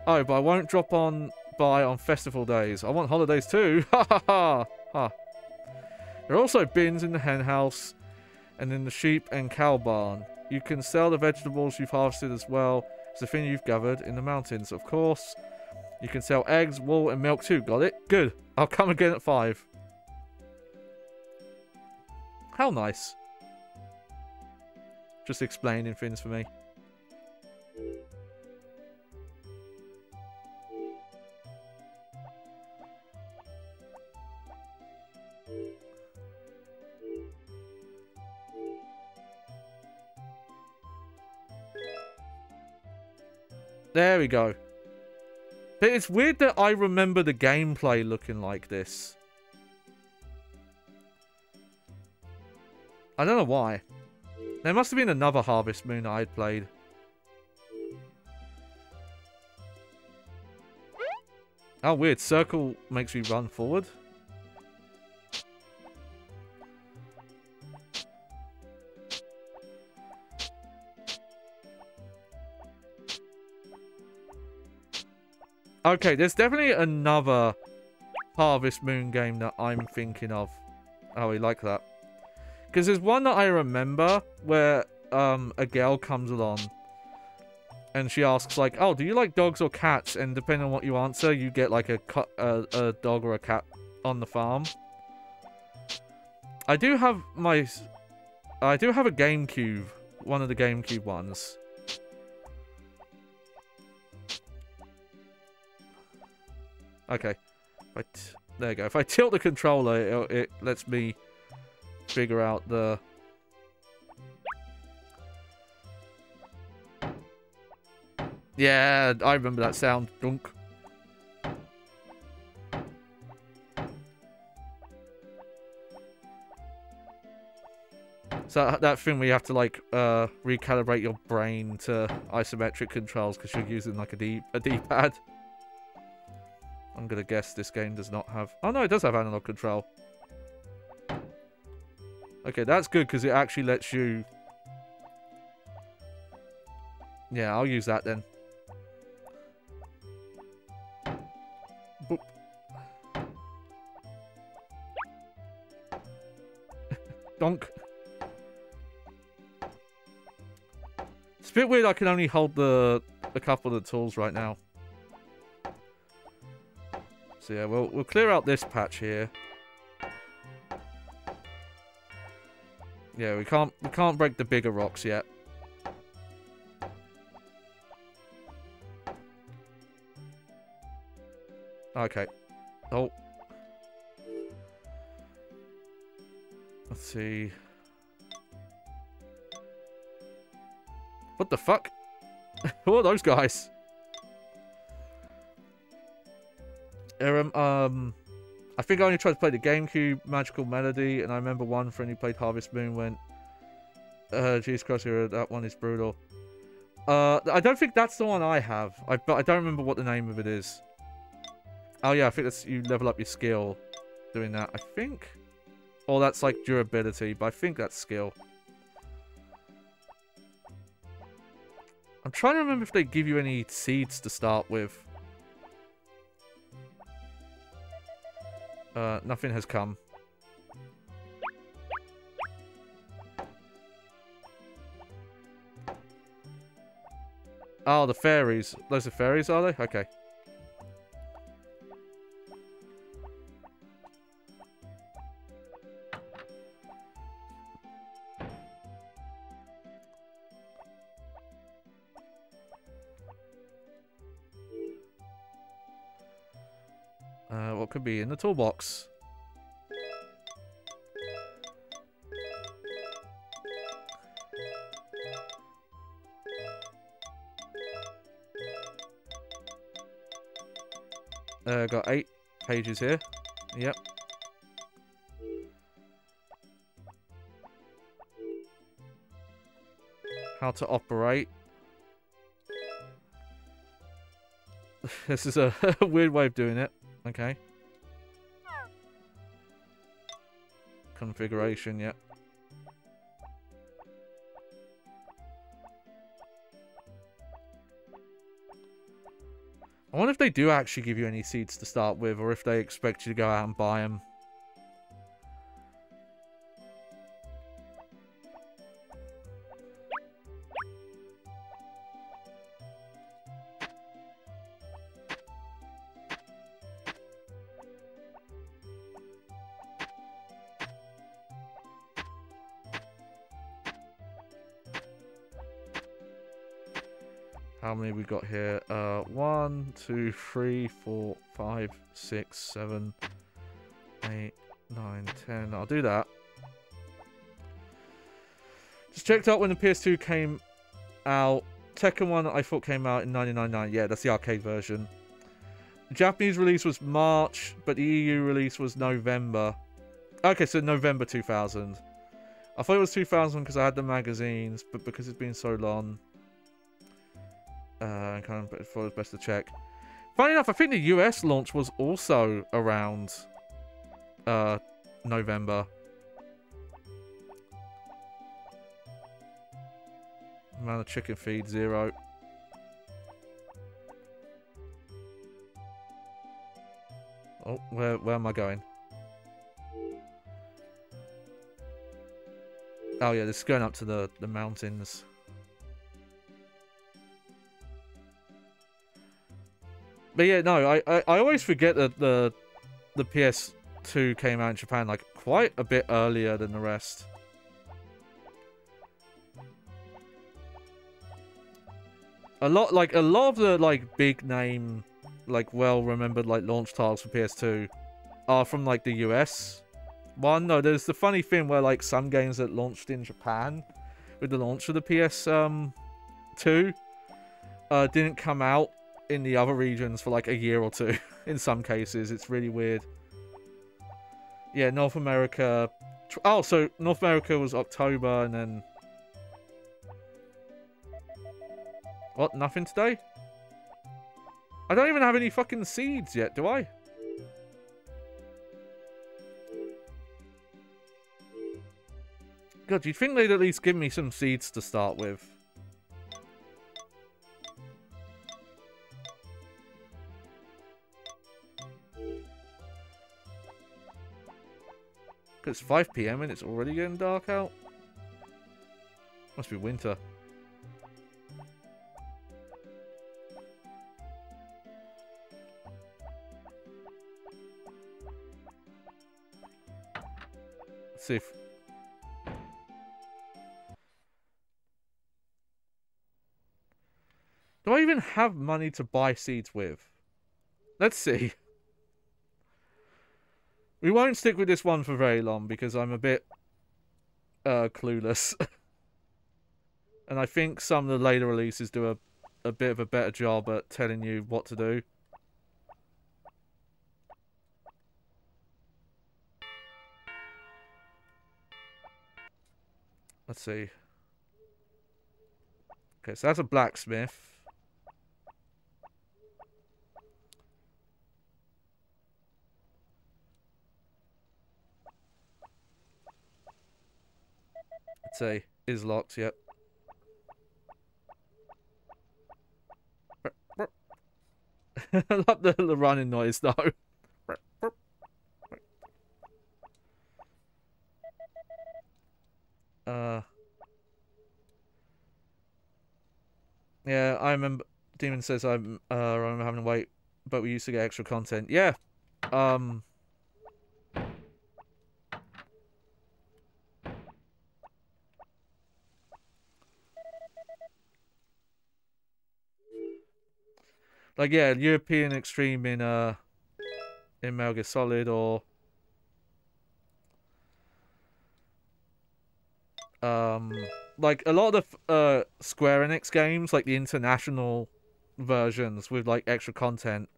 Oh, but I won't drop by on festival days. I want holidays too. Ha ha ha. Ha. There are also bins in the hen house and in the sheep and cow barn. You can sell the vegetables you've harvested as well as the thing you've gathered in the mountains. Of course, you can sell eggs, wool and milk too. Got it? Good. I'll come again at 5. How nice. Just explaining things for me. There we go. But it's weird that I remember the gameplay looking like this. I don't know why. There must have been another Harvest Moon I had played. Oh, weird. Circle makes me run forward. Okay, there's definitely another Harvest Moon game that I'm thinking of. Oh, we like that. Because there's one that I remember where a girl comes along and she asks like, oh, do you like dogs or cats? And depending on what you answer, you get like a dog or a cat on the farm. I do have a GameCube, one of the GameCube ones. Okay, there you go. If I tilt the controller, it lets me figure out the... Yeah, I remember that sound. Dunk. So that thing where you have to like recalibrate your brain to isometric controls because you're using like a D-pad. I'm gonna guess this game does not have... Oh no, it does have analog control. Okay, that's good because it actually lets you... Yeah, I'll use that then. Boop. Donk. It's a bit weird I can only hold a couple of the tools right now. So yeah, we'll clear out this patch here. Yeah, we can't break the bigger rocks yet. Okay. Oh. Let's see. What the fuck? Who are those guys? I think I only tried to play the GameCube Magical Melody, and I remember one friend who played Harvest Moon went, Jesus Christ, that one is brutal. I don't think that's the one I have. But I don't remember what the name of it is. Oh yeah, I think that's you level up your skill doing that, I think. Or that's like durability, but I think that's skill. I'm trying to remember if they give you any seeds to start with. Nothing has come. Oh, the fairies. Those are fairies, are they? Okay. What could be in the toolbox? Got 8 pages here. Yep. How to operate. This is a weird way of doing it. Okay. Configuration, yep. I wonder if they do actually give you any seeds to start with, or if they expect you to go out and buy them. How many we got here? 1, 2, 3, 4, 5, 6, 7, 8, 9, 10. I'll do that. Just checked out when the PS2 came out. Tekken 1 I thought came out in 1999. Yeah, that's the arcade version. The Japanese release was March, but the EU release was November. Okay, so November 2000. I thought it was 2000 because I had the magazines, but because it's been so long, I kind of thought it was best to check. Funny enough, I think the US launch was also around November. Amount of chicken feed, 0. Oh, where am I going? Oh yeah, this is going up to the mountains. But yeah, no, I always forget that the PS2 came out in Japan like quite a bit earlier than the rest. A lot of the like big name, like well remembered like launch titles for PS2 are from like the US one. No, there's the funny thing where like some games that launched in Japan with the launch of the PS2 didn't come out in the other regions for like a year or two. In some cases, it's really weird. Yeah, North America. Oh, so North America was October, and then what? Nothing today? I don't even have any fucking seeds yet, do I? God, you'd think they'd at least give me some seeds to start with. It's 5 PM and it's already getting dark out. Must be winter. Let's see if... Do I even have money to buy seeds with? Let's see. We won't stick with this one for very long because I'm a bit clueless. And I think some of the later releases do a bit of a better job at telling you what to do. Let's see. Okay, so that's a blacksmith. Let's say is locked, yep. I love the running noise though. Yeah, I remember Demon says I remember having to wait, but we used to get extra content. Yeah. Like, yeah, European Extreme in Metal Gear Solid, or like a lot of Square Enix games, like the international versions with like extra content,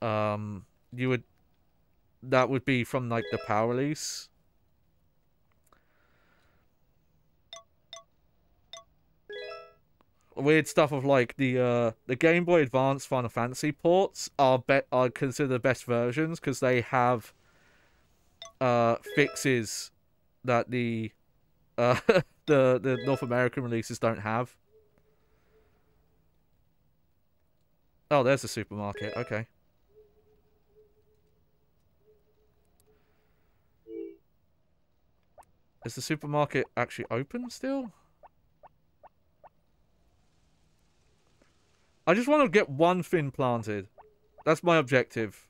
that would be from like the power release. Weird stuff of like the Game Boy Advance Final Fantasy ports are considered the best versions because they have fixes that the the North American releases don't have. Oh, there's the supermarket. Okay. Is the supermarket actually open still? I just want to get one thing planted. That's my objective.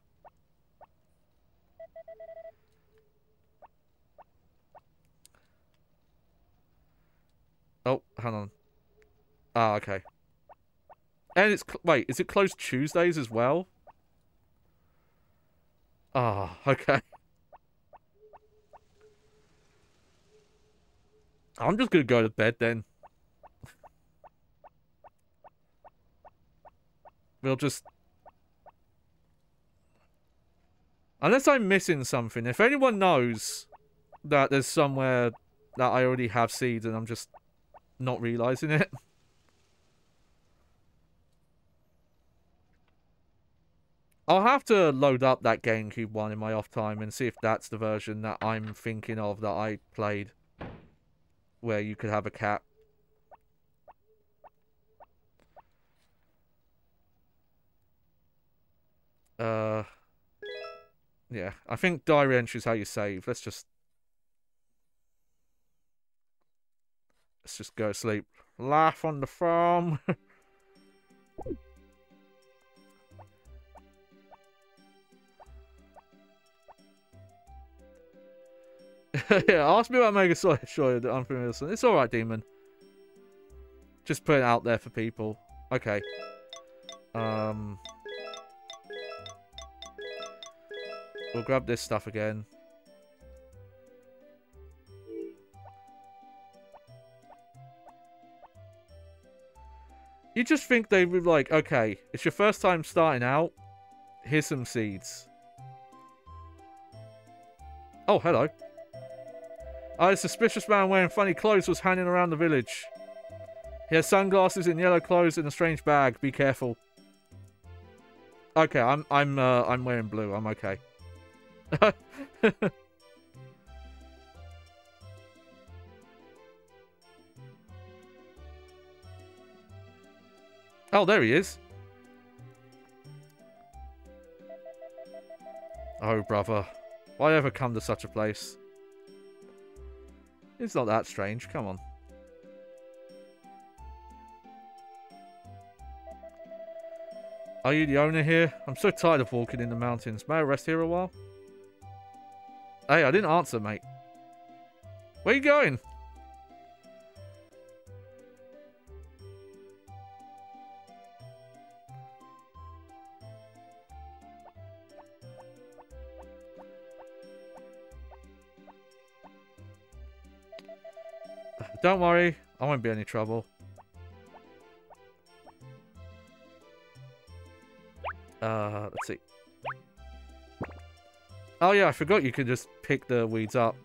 Oh, hang on. Ah, okay. And it's... Wait, is it closed Tuesdays as well? Ah, okay. I'm just gonna go to bed then. We'll just... Unless I'm missing something. If anyone knows that there's somewhere that I already have seeds and I'm just not realizing it. I'll have to load up that GameCube one in my off time and see if that's the version that I'm thinking of that I played. Where you could have a cat. Yeah, I think diary entry is how you save. Let's just go to sleep. Laugh on the farm. Yeah, ask me about Mega Solid. Sure, the unfamiliar son. It's alright, Demon. Just put it out there for people. Okay. We'll grab this stuff again. You just think they would like, okay, it's your first time starting out. Here's some seeds. Oh, hello. A suspicious man wearing funny clothes was hanging around the village. He has sunglasses and yellow clothes in a strange bag. Be careful. Okay, I'm wearing blue. I'm okay. Oh, there he is. Oh, brother. Why ever come to such a place? It's not that strange. Come on. Are you the owner here? I'm so tired of walking in the mountains. May I rest here a while? Hey, I didn't answer, mate. Where are you going? Don't worry, I won't be any trouble. Let's see. Oh yeah, I forgot you could just pick the weeds up.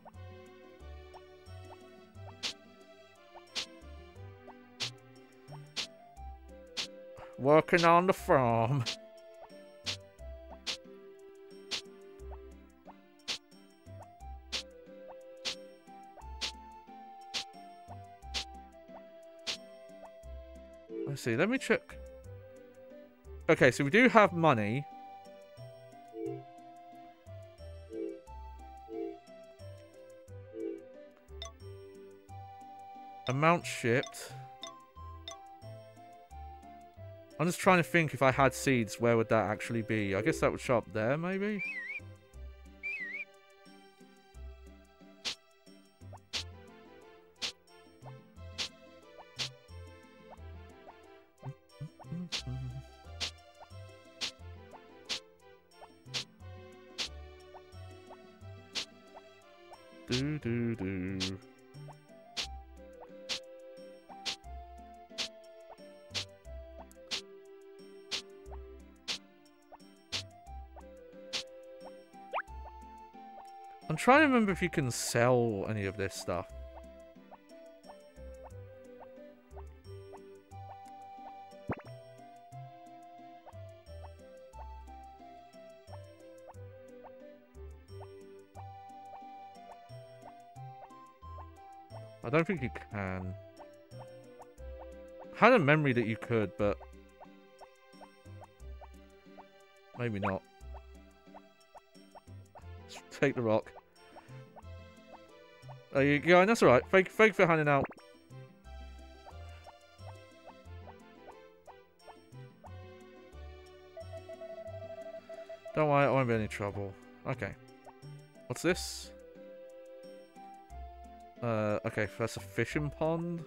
Working on the farm. Let's see, let me check. Okay, so we do have money. Amount shipped. I'm just trying to think if I had seeds, where would that actually be? I guess that would show up there, maybe? Do. I'm trying to remember if you can sell any of this stuff. I don't think you can. I had a memory that you could, but maybe not. Take the rock. There you go, and that's alright. Fake for handing out. Don't worry, I won't be any trouble. Okay. What's this? Okay, that's a fishing pond.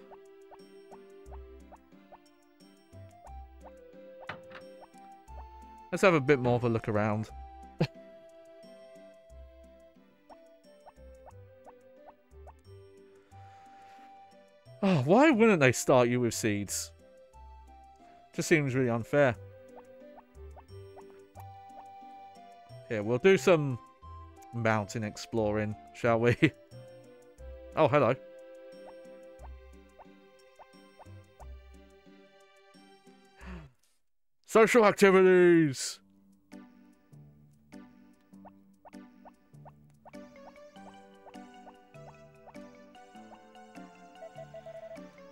Let's have a bit more of a look around. Oh, why wouldn't they start you with seeds? Just seems really unfair. Here, we'll do some mountain exploring, shall we? Oh, hello. Social activities!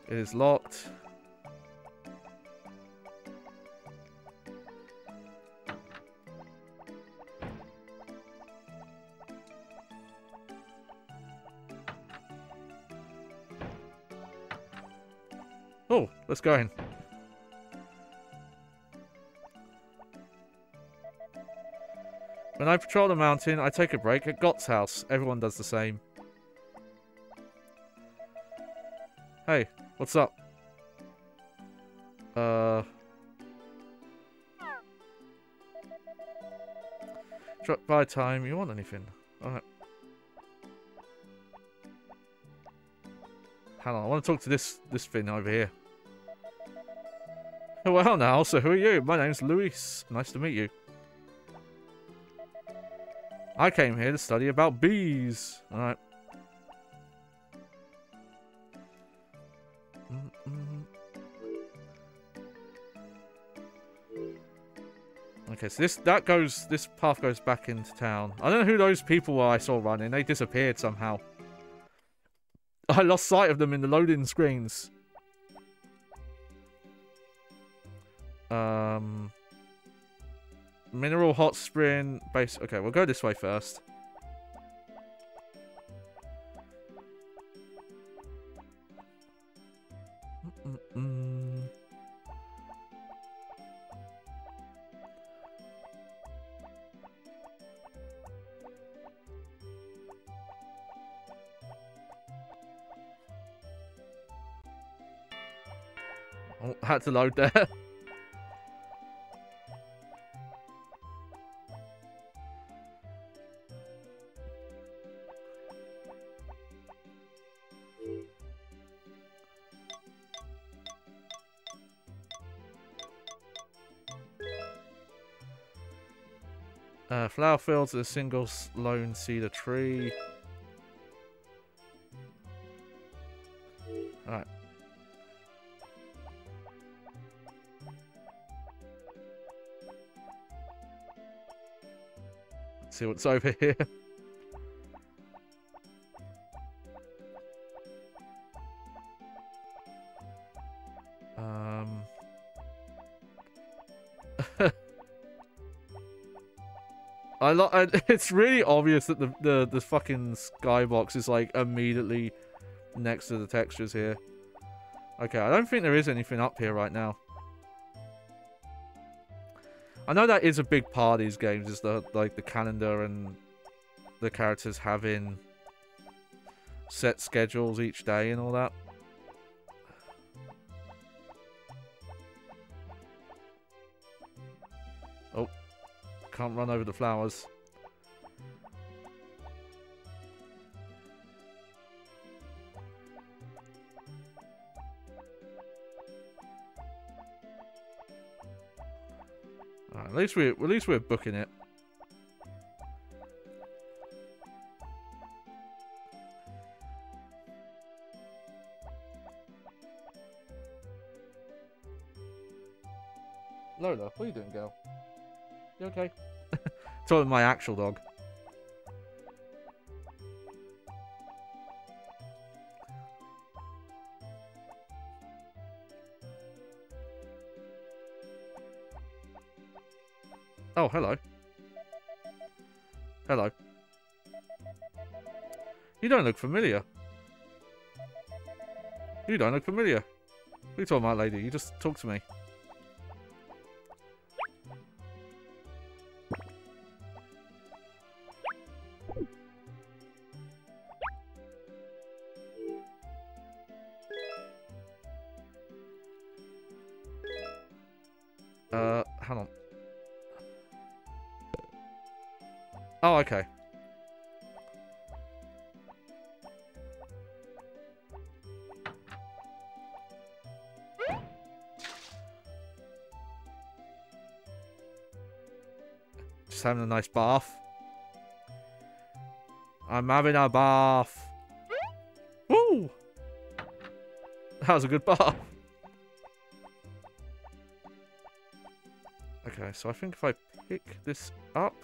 It is locked. Oh, let's go in. When I patrol the mountain, I take a break at Gott's house. Everyone does the same. Hey, what's up? Drop by time. You want anything? Alright. Hang on, I want to talk to this thing over here. Well now, so who are you? My name's Luis. Nice to meet you. I came here to study about bees. Alright. Okay, so this path goes back into town. I don't know who those people were I saw running. They disappeared somehow. I lost sight of them in the loading screens. Mineral hot spring base. Okay, we'll go this way first. Oh, had to load there. Flower fields with a single lone cedar tree. Alright. See what's over here. It's really obvious that the fucking skybox is like immediately next to the textures here. Okay, I don't think there is anything up here right now. I know that is a big part of these games, is the calendar and the characters having set schedules each day and all that. Oh, can't run over the flowers. Alright, at least we're booking it. Lola, what are you doing, girl? You okay? Talking to my actual dog. Oh, hello. Hello. You don't look familiar. You don't look familiar. What are you talking about, lady? You just talk to me. Hang on. Oh, okay. Just having a nice bath. I'm having a bath. Woo! That was a good bath. Okay, so I think if I pick this up...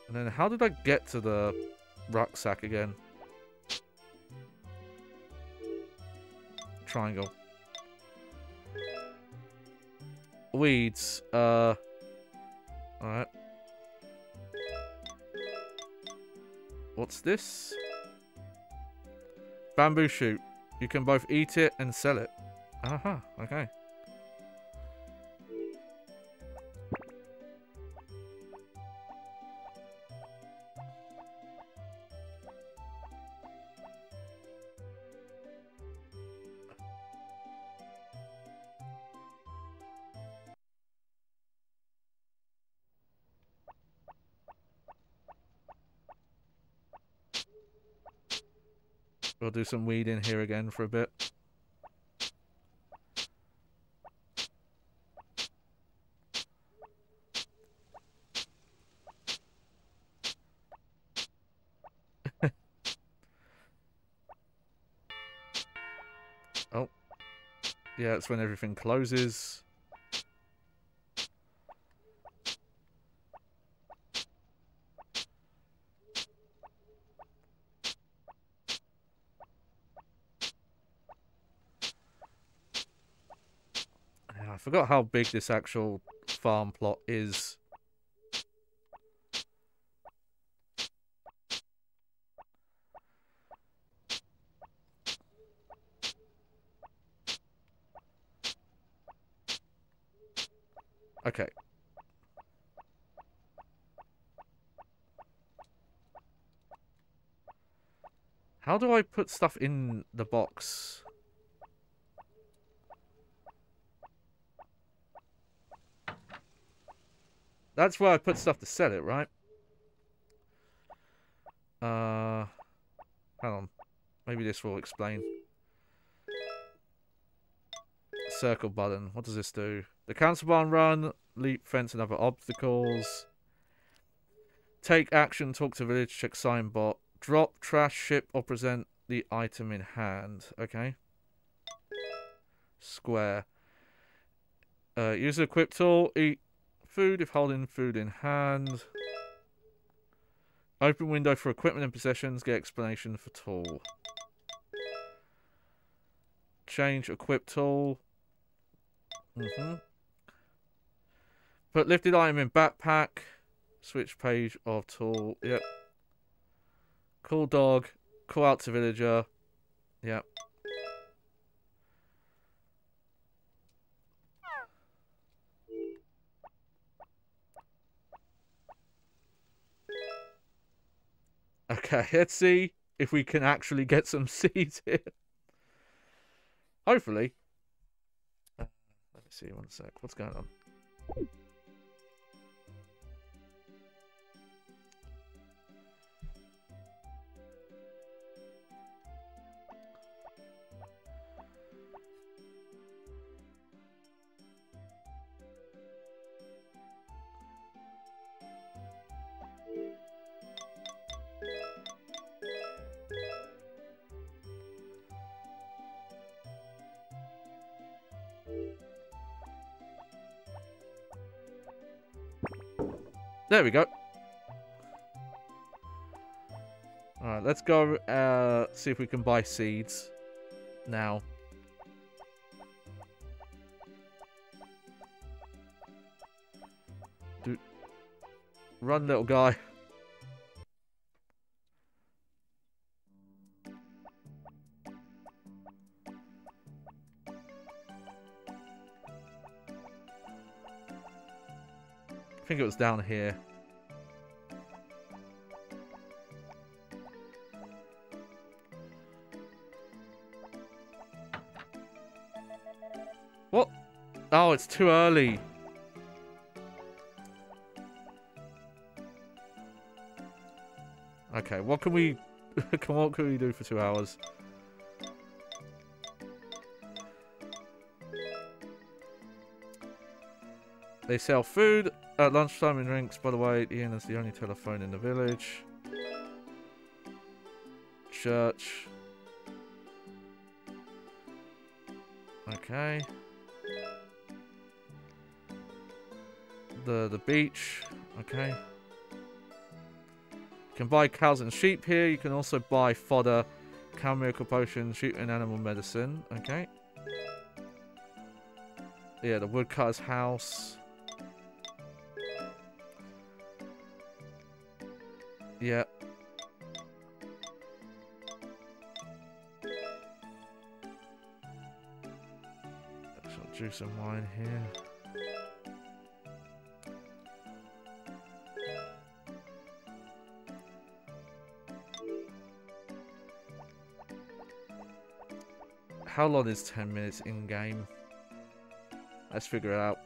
And then how did I get to the rucksack again? Triangle. Weeds. Alright. What's this? Bamboo shoot. You can both eat it and sell it. Aha, okay. We'll do some weed in here again for a bit. Oh. Yeah, it's when everything closes. I forgot how big this actual farm plot is. Okay. How do I put stuff in the box? That's where I put stuff to sell it, right? Hang on. Maybe this will explain. Circle button. What does this do? The cancel button run, leap, fence, and other obstacles. Take action, talk to village, check sign bot. Drop, trash, ship, or present the item in hand. Okay. Square. Use the equip tool. Eat food if holding food in hand. Open window for equipment and possessions. Get explanation for tool. Change equip tool. Put lifted item in backpack. Switch page of tool. Yep. Call dog. Call out to villager. Yep. Okay, let's see if we can actually get some seeds here. Hopefully. Let me see, one sec. What's going on? There we go. Alright, let's go see if we can buy seeds now. Dude. Run, little guy. I think it was down here. What? Oh, it's too early. Okay, what can we what can we do for 2 hours? They sell food at lunchtime and drinks. By the way, Ian is the only telephone in the village. Church. Okay. The beach. Okay. You can buy cows and sheep here. You can also buy fodder, cow miracle potion, sheep and animal medicine. Okay. Yeah, the woodcutter's house. Yeah. Some juice and wine here. How long is 10 minutes in game? Let's figure it out.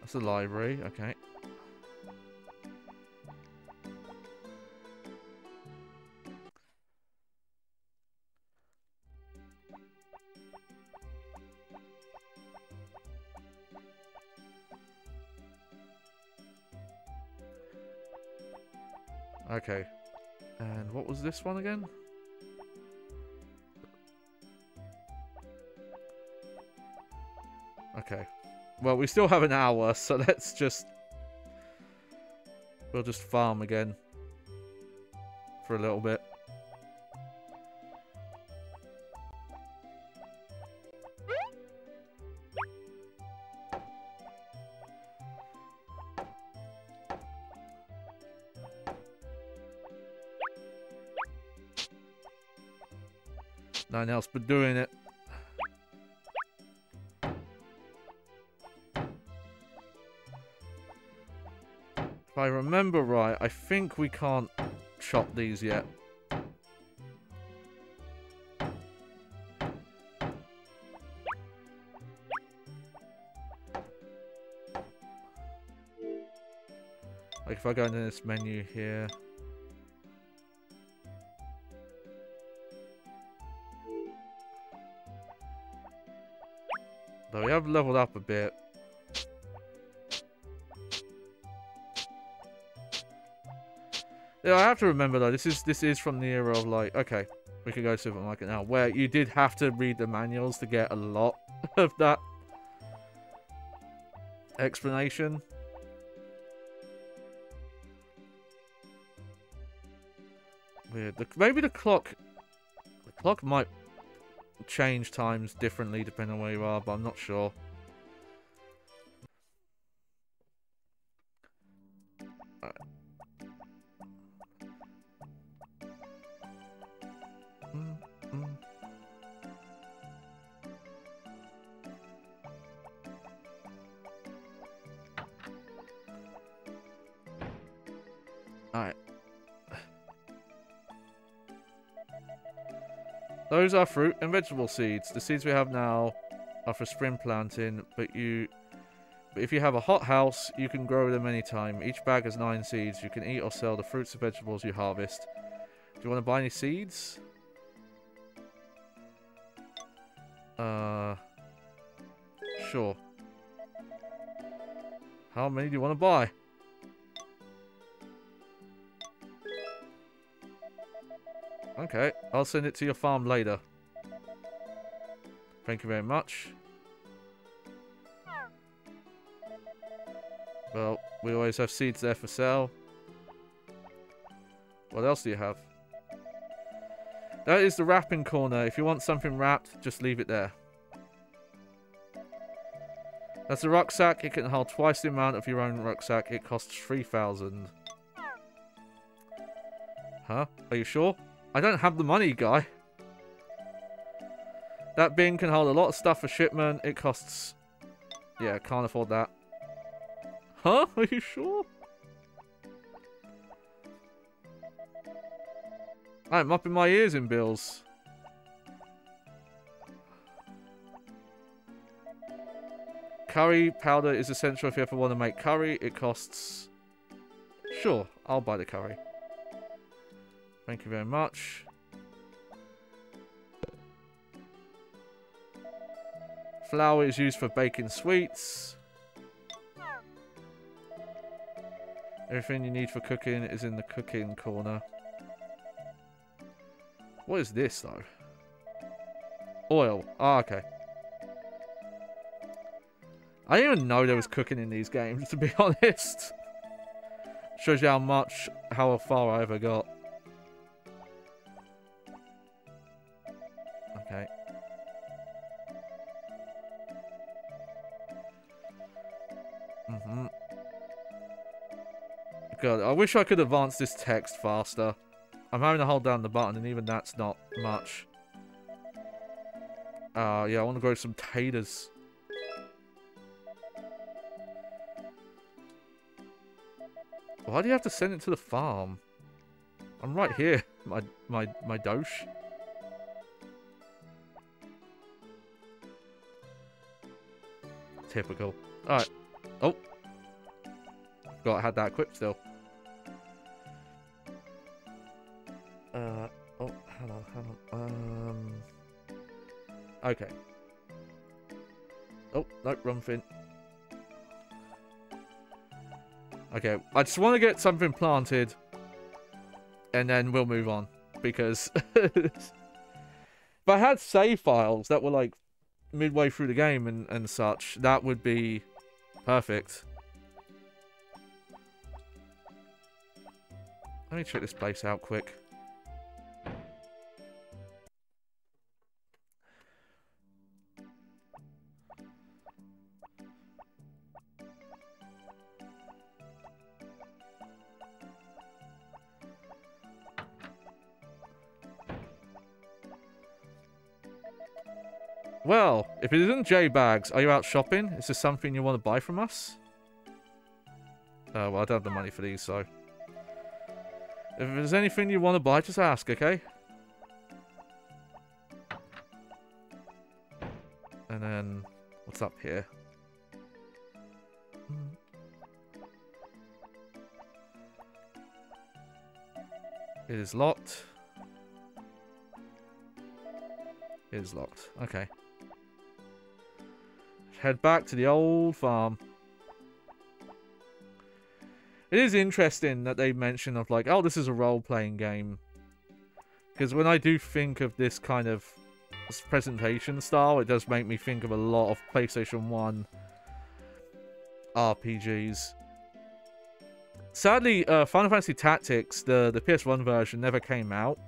That's the library, okay. Okay. And what was this one again? Okay. Well, we still have an hour, so let's just... We'll just farm again. For a little bit. Nothing else but doing it. If I remember right, I think we can't chop these yet. Like if I go into this menu here. Though we have leveled up a bit. Yeah, I have to remember though, this is from the era of like, okay, we can go to supermarket now, where you did have to read the manuals to get a lot of that explanation. Weird. Maybe the clock might change times differently depending on where you are, but I'm not sure. Alright. Those are fruit and vegetable seeds. The seeds we have now are for spring planting, but if you have a hot house, you can grow them anytime. Each bag has 9 seeds. You can eat or sell the fruits and vegetables you harvest. Do you want to buy any seeds? Sure. How many do you want to buy? Okay, I'll send it to your farm later. Thank you very much. Well, we always have seeds there for sale. What else do you have? That is the wrapping corner. If you want something wrapped, just leave it there. That's a rucksack. It can hold twice the amount of your own rucksack. It costs 3,000. Huh? Are you sure? I don't have the money, guy. That bin can hold a lot of stuff for shipment. It costs... Yeah, can't afford that. Huh? Are you sure? I'm up in my ears in bills. Curry powder is essential if you ever want to make curry. It costs... Sure, I'll buy the curry. Thank you very much. Flour is used for baking sweets. Everything you need for cooking is in the cooking corner. What is this, though? Oil. Ah, okay. I didn't even know there was cooking in these games, to be honest. Shows you how far I ever got. Okay. God, I wish I could advance this text faster. I'm having to hold down the button, and even that's not much. Yeah, I want to grow some taters. Why do you have to send it to the farm? I'm right here, my dosh. Typical. Alright. Oh. Forgot I had that equipped still. Oh, hang on. Okay. Oh, no, wrong thing. Okay, I just want to get something planted, and then we'll move on, because if I had save files that were like midway through the game and such, that would be perfect. Let me check this place out quick. Well, if it isn't J-Bags, are you out shopping? Is this something you want to buy from us? Well, I don't have the money for these, so... If there's anything you want to buy, just ask, okay? And then... What's up here? It is locked. It is locked. Okay. Head back to the old farm. It is interesting that they mention of like, oh, this is a role-playing game. Because when I do think of this kind of presentation style, it does make me think of a lot of PlayStation 1 RPGs. Sadly, Final Fantasy Tactics, the PS1 version, never came out.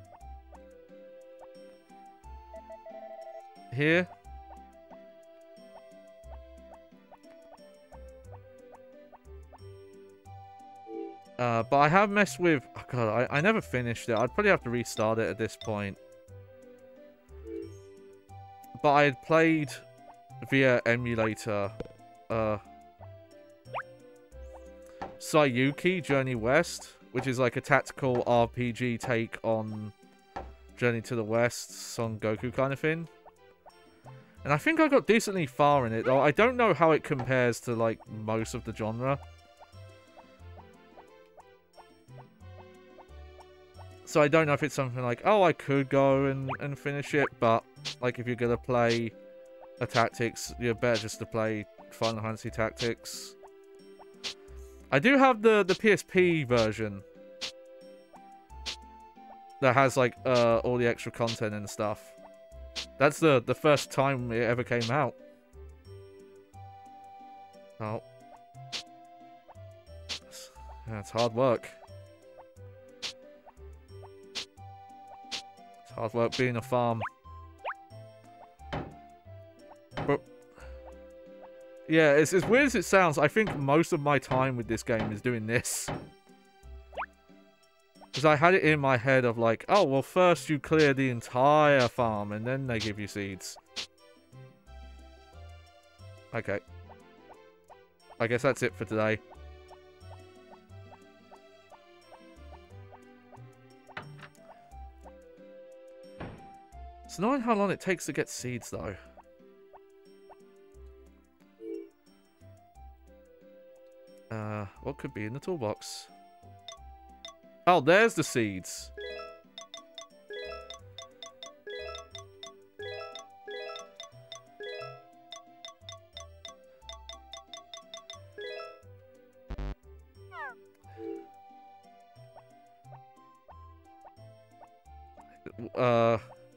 Here. But I have messed with... Oh god, I never finished it. I'd probably have to restart it at this point. But I had played via emulator Sayuki Journey West, which is like a tactical RPG take on Journey to the West, Son Goku kind of thing. And I think I got decently far in it, though I don't know how it compares to like most of the genre. So I don't know if it's something like, oh, I could go and finish it, but like if you're gonna play a Tactics, you're better just to play Final Fantasy Tactics. I do have the PSP version that has like all the extra content and stuff. That's the first time it ever came out. Oh. Yeah, it's hard work. It's hard work being a farm. But yeah, it's as weird as it sounds, I think most of my time with this game is doing this. Because I had it in my head of like, oh, well, first you clear the entire farm and then they give you seeds. Okay. I guess that's it for today. It's annoying how long it takes to get seeds, though. What could be in the toolbox? Oh, there's the seeds.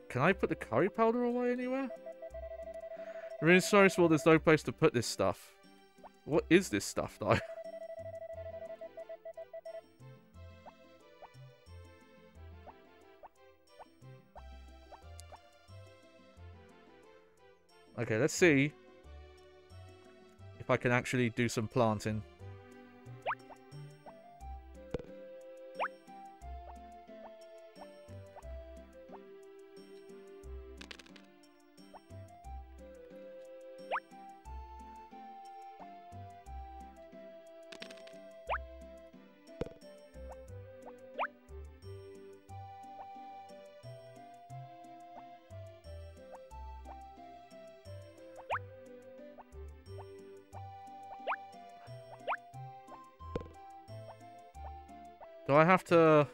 Can I put the curry powder away anywhere? I'm really sorry, Sword, there's no place to put this stuff. What is this stuff, though? Okay, let's see if I can actually do some planting. Do I have to...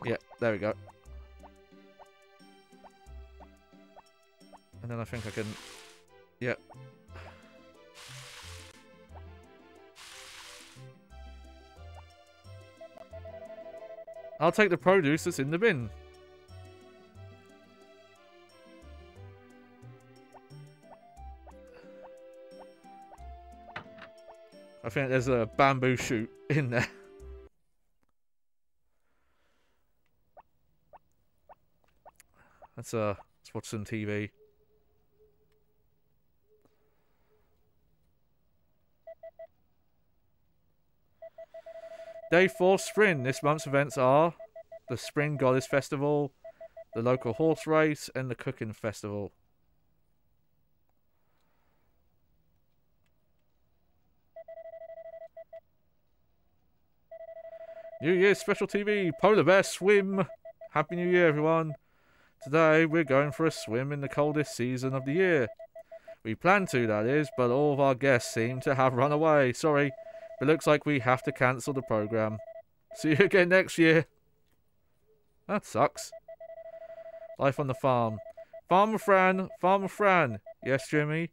Yeah, there we go. And then I think I can... Yeah. I'll take the produce that's in the bin. I think there's a bamboo shoot in there. Let's watch some TV. Day 4 Spring. This month's events are the Spring Goddess Festival, the local horse race, and the cooking festival. New Year's special TV, Polar Bear Swim. Happy New Year, everyone. Today, we're going for a swim in the coldest season of the year. We planned to, that is, but all of our guests seem to have run away. Sorry, but it looks like we have to cancel the program. See you again next year. That sucks. Life on the farm. Farmer Fran. Yes, Jimmy?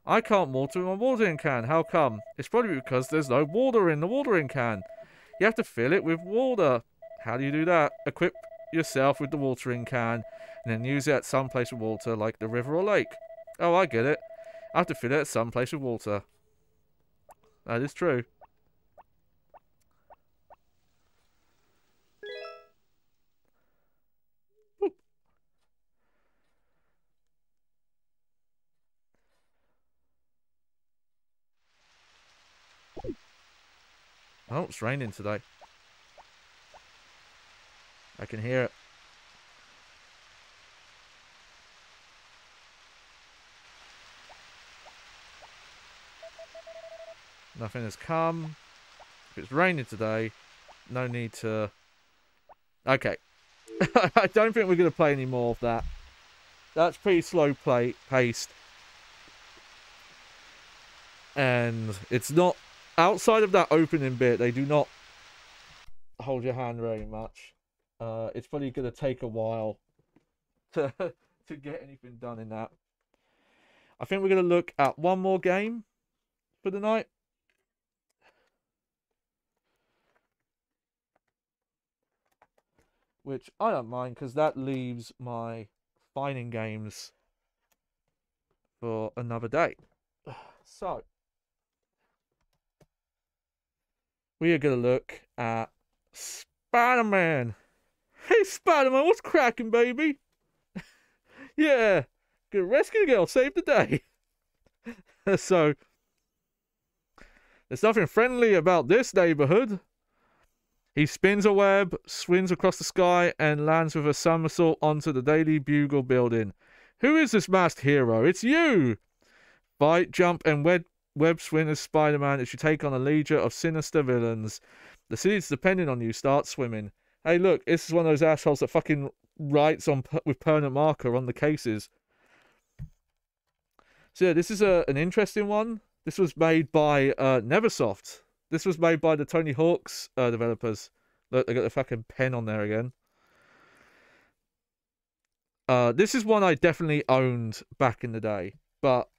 I can't water my watering can. How come? It's probably because there's no water in the watering can. You have to fill it with water. How do you do that? Equip yourself with the watering can and then use it at some place with water like the river or lake. Oh, I get it. I have to fill it at some place with water. That is true. Ooh. Oh, it's raining today. I can hear it. Nothing has come. If it's raining today, no need to... Okay. I don't think we're going to play any more of that. That's pretty slow paced. And it's not... Outside of that opening bit, they do not hold your hand very much. It's probably going to take a while to get anything done in that. I think we're going to look at one more game for the night. Which I don't mind, because that leaves my fighting games for another day. So, we are going to look at Spider-Man. Hey, Spider-Man, what's cracking, baby? Yeah, gonna rescue the girl, save the day. So, there's nothing friendly about this neighborhood. He spins a web, swings across the sky, and lands with a somersault onto the Daily Bugle building. Who is this masked hero? It's you! Fight, jump, and web swing as Spider-Man as you take on a legion of sinister villains. The city's depending on you. Start swimming. Hey, look, this is one of those assholes that fucking writes on with permanent marker on the cases. So yeah, this is an interesting one. This was made by NeverSoft. This was made by the Tony Hawk's developers. Look, they got the fucking pen on there again. This is one I definitely owned back in the day, but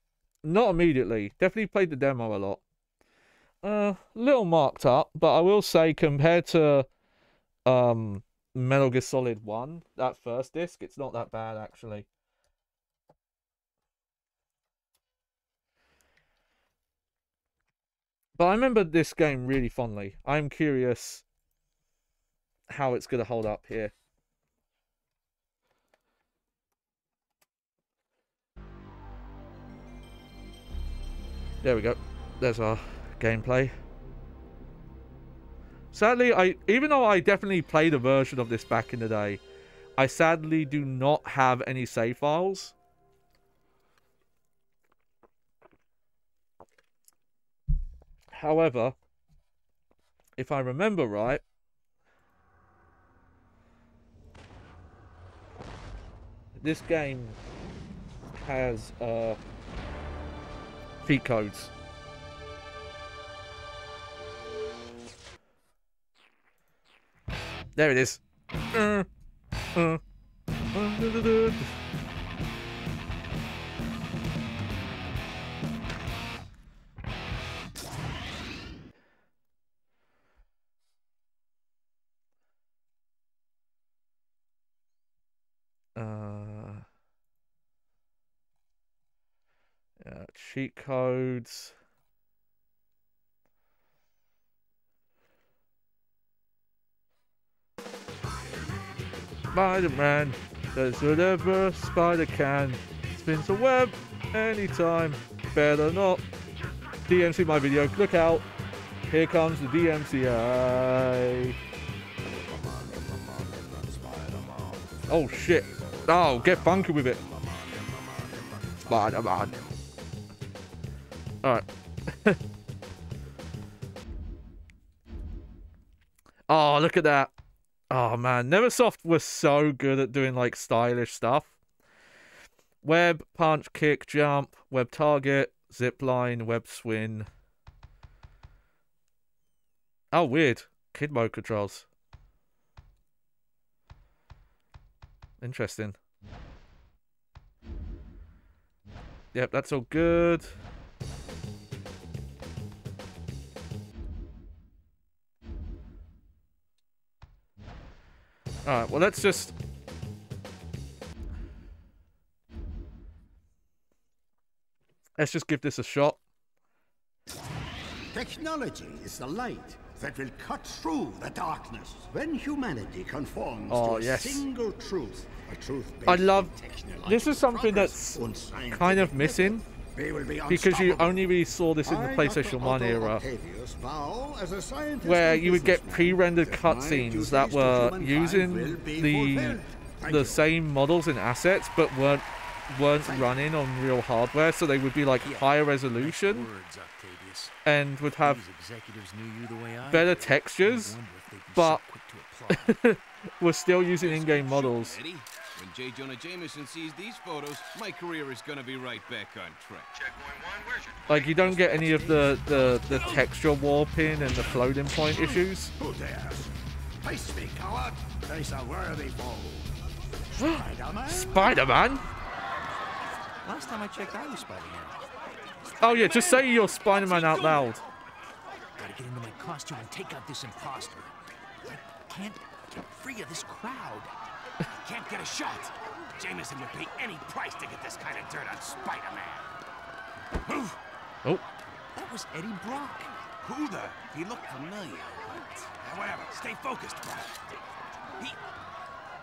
not immediately. Definitely played the demo a lot. Little marked up, but I will say compared to Metal Gear Solid 1, that first disc, it's not that bad actually. But I remember this game really fondly. I'm curious how it's going to hold up here. There we go. There's our gameplay. Sadly, even though I definitely played a version of this back in the day, I sadly do not have any save files. However, if I remember right, this game has cheat codes. There it is. Cheat codes. Spider-Man does whatever Spider can. Spins a web anytime. Better not. DMC my video. Look out. Here comes the DMCA. Oh shit. Oh, get funky with it. Spider-Man. Alright. Oh, look at that. Oh man, NeverSoft was so good at doing like stylish stuff. Web, punch, kick, jump, web target, zip line, web swing. Oh, weird. Kid mode controls. Interesting. Yep, that's all good. Alright, well, let's just... Let's just give this a shot. Technology is the light that will cut through the darkness. When humanity conforms to a single truth, a truth based on technological this is something that's kind of missing, because you only really saw this in the PlayStation 1 era, where you would get pre-rendered cutscenes that were using the same models and assets, but weren't running on real hardware, so they would be like higher resolution and would have better textures, but we're still using in-game models. Eddie, when J. Jonah Jameson sees these photos, my career is gonna be right back on track. Like, you don't get any of the texture warping and the floating point issues. Who dares? Face me, coward. Face a worthy foe. Spider-Man? Last time I checked, I was Spider-Man. Oh yeah, just say you're Spider-Man out loud. Gotta get into my costume and take out this imposter. I can't get free of this crowd. I can't get a shot. Jameson would pay any price to get this kind of dirt on Spider-Man. Oh. That was Eddie Brock. Who the? He looked familiar, but whatever. Stay focused, Brock.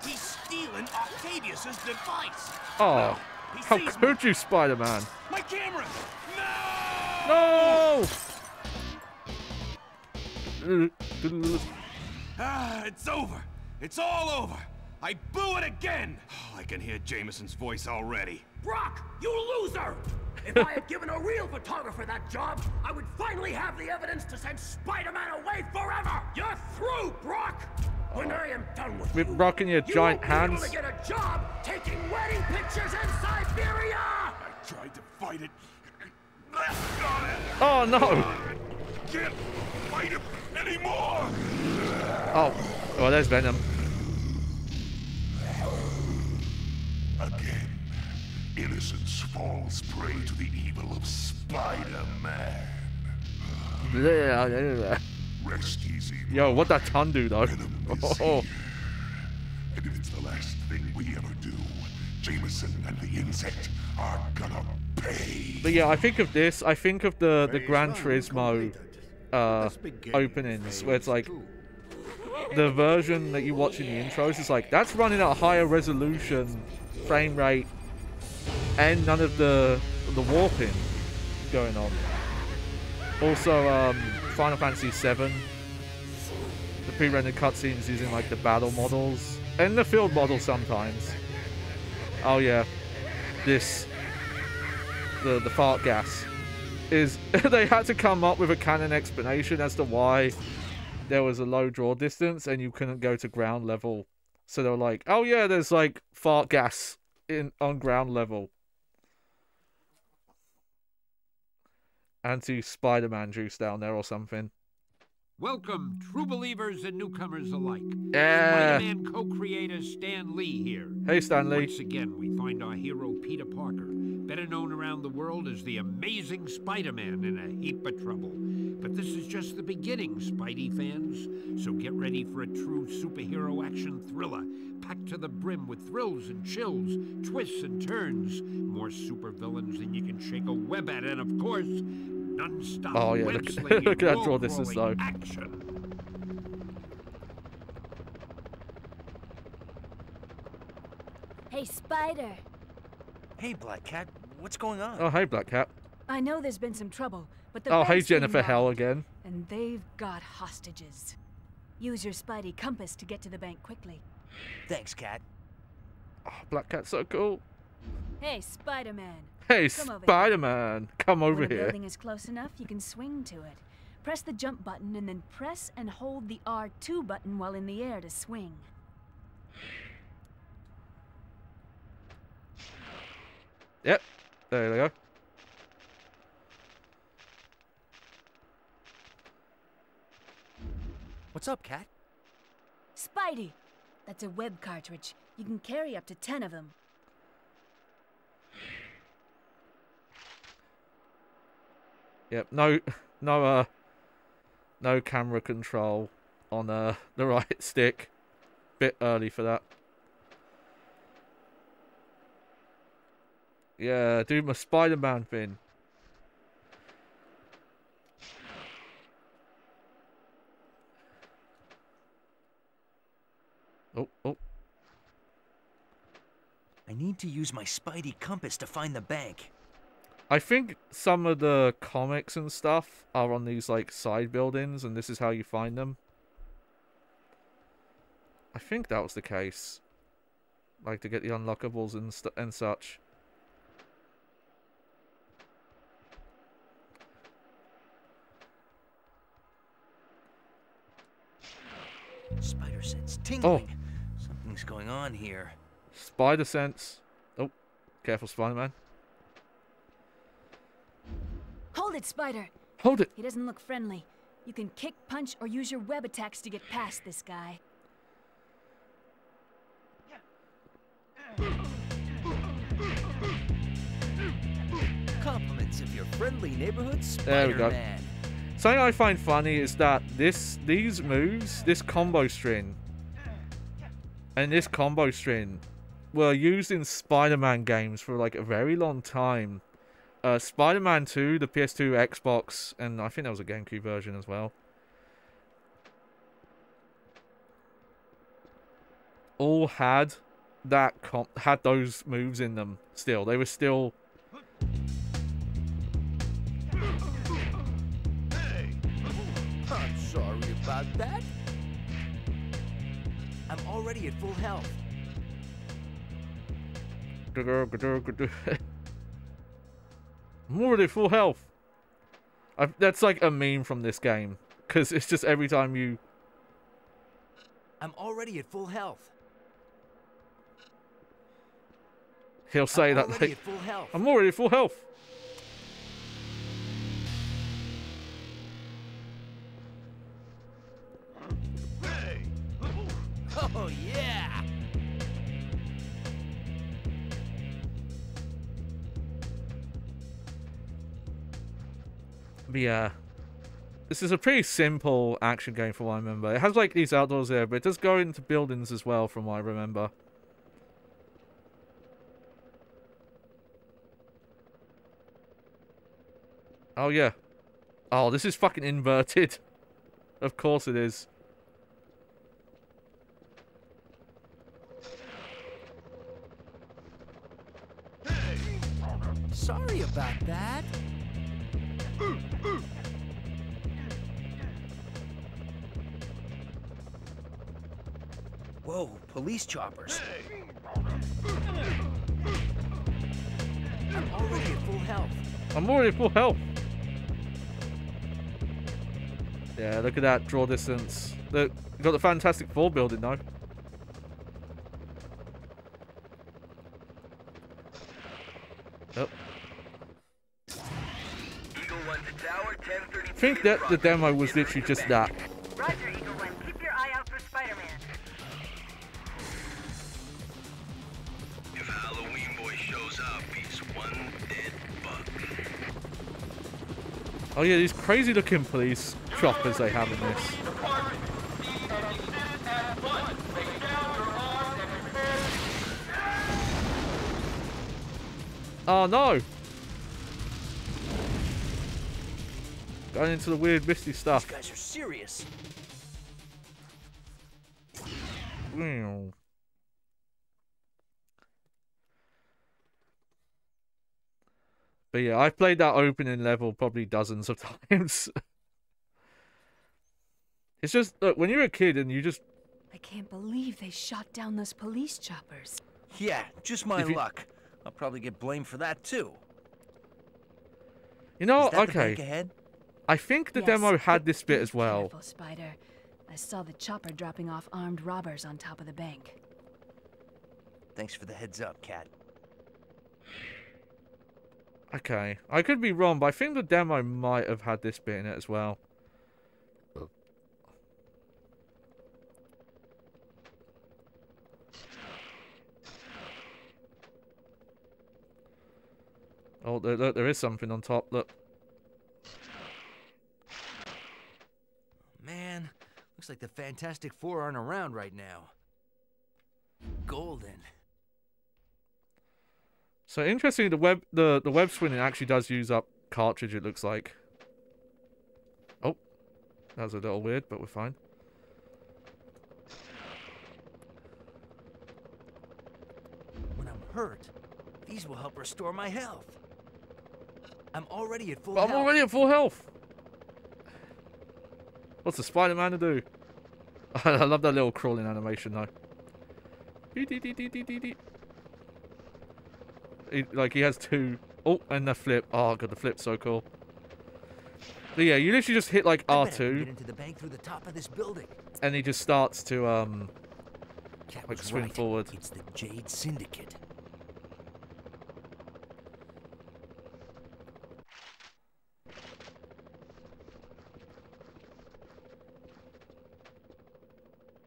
He's stealing Octavius's device. Oh, how could you, Spider-Man? My camera! No! It's over. It's all over. I blew it again. Oh, I can hear Jameson's voice already. Brock, you loser! If I had given a real photographer that job, I would finally have the evidence to send Spider-Man away forever! You're through, Brock! When I am done with you, rocking your giant hands. You won't be able to get a job taking wedding pictures in Siberia! I tried to fight it. Oh no! I can't fight him anymore! Oh, well, there's Venom. Again, innocence falls prey to the evil of Spider-Man. Rest easy. Yo, what that ton do though? Oh. And if it's the last thing we ever do, Jameson and the insect are gonna pay. But yeah, I think of this. I think of the Gran Turismo openings, where it's like the version that you watch in the intros is like that's running at a higher resolution, frame rate, and none of the warping going on. Also, Final Fantasy VII, the pre-rendered cutscenes using like the battle models and the field models sometimes. Oh yeah, the fart gas is they had to come up with a canon explanation as to why there was a low draw distance and you couldn't go to ground level. So they were like, oh yeah, there's like fart gas on ground level. Anti-Spider-Man juice down there or something. Welcome, true believers and newcomers alike. Yeah. Spider-Man co-creator Stan Lee here. Hey, Stan Lee. Once again, we find our hero Peter Parker, better known around the world as the Amazing Spider-Man, in a heap of trouble. But this is just the beginning, Spidey fans. So get ready for a true superhero action thriller, packed to the brim with thrills and chills, twists and turns, more supervillains than you can shake a web at, and of course, non-stop web-slinging, look at how draw this is though. Action. Hey, Spider. Hey, Black Cat. What's going on? Oh, hey, Black Cat. I know there's been some trouble, but the oh, hey, bank's been Jennifer Hell robbed, again. and they've got hostages. Use your Spidey compass to get to the bank quickly. Thanks, Cat. Oh, Black Cat's so cool. Hey, Spider-Man. Hey, Spider-Man. Come over when here. When a building is close enough, you can swing to it. Press the jump button and then press and hold the R2 button while in the air to swing. Yep. There they go. What's up, Cat? Spidey! That's a web cartridge. You can carry up to 10 of them. Yep, no camera control on the right stick. bit early for that. Yeah, do my Spider-Man thing. Oh, oh. I need to use my Spidey compass to find the bank. I think some of the comics and stuff are on these, like, side buildings, and this is how you find them. I think that was the case. Like, to get the unlockables and such. Spider sense tingling. Oh. Something's going on here. Spider sense. Oh, careful, Spider-Man. Hold it, Spider. Hold it. He doesn't look friendly. You can kick, punch, or use your web attacks to get past this guy. Compliments of your friendly neighborhood Spider-Man. There we go. Something I find funny is that these moves, this combo string, and this combo string were used in Spider-Man games for like a very long time. Spider-Man 2, the PS2, Xbox, and I think there was a GameCube version as well. All had those moves in them still. They were still... I'm sorry about that. I'm already at full health. I'm already full health. That's like a meme from this game. Because it's just every time you... I'm already at full health. He'll say that like... I'm already at full health. Oh, yeah! But yeah, this is a pretty simple action game from what I remember. It has like these outdoors there, but it does go into buildings as well from what I remember. Oh yeah. Oh, this is fucking inverted. Of course it is. Sorry about that. Whoa, police choppers. I'm already at full health. I'm already at full health. Yeah, look at that draw distance. Look, got the Fantastic Four building though. Yep. I think that the demo was literally just that. Roger, Eagle One. Keep your eye out for Spider-Man. If Halloween Boy shows up, he's one dead bug. Oh yeah, these crazy looking police choppers they have in this. Oh no! Going into the weird misty stuff. These guys are serious. But yeah, I've played that opening level probably dozens of times. It's just, look, when you're a kid and you just... I can't believe they shot down those police choppers. Yeah, just my luck. I'll probably get blamed for that too. You know, Is that okay. the bank ahead? I think the demo had this bit as well. Careful, Spider. I saw the chopper dropping off armed robbers on top of the bank. Thanks for the heads up, Cat. Okay, I could be wrong, but I think the demo might have had this bit in it as well. Oh, look, there is something on top, look. Man, looks like the Fantastic Four aren't around right now. golden. So interestingly, the web spinning actually does use up cartridge, it looks like. Oh, that was a little weird, but we're fine. When I'm hurt, these will help restore my health. I'm already at full health. I'm already at full health. What's the Spider-Man to do? I love that little crawling animation though. He has two. Oh, and the flip. Oh god, the flip's so cool. But yeah, you literally just hit like R2. Get into the bank through the top of this building. And he just starts to like swing forward. It's the Jade Syndicate.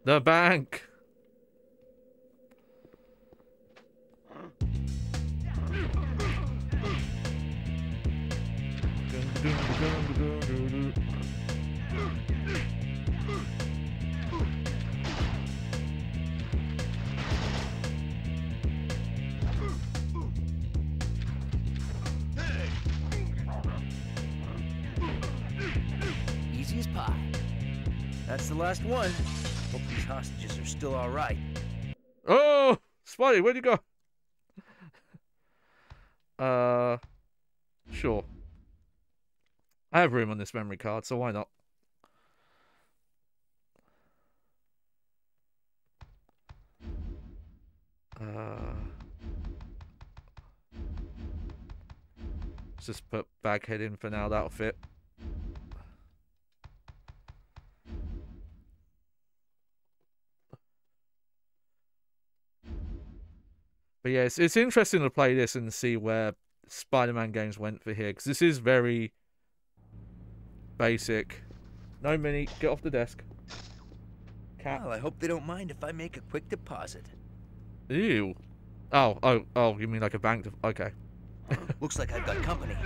The bank. Easy as pie. That's the last one. Hope these hostages are still all right. Oh, Spidey, where'd you go? Sure. I have room on this memory card, so why not? Let's just put Baghead in for now, that'll fit. But yeah, it's interesting to play this and see where Spider-Man games went for here, because this is very basic. No mini, get off the desk. Cat. Well, I hope they don't mind if I make a quick deposit. Ew. Oh, you mean like a bank? Okay. Looks like I've got company.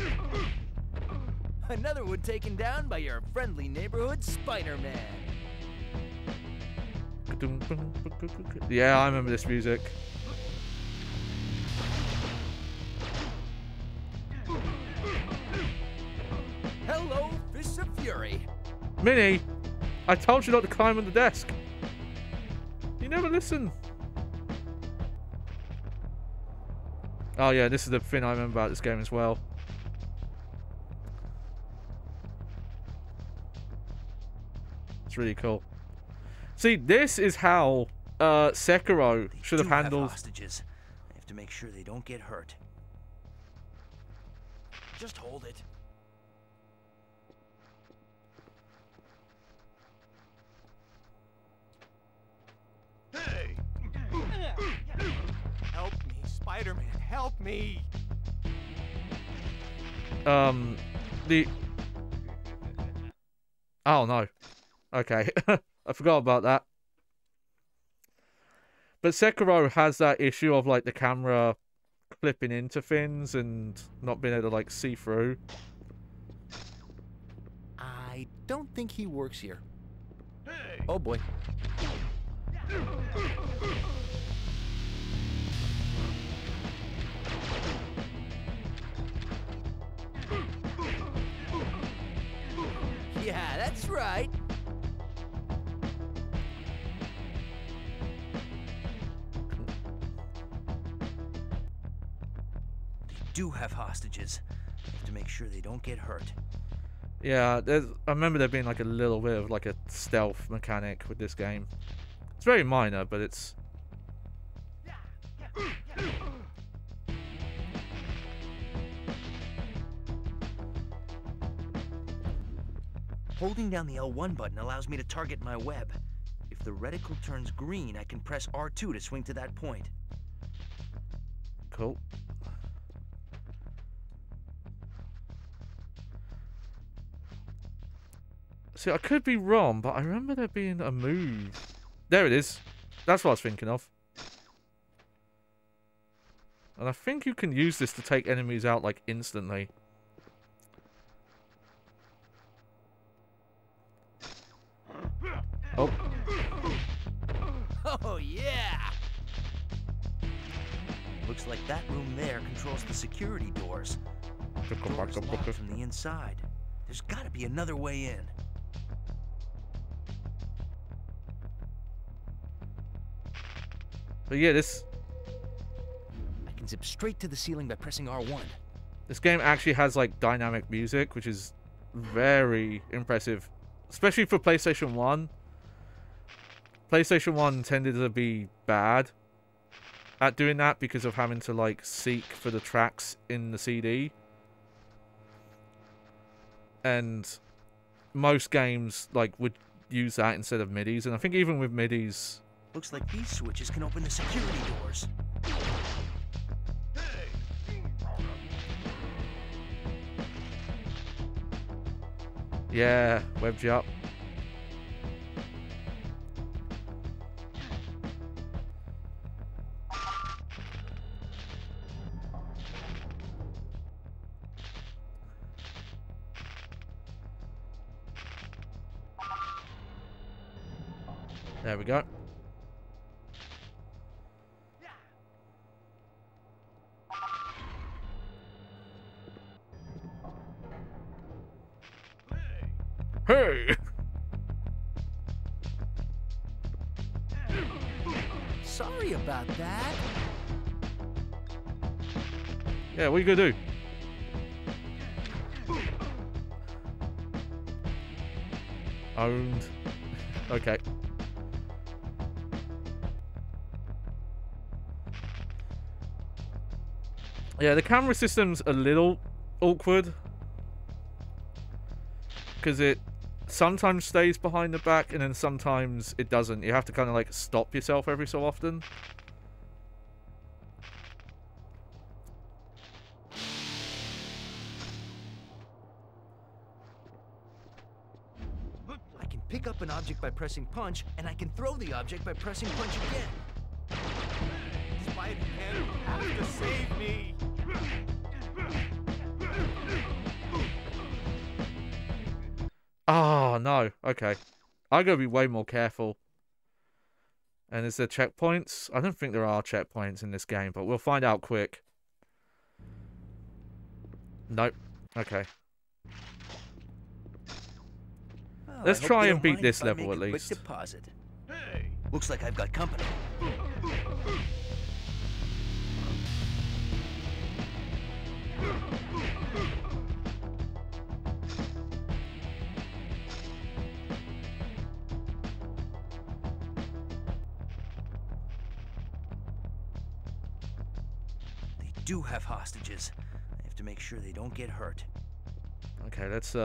Another one taken down by your friendly neighborhood Spider-Man. Yeah, I remember this music. Hello, Fists of Fury. Minnie, I told you not to climb on the desk. You never listen. Oh yeah, this is the thing I remember about this game as well. It's really cool. See, this is how Sekiro should have handled. Hostages. I have to make sure they don't get hurt. Just hold it. Hey! Help me, Spider-Man, help me! Oh no. Okay. I forgot about that. But Sekiro has that issue of like the camera clipping into things and not being able to like see through. I don't think he works here. Hey. Oh boy. Yeah, that's right. They do have hostages. I have to make sure they don't get hurt. Yeah, I remember there being like a little bit of like a stealth mechanic with this game. It's very minor, but it's... Holding down the L1 button allows me to target my web. If the reticle turns green, I can press R2 to swing to that point. Cool. See, I could be wrong, but I remember there being a move. There it is. That's what I was thinking of. And I think you can use this to take enemies out, like, instantly. Oh, yeah! Looks like that room there controls the security doors. The door's locked from the inside. There's gotta be another way in. But yeah, this... I can zip straight to the ceiling by pressing R1. This game actually has, like, dynamic music, which is very impressive. Especially for PlayStation 1. PlayStation 1 tended to be bad at doing that because of having to, like, seek for the tracks in the CD. And most games, like, would use that instead of MIDIs. And I think even with MIDIs... Looks like these switches can open the security doors. Yeah, webbed you up. There we go. Hey! Sorry about that. Yeah, what are you gonna do? Owned. Okay. Yeah, the camera system's a little awkward. Because it sometimes stays behind the back and then sometimes it doesn't. You have to kind of like stop yourself every so often. I can pick up an object by pressing punch, and I can throw the object by pressing punch again. Spider-Man, you have to save me! Oh, no. Okay. I gotta be way more careful. And is there checkpoints? I don't think there are checkpoints in this game, but we'll find out quick. Nope. Okay. Well, let's try and beat this level at least. Deposit. Hey. Looks like I've got company. Do have hostages. I have to make sure they don't get hurt. Okay, let's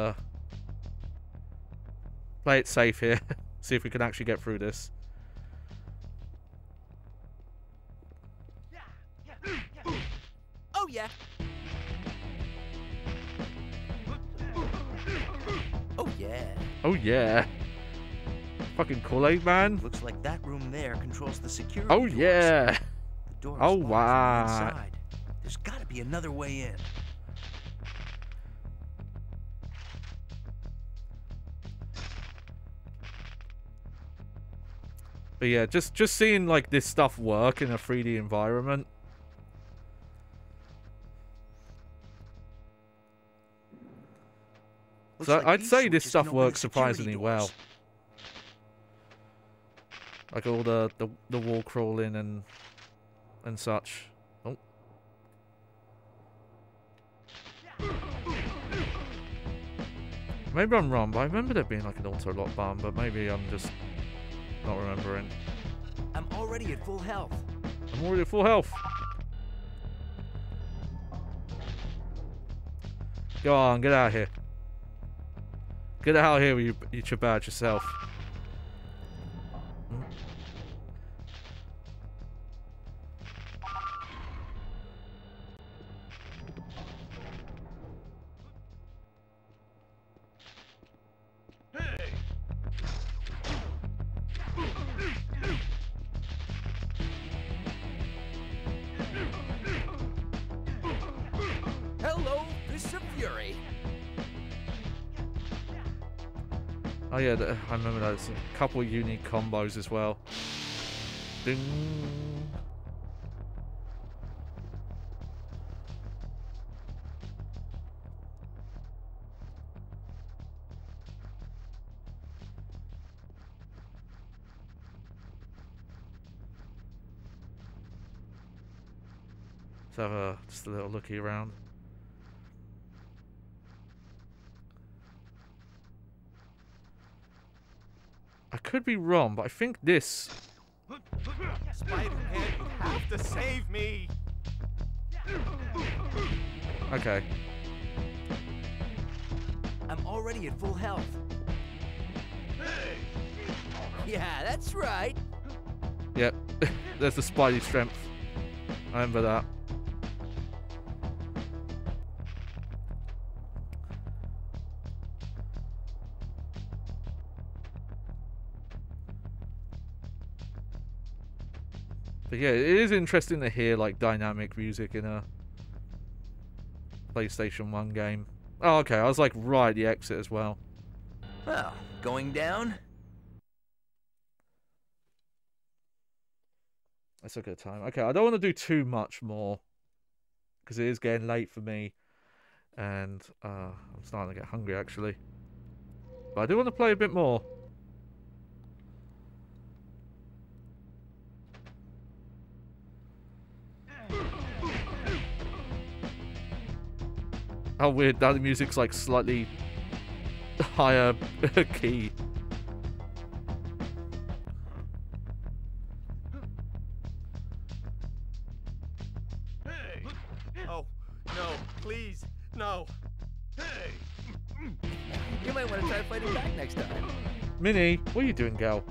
play it safe here. See if we can actually get through this. Oh yeah. Oh yeah. Oh yeah. Fucking Kool-Aid man. Looks like that room there controls the security Oh doors. yeah. The door is oh locked from the wow. inside. There's got to be another way in. But yeah, just seeing like this stuff work in a 3D environment. Looks So like I'd these say this switches stuff can open works the security surprisingly doors. well. Like all the wall crawling and such. Oh. Maybe I'm wrong, but I remember there being like an auto-lock bomb, but maybe I'm just not remembering. I'm already at full health. I'm already at full health. Go on, get out of here. Get out of here with you chabad yourself. Hello, Fist of Fury. Oh yeah, I remember those. A couple of unique combos as well. Ding. Let's have just a little looky around. I could be wrong, but I think this... Spider-Man, you have to save me! Okay. I'm already at full health. Yeah, that's right. Yep. There's the Spidey strength. I remember that. But yeah, it is interesting to hear like dynamic music in a PlayStation 1 game. Oh, okay. I was like, right, the exit as well. Well, going down? That's a good time. Okay, I don't want to do too much more because it is getting late for me, and I'm starting to get hungry actually. But I do want to play a bit more. Oh, weird. Now the music's like slightly higher key. Oh, no, please, no. You might want to try fighting back next time. Minnie, what are you doing, gal?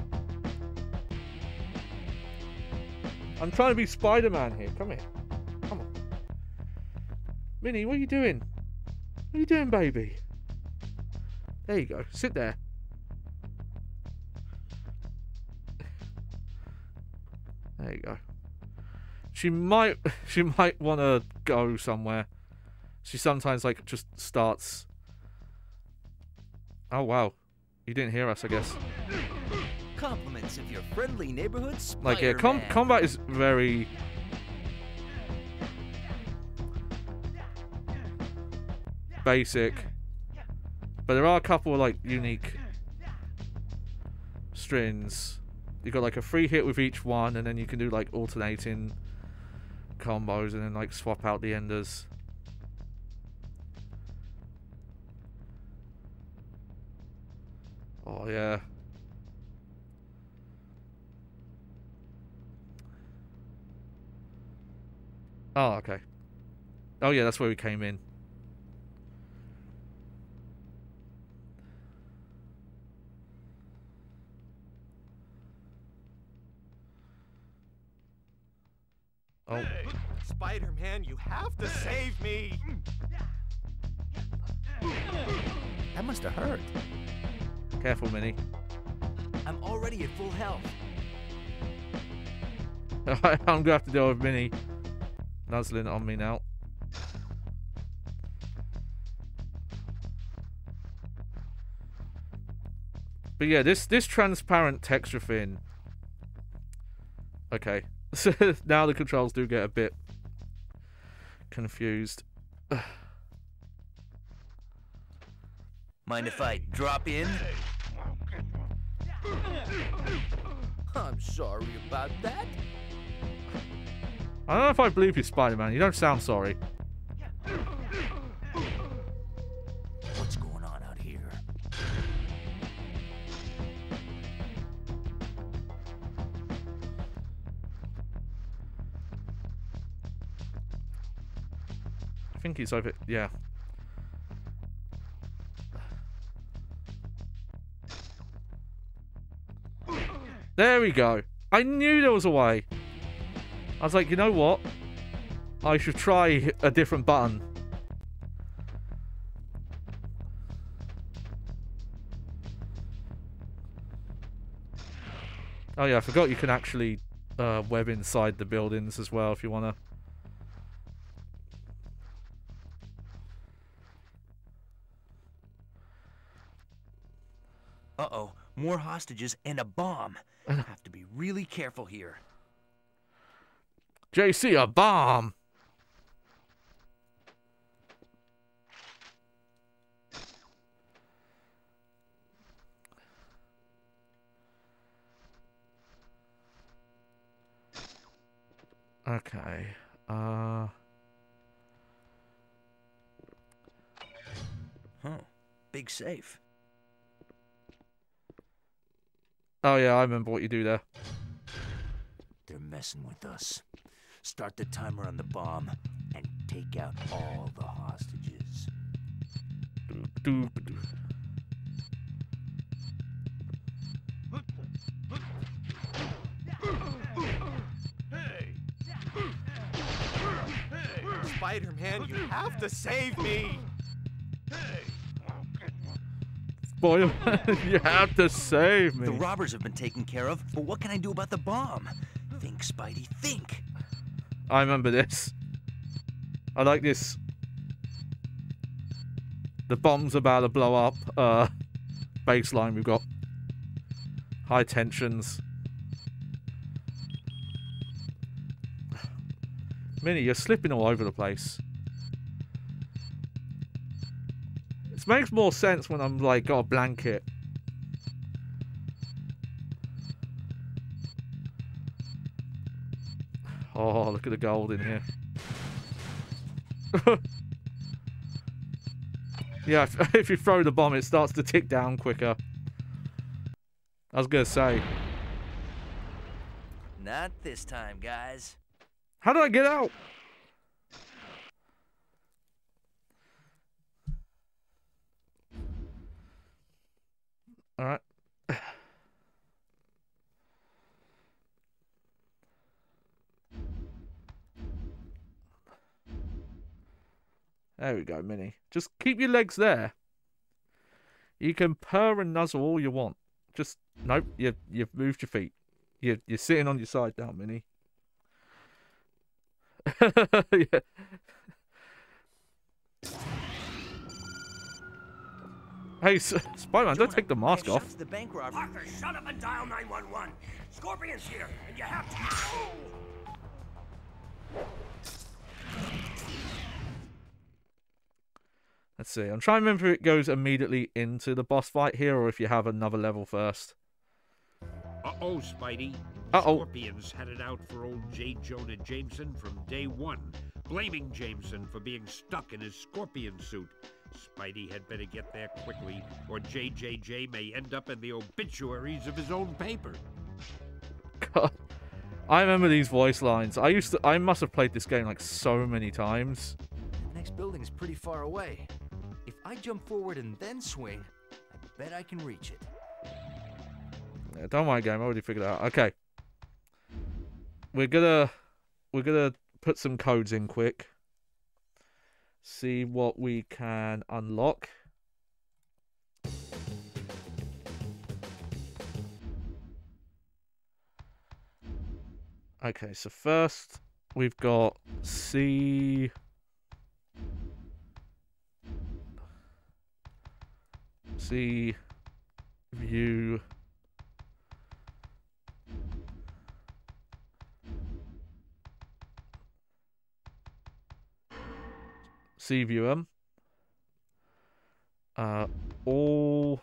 I'm trying to be Spider-Man here. Come here. Come on. Minnie, what are you doing? What are you doing, baby? There you go. Sit there. There you go. She might want to go somewhere. She sometimes like just starts. Oh wow, you didn't hear us, I guess. Compliments of your friendly neighborhood Spider-Man. Like yeah, combat is very basic, but there are a couple of like unique strings. You got like a free hit with each one, and then you can do like alternating combos and then like swap out the enders. Oh yeah. Oh, okay. Oh yeah, that's where we came in. Oh. Hey, Spider-Man, you have to save me! That must have hurt. Careful, Minnie. I'm already at full health. I'm gonna have to deal with Minnie nuzzling on me now. But yeah, this transparent texture thing. Okay. So now the controls do get a bit confused. Mind if I drop in? I'm sorry about that. I don't know if I believe you, Spider-Man. You don't sound sorry. What's going on out here? I think he's over. Yeah. There we go. I knew there was a way. I was like, you know what? I should try a different button. Oh yeah, I forgot you can actually web inside the buildings as well if you want to. Uh-oh, more hostages and a bomb. I have to be really careful here. JC, a bomb! Okay. Huh. Big safe. Oh yeah, I remember what you do there. They're messing with us. Start the timer on the bomb and take out all the hostages. Spider-Man, you have to save me! Spider-Man, you have to save me. The robbers have been taken care of, but what can I do about the bomb? Think, Spidey, think! I remember this. I like this. The bomb's about to blow up. Baseline, we've got high tensions. Minnie, you're slipping all over the place. This makes more sense when I'm like got a blanket. Oh, look at the gold in here. Yeah, if you throw the bomb, it starts to tick down quicker. I was gonna say. Not this time, guys. How do I get out? All right. There we go, Minnie. Just keep your legs there. You can purr and nuzzle all you want. Just nope. You've moved your feet. You're sitting on your side now, Minnie. Yeah. Hey, Spider-Man, don't take the mask off. The bank robber. Parker, shut up and dial 911. Scorpion's here, and you have to. Let's see. I'm trying to remember if it goes immediately into the boss fight here, or if you have another level first. Uh-oh, Spidey. Uh-oh. Scorpions had it out for old J. Jonah Jameson from day one, blaming Jameson for being stuck in his scorpion suit. Spidey had better get there quickly, or JJJ may end up in the obituaries of his own paper. God. I remember these voice lines. I must have played this game like so many times. The next building is pretty far away. If I jump forward and then swing, I bet I can reach it. Yeah, don't worry, game. I already figured it out. Okay. We're gonna put some codes in quick. See what we can unlock. Okay, so first we've got C view CVM. All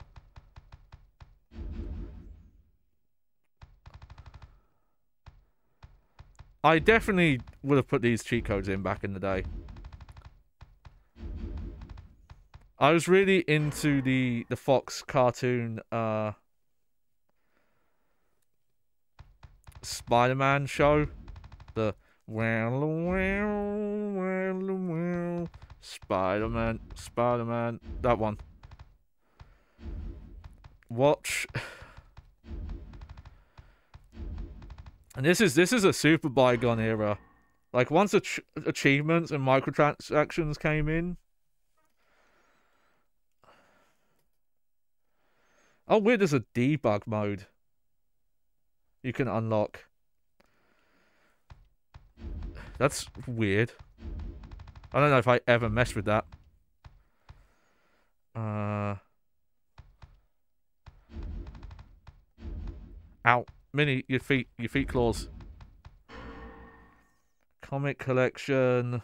I definitely would have put these cheat codes in back in the day. I was really into the Fox cartoon Spider-Man show. The Spider-Man, that one. Watch. And this is a super bygone era. Like once achievements and microtransactions came in. Oh, weird, there's a debug mode you can unlock. That's weird. I don't know if I ever messed with that. Ow. Minnie, your feet claws. Comic collection.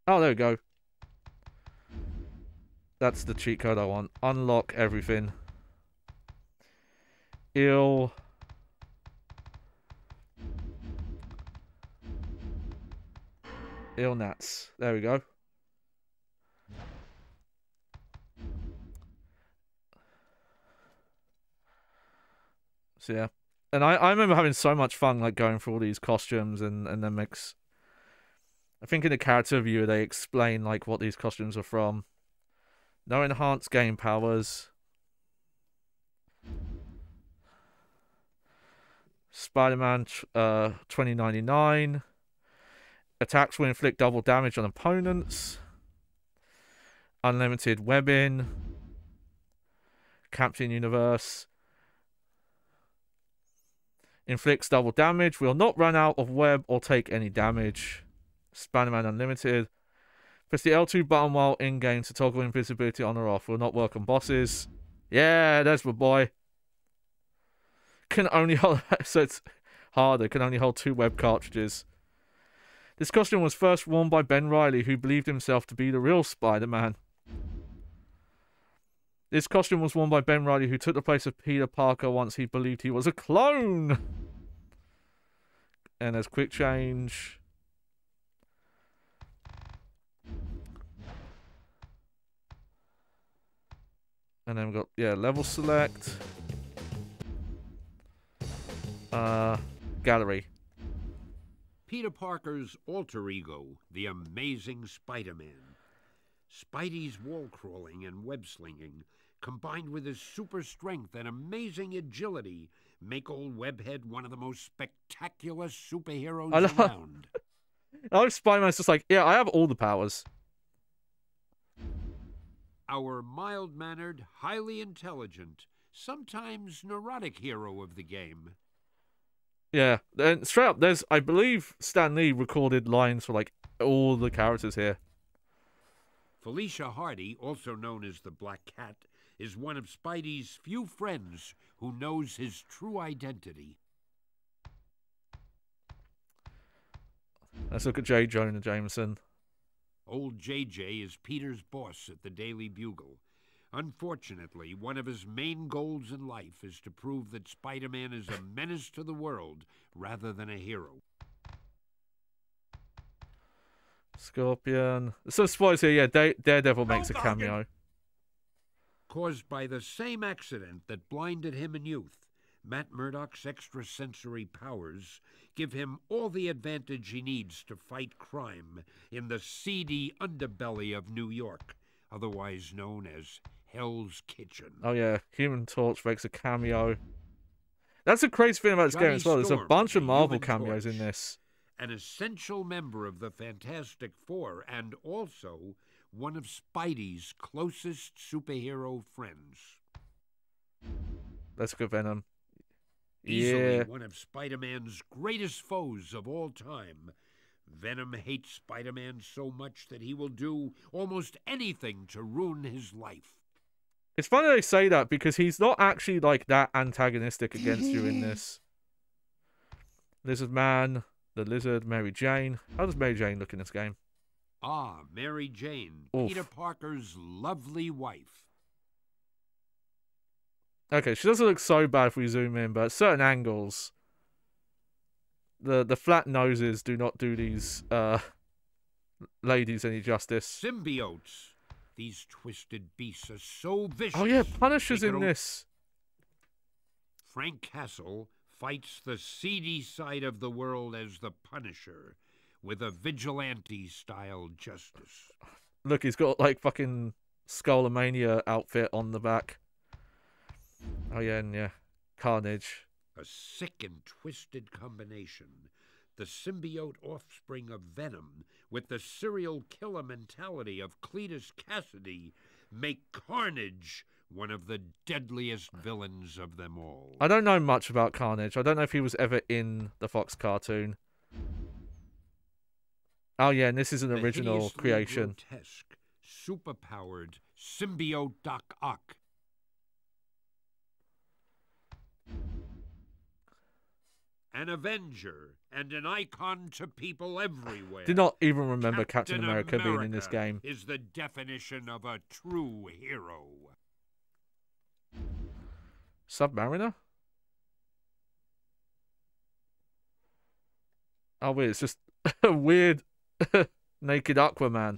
Oh, there we go. That's the cheat code I want. Unlock everything. Illnats. There we go. So yeah. And I remember having so much fun like going through all these costumes and then mix. I think in the character viewer they explain like what these costumes are from. No enhanced game powers. Spider-Man 2099. Attacks will inflict double damage on opponents. Unlimited webbing. Captain Universe. Inflicts double damage. Will not run out of web or take any damage. Spider-Man Unlimited. Press the L2 button while in-game to toggle invisibility on or off. Will not work on bosses. Yeah, there's my boy. Can only hold... So it's harder. Can only hold 2 web cartridges. This costume was first worn by Ben Reilly, who believed himself to be the real Spider-Man. This costume was worn by Ben Reilly, who took the place of Peter Parker once he believed he was a clone. And there's quick change. And then we've got, yeah, level select. Gallery. Peter Parker's alter ego, the Amazing Spider-Man. Spidey's wall-crawling and web-slinging, combined with his super strength and amazing agility, make old Webhead one of the most spectacular superheroes around. I like Spider-Man's just like, yeah, I have all the powers. Our mild-mannered, highly intelligent, sometimes neurotic hero of the game. Yeah, and straight up, there's, I believe Stan Lee recorded lines for like all the characters here. Felicia Hardy, also known as the Black Cat, is one of Spidey's few friends who knows his true identity. Let's look at J. Jonah Jameson. Old JJ is Peter's boss at the Daily Bugle. Unfortunately, one of his main goals in life is to prove that Spider-Man is a menace to the world rather than a hero. Scorpion. So spoilers here, yeah, Daredevil makes a cameo. Caused by the same accident that blinded him in youth, Matt Murdock's extrasensory powers give him all the advantage he needs to fight crime in the seedy underbelly of New York, otherwise known as Hell's Kitchen. Oh yeah, Human Torch makes a cameo. That's the crazy thing about this game as well. There's a bunch of Marvel cameos in this. An essential member of the Fantastic Four and also one of Spidey's closest superhero friends. Let's go Venom. Easily one of Spider-Man's greatest foes of all time. Venom hates Spider-Man so much that he will do almost anything to ruin his life. It's funny they say that because he's not actually like that antagonistic against you in this. Lizard Man, the Lizard, Mary Jane. How does Mary Jane look in this game? Ah, Mary Jane, Oof. Peter Parker's lovely wife. Okay, she doesn't look so bad if we zoom in, but at certain angles, the flat noses do not do these ladies any justice. Symbiotes. These twisted beasts are so vicious. Oh yeah, Punisher's in this. Frank Castle fights the seedy side of the world as the Punisher, with a vigilante-style justice. Look, he's got like fucking Skullomania outfit on the back. Oh yeah, and yeah, Carnage. A sick and twisted combination. The symbiote offspring of Venom with the serial killer mentality of Cletus Cassidy make Carnage one of the deadliest villains of them all. I don't know much about Carnage. I don't know if he was ever in the Fox cartoon. Oh yeah, and this is an original creation. Grotesque, superpowered symbiote Doc Ock. An Avenger and an icon to people everywhere. Did not even remember Captain America being in this game. Is the definition of a true hero. Submariner? Oh wait, it's just a weird Naked Aquaman.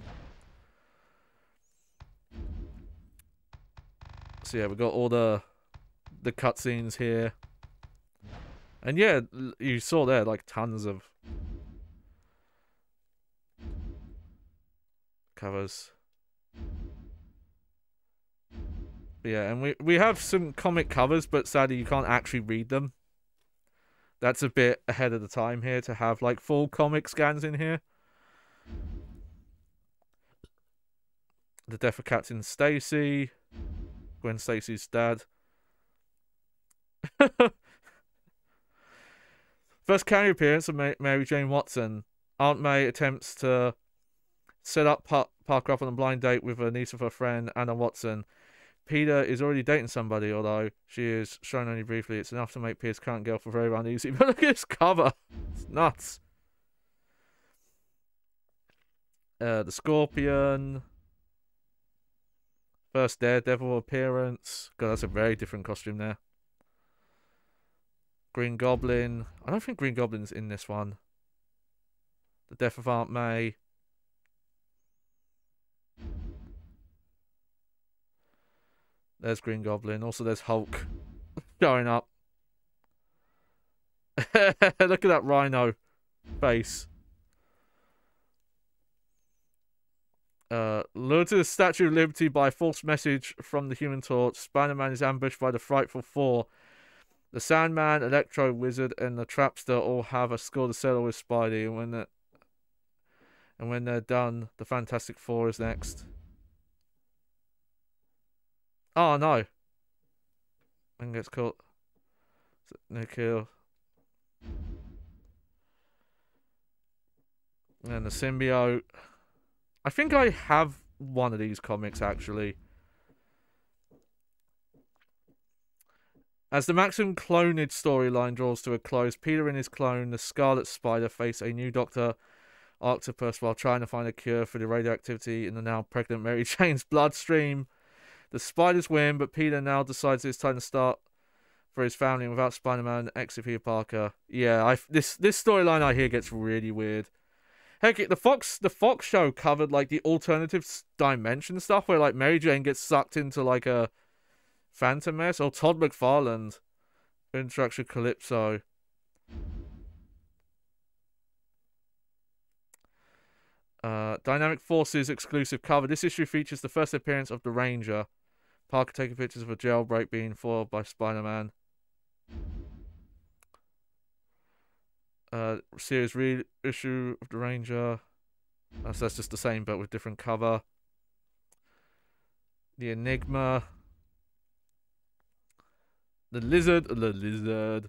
So yeah, we got all the cutscenes here. And yeah, you saw there, like, tons of covers. But yeah, and we have some comic covers, but sadly you can't actually read them. That's a bit ahead of the time here to have, like, full comic scans in here. The death of Captain Stacy. Gwen Stacy's dad. First cameo appearance of Mary Jane Watson. Aunt May attempts to set up Parker up on a blind date with a niece of her friend, Anna Watson. Peter is already dating somebody, although she is shown only briefly. It's enough to make Peter's current girlfriend very uneasy. But look at this cover. It's nuts. The Scorpion. First Daredevil appearance. God, that's a very different costume there. Green Goblin. I don't think Green Goblin's in this one. The death of Aunt May. There's Green Goblin. Also, there's Hulk showing up. Look at that rhino face. Lured to the Statue of Liberty by a false message from the Human Torch, Spider-Man is ambushed by the Frightful Four. The Sandman, Electro, Wizard, and the Trapster all have a score to settle with Spidey, and when they're done, the Fantastic Four is next. Oh no! And gets caught. Nick Hill. And the symbiote. I think I have one of these comics, actually. As the Maximum Clonage storyline draws to a close, Peter and his clone, the Scarlet Spider, face a new Dr. Octopus while trying to find a cure for the radioactivity in the now pregnant Mary Jane's bloodstream. The Spiders win, but Peter now decides it's time to start for his family without Spider-Man, exit Peter Parker. Yeah, this storyline I hear gets really weird. Heck, the Fox show covered, like, the alternative dimension stuff where, like, Mary Jane gets sucked into, like, a Phantom Mess. Or Todd McFarlane, Instruction Calypso. Dynamic Forces exclusive cover. This issue features the first appearance of the Ranger. Parker taking pictures of a jailbreak being foiled by Spider-Man. Series reissue of the Ranger. So that's just the same but with different cover. The Enigma. The Lizard.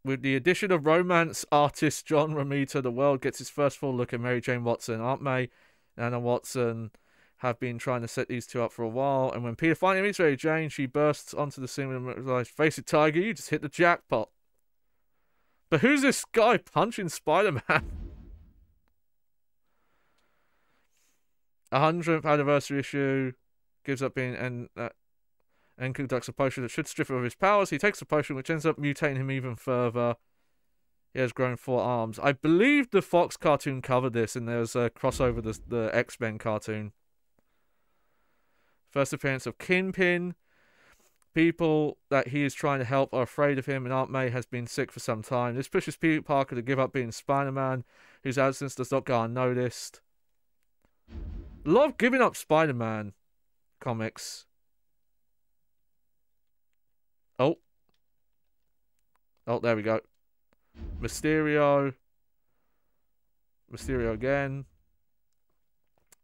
With the addition of romance artist John Romita, the world gets its first full look at Mary Jane Watson. Aunt May and Anna Watson have been trying to set these two up for a while, and when Peter finally meets Mary Jane, she bursts onto the scene and realizes, "Face it, Tiger, you just hit the jackpot." But who's this guy punching Spider-Man? 100th anniversary issue. Gives up being and conducts a potion that should strip him of his powers. He takes the potion, which ends up mutating him even further. He has grown 4 arms. I believe the Fox cartoon covered this, and there's a crossover the X-Men cartoon. First appearance of Kingpin. People that he is trying to help are afraid of him, and Aunt May has been sick for some time. This pushes Peter Parker to give up being Spider-Man, whose absence does not go unnoticed. A lot of giving up Spider-Man comics. Oh, there we go. Mysterio again.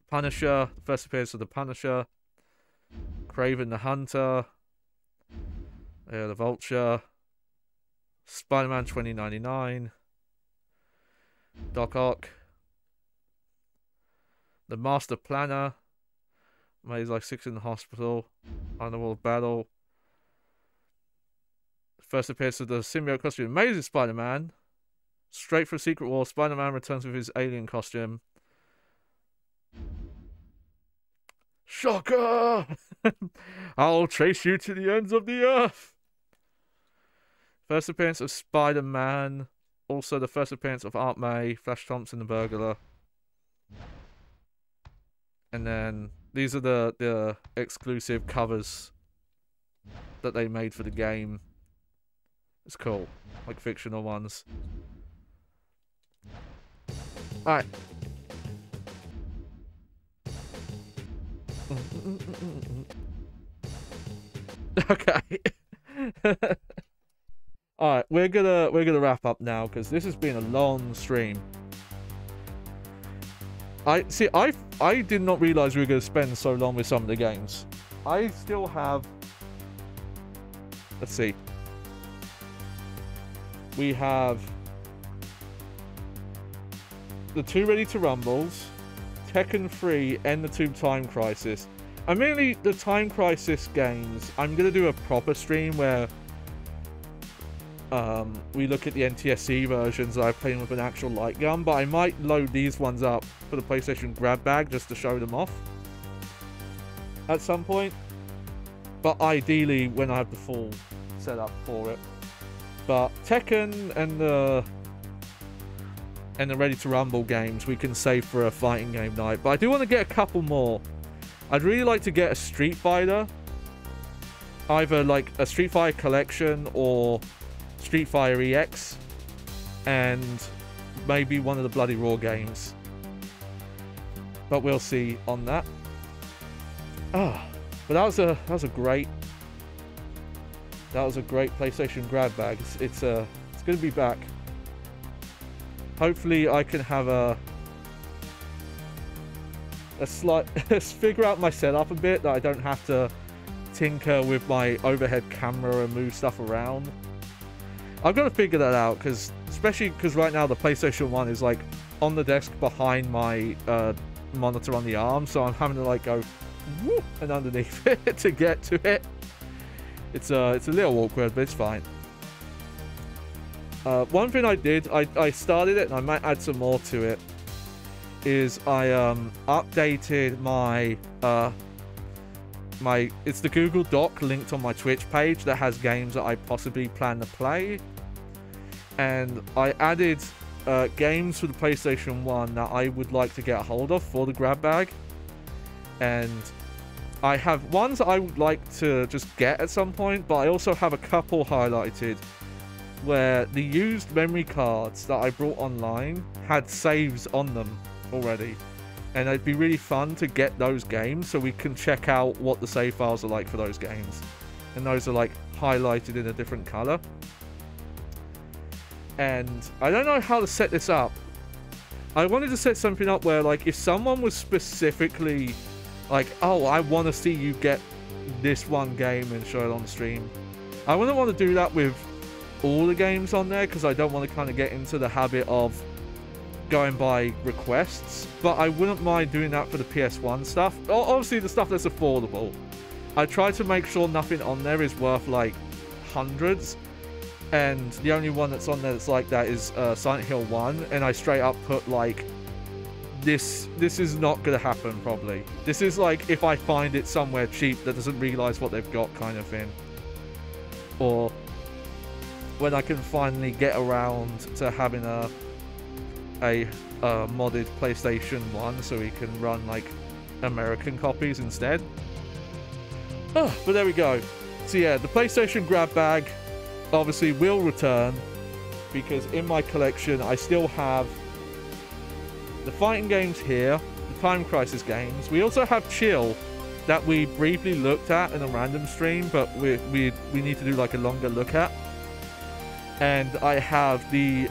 Punisher. First appearance of the Punisher. Kraven the Hunter. The Vulture. Spider-Man 2099. Doc Ock. The Master Planner. He's like 6 in the hospital. Underworld Battle. First appearance of the symbiote costume. Amazing Spider-Man. Straight for Secret War. Spider-Man returns with his alien costume. Shocker! I'll chase you to the ends of the earth. First appearance of Spider-Man. also the first appearance of Aunt May, Flash Thompson the Burglar. And then these are the exclusive covers that they made for the game. It's cool, like fictional ones. Alright. Okay. Alright, we're gonna wrap up now because this has been a long stream. I did not realize we were gonna spend so long with some of the games. I still have, let's see. We have the 2 Ready to Rumbles, Tekken 3, and the 2 Time Crisis. And mainly the Time Crisis games, I'm going to do a proper stream where we look at the NTSC versions that I've played with an actual light gun, but I might load these ones up for the PlayStation grab bag just to show them off at some point. But ideally when I have the full setup for it. But Tekken and the Ready to Rumble games we can save for a fighting game night. But I do want to get a couple more. I'd really like to get a Street Fighter. Either like a Street Fighter Collection or Street Fighter EX. And maybe one of the Bloody Raw games. But we'll see on that. But that was a great PlayStation grab bag. It's going to be back. Hopefully I can have a slight figure out my setup a bit, that I don't have to tinker with my overhead camera and move stuff around. I've got to figure that out, especially because right now the PlayStation 1 is like on the desk behind my monitor on the arm, so I'm having to like go whoop and underneath it to get to it. It's a little awkward, but it's fine. One thing I did, I started it and I might add some more to it, is I updated my it's the Google Doc linked on my Twitch page that has games that I possibly plan to play, and I added games for the PlayStation 1 that I would like to get a hold of for the grab bag, and I have ones that I would like to just get at some point, but I also have a couple highlighted where the used memory cards that I brought online had saves on them already, and it'd be really fun to get those games so we can check out what the save files are like for those games, and those are like highlighted in a different color. And I don't know how to set this up. I wanted to set something up where, like, if someone was specifically like, oh, I want to see you get this one game and show it on the stream, I wouldn't want to do that with all the games on there, because I don't want to kind of get into the habit of going by requests, but I wouldn't mind doing that for the PS1 stuff. Obviously the stuff that's affordable. I try to make sure nothing on there is worth like hundreds, and the only one that's on there that's like that is Silent Hill 1, and I straight up put like, this is not gonna happen probably. This is like if I find it somewhere cheap that doesn't realize what they've got kind of thing, or when I can finally get around to having a modded PlayStation 1 so we can run like American copies instead. But there we go. So yeah, the PlayStation grab bag obviously will return, because in my collection I still have the fighting games here, the Time Crisis games. We also have Chill that we briefly looked at in a random stream, but we need to do like a longer look at. And I have the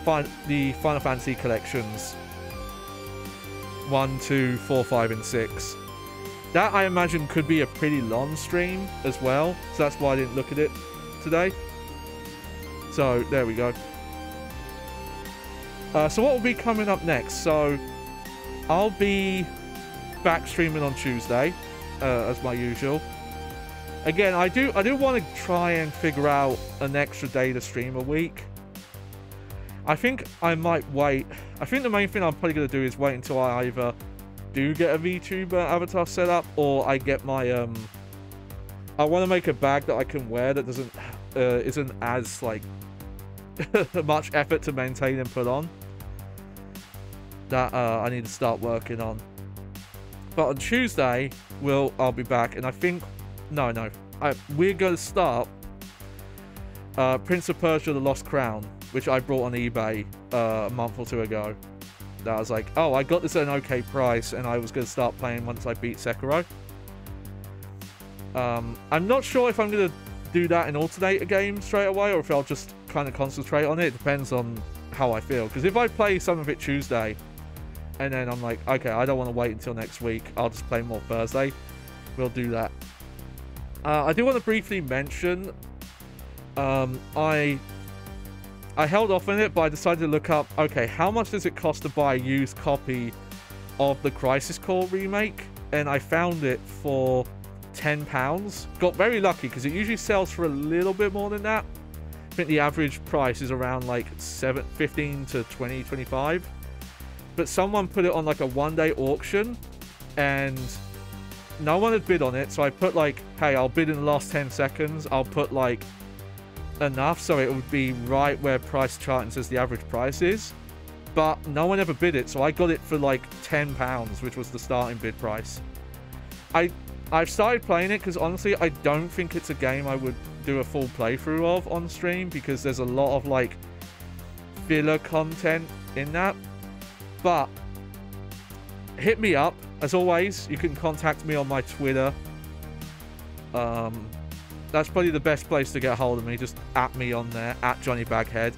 Final Fantasy collections 1, 2, 4, 5, and 6. That I imagine could be a pretty long stream as well, so that's why I didn't look at it today. So there we go. So what will be coming up next? So I'll be back streaming on Tuesday, as my usual. Again, I do want to try and figure out an extra day to stream a week. I think I might wait. I think the main thing I'm probably going to do is wait until I either do get a VTuber avatar set up, or I get my I want to make a bag that I can wear that doesn't isn't as like much effort to maintain and put on. That I need to start working on. But on Tuesday, I'll be back, and I think we're going to start Prince of Persia: The Lost Crown, which I brought on eBay a month or two ago. That I was like, oh, I got this at an okay price, and I was going to start playing once I beat Sekiro. I'm not sure if I'm going to do that and alternate a game straight away, or if I'll just kind of concentrate on it. It depends on how I feel. Because if I play some of it Tuesday, and then I'm like, okay, I don't want to wait until next week, I'll just play more Thursday, we'll do that. I do want to briefly mention, I held off on it, but I decided to look up, okay, how much does it cost to buy a used copy of the Crisis Core remake? And I found it for £10. Got very lucky, because it usually sells for a little bit more than that. I think the average price is around like 15 to 20, 25. But someone put it on like a one-day auction, and no one had bid on it, so I put like, hey, I'll bid in the last 10 seconds. I'll put like enough so it would be right where price chart says the average price is. But no one ever bid it, so I got it for like £10, which was the starting bid price. I've started playing it because honestly, I don't think it's a game I would do a full playthrough of on stream, because there's a lot of like filler content in that. But hit me up, as always. You can contact me on my Twitter. That's probably the best place to get a hold of me. Just at me on there, at Johnny Baghead.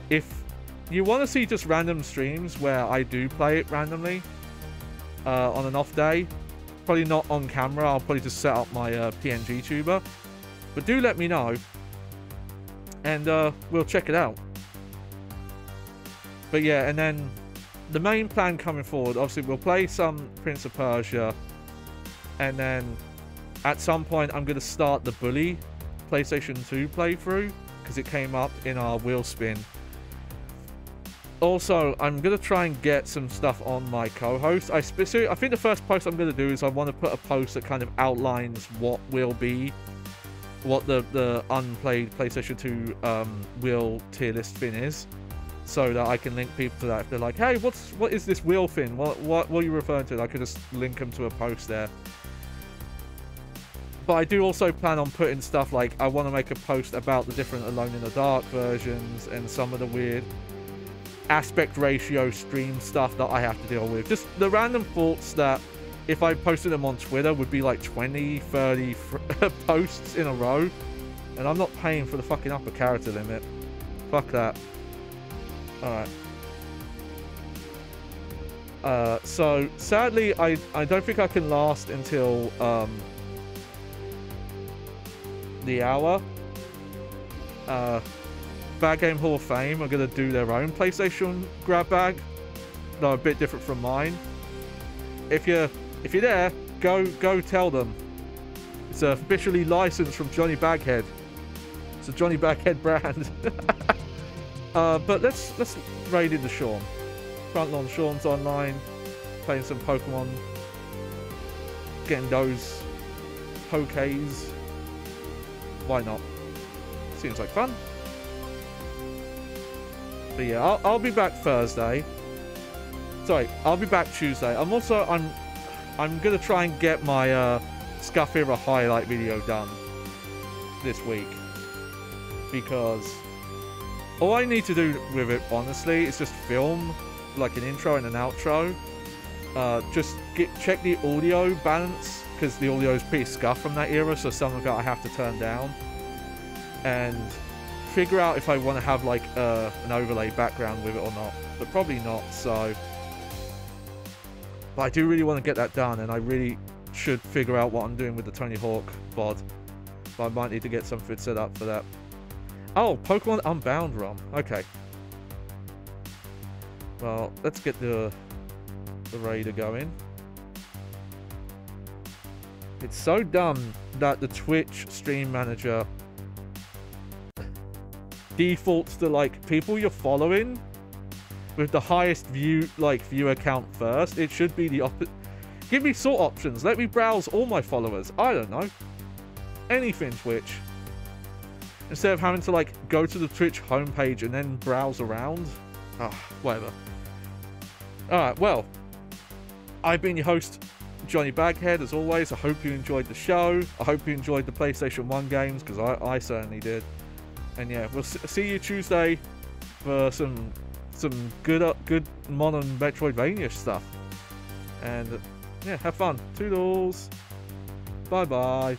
If you want to see just random streams where I do play it randomly on an off day, probably not on camera, I'll probably just set up my PNG tuber. But do let me know, and we'll check it out. But yeah, and then the main plan coming forward, obviously we'll play some Prince of Persia, and then at some point I'm going to start the Bully PlayStation 2 playthrough, because it came up in our wheel spin. Also, I'm going to try and get some stuff on my co-host. I think the first post I'm going to do is I want to put a post that kind of outlines what will be, what the unplayed PlayStation 2 wheel tier list fin is, so that I can link people to that. If they're like, hey, what is this wheel fin? What are you referring to? I could just link them to a post there. But I do also plan on putting stuff like, I want to make a post about the different Alone in the Dark versions and some of the weird aspect ratio stream stuff that I have to deal with. Just the random thoughts that if I posted them on Twitter would be like 20, 30 posts in a row. And I'm not paying for the fucking upper character limit. Fuck that. Alright. So, sadly, I don't think I can last until the hour. Bag Game Hall of Fame are going to do their own PlayStation grab bag. No, a bit different from mine. If you're there, go tell them. It's officially licensed from Johnny Baghead. It's a Johnny Baghead brand. But let's raid into Sean. Front lawn Sean's online, playing some Pokemon, getting those Poké's. Why not? Seems like fun. But yeah, I'll be back Thursday. Sorry, I'll be back Tuesday. I'm gonna try and get my Scuff Era highlight video done this week, because all I need to do with it, honestly, is just film like an intro and an outro. Just check the audio balance, because the audio is pretty scuffed from that era, so some of it I have to turn down, and figure out if I want to have like an overlay background with it or not, but probably not. So, but I do really want to get that done, and I really should figure out what I'm doing with the Tony Hawk VOD. But I might need to get something set up for that. Oh, Pokemon Unbound ROM. Okay. Well, let's get the raider going. It's so dumb that the Twitch stream manager defaults to like people you're following with the highest view count first. It should be the opposite. Give me sort options. Let me browse all my followers. I don't know. Anything Twitch. instead of having to like go to the Twitch homepage and then browse around. Ah, whatever. Alright, well, I've been your host, Johnny Baghead, as always. I hope you enjoyed the show. I hope you enjoyed the PlayStation 1 games, because I certainly did. And yeah, we'll see you Tuesday for some good modern Metroidvania stuff. And yeah, have fun. Toodles. Bye bye.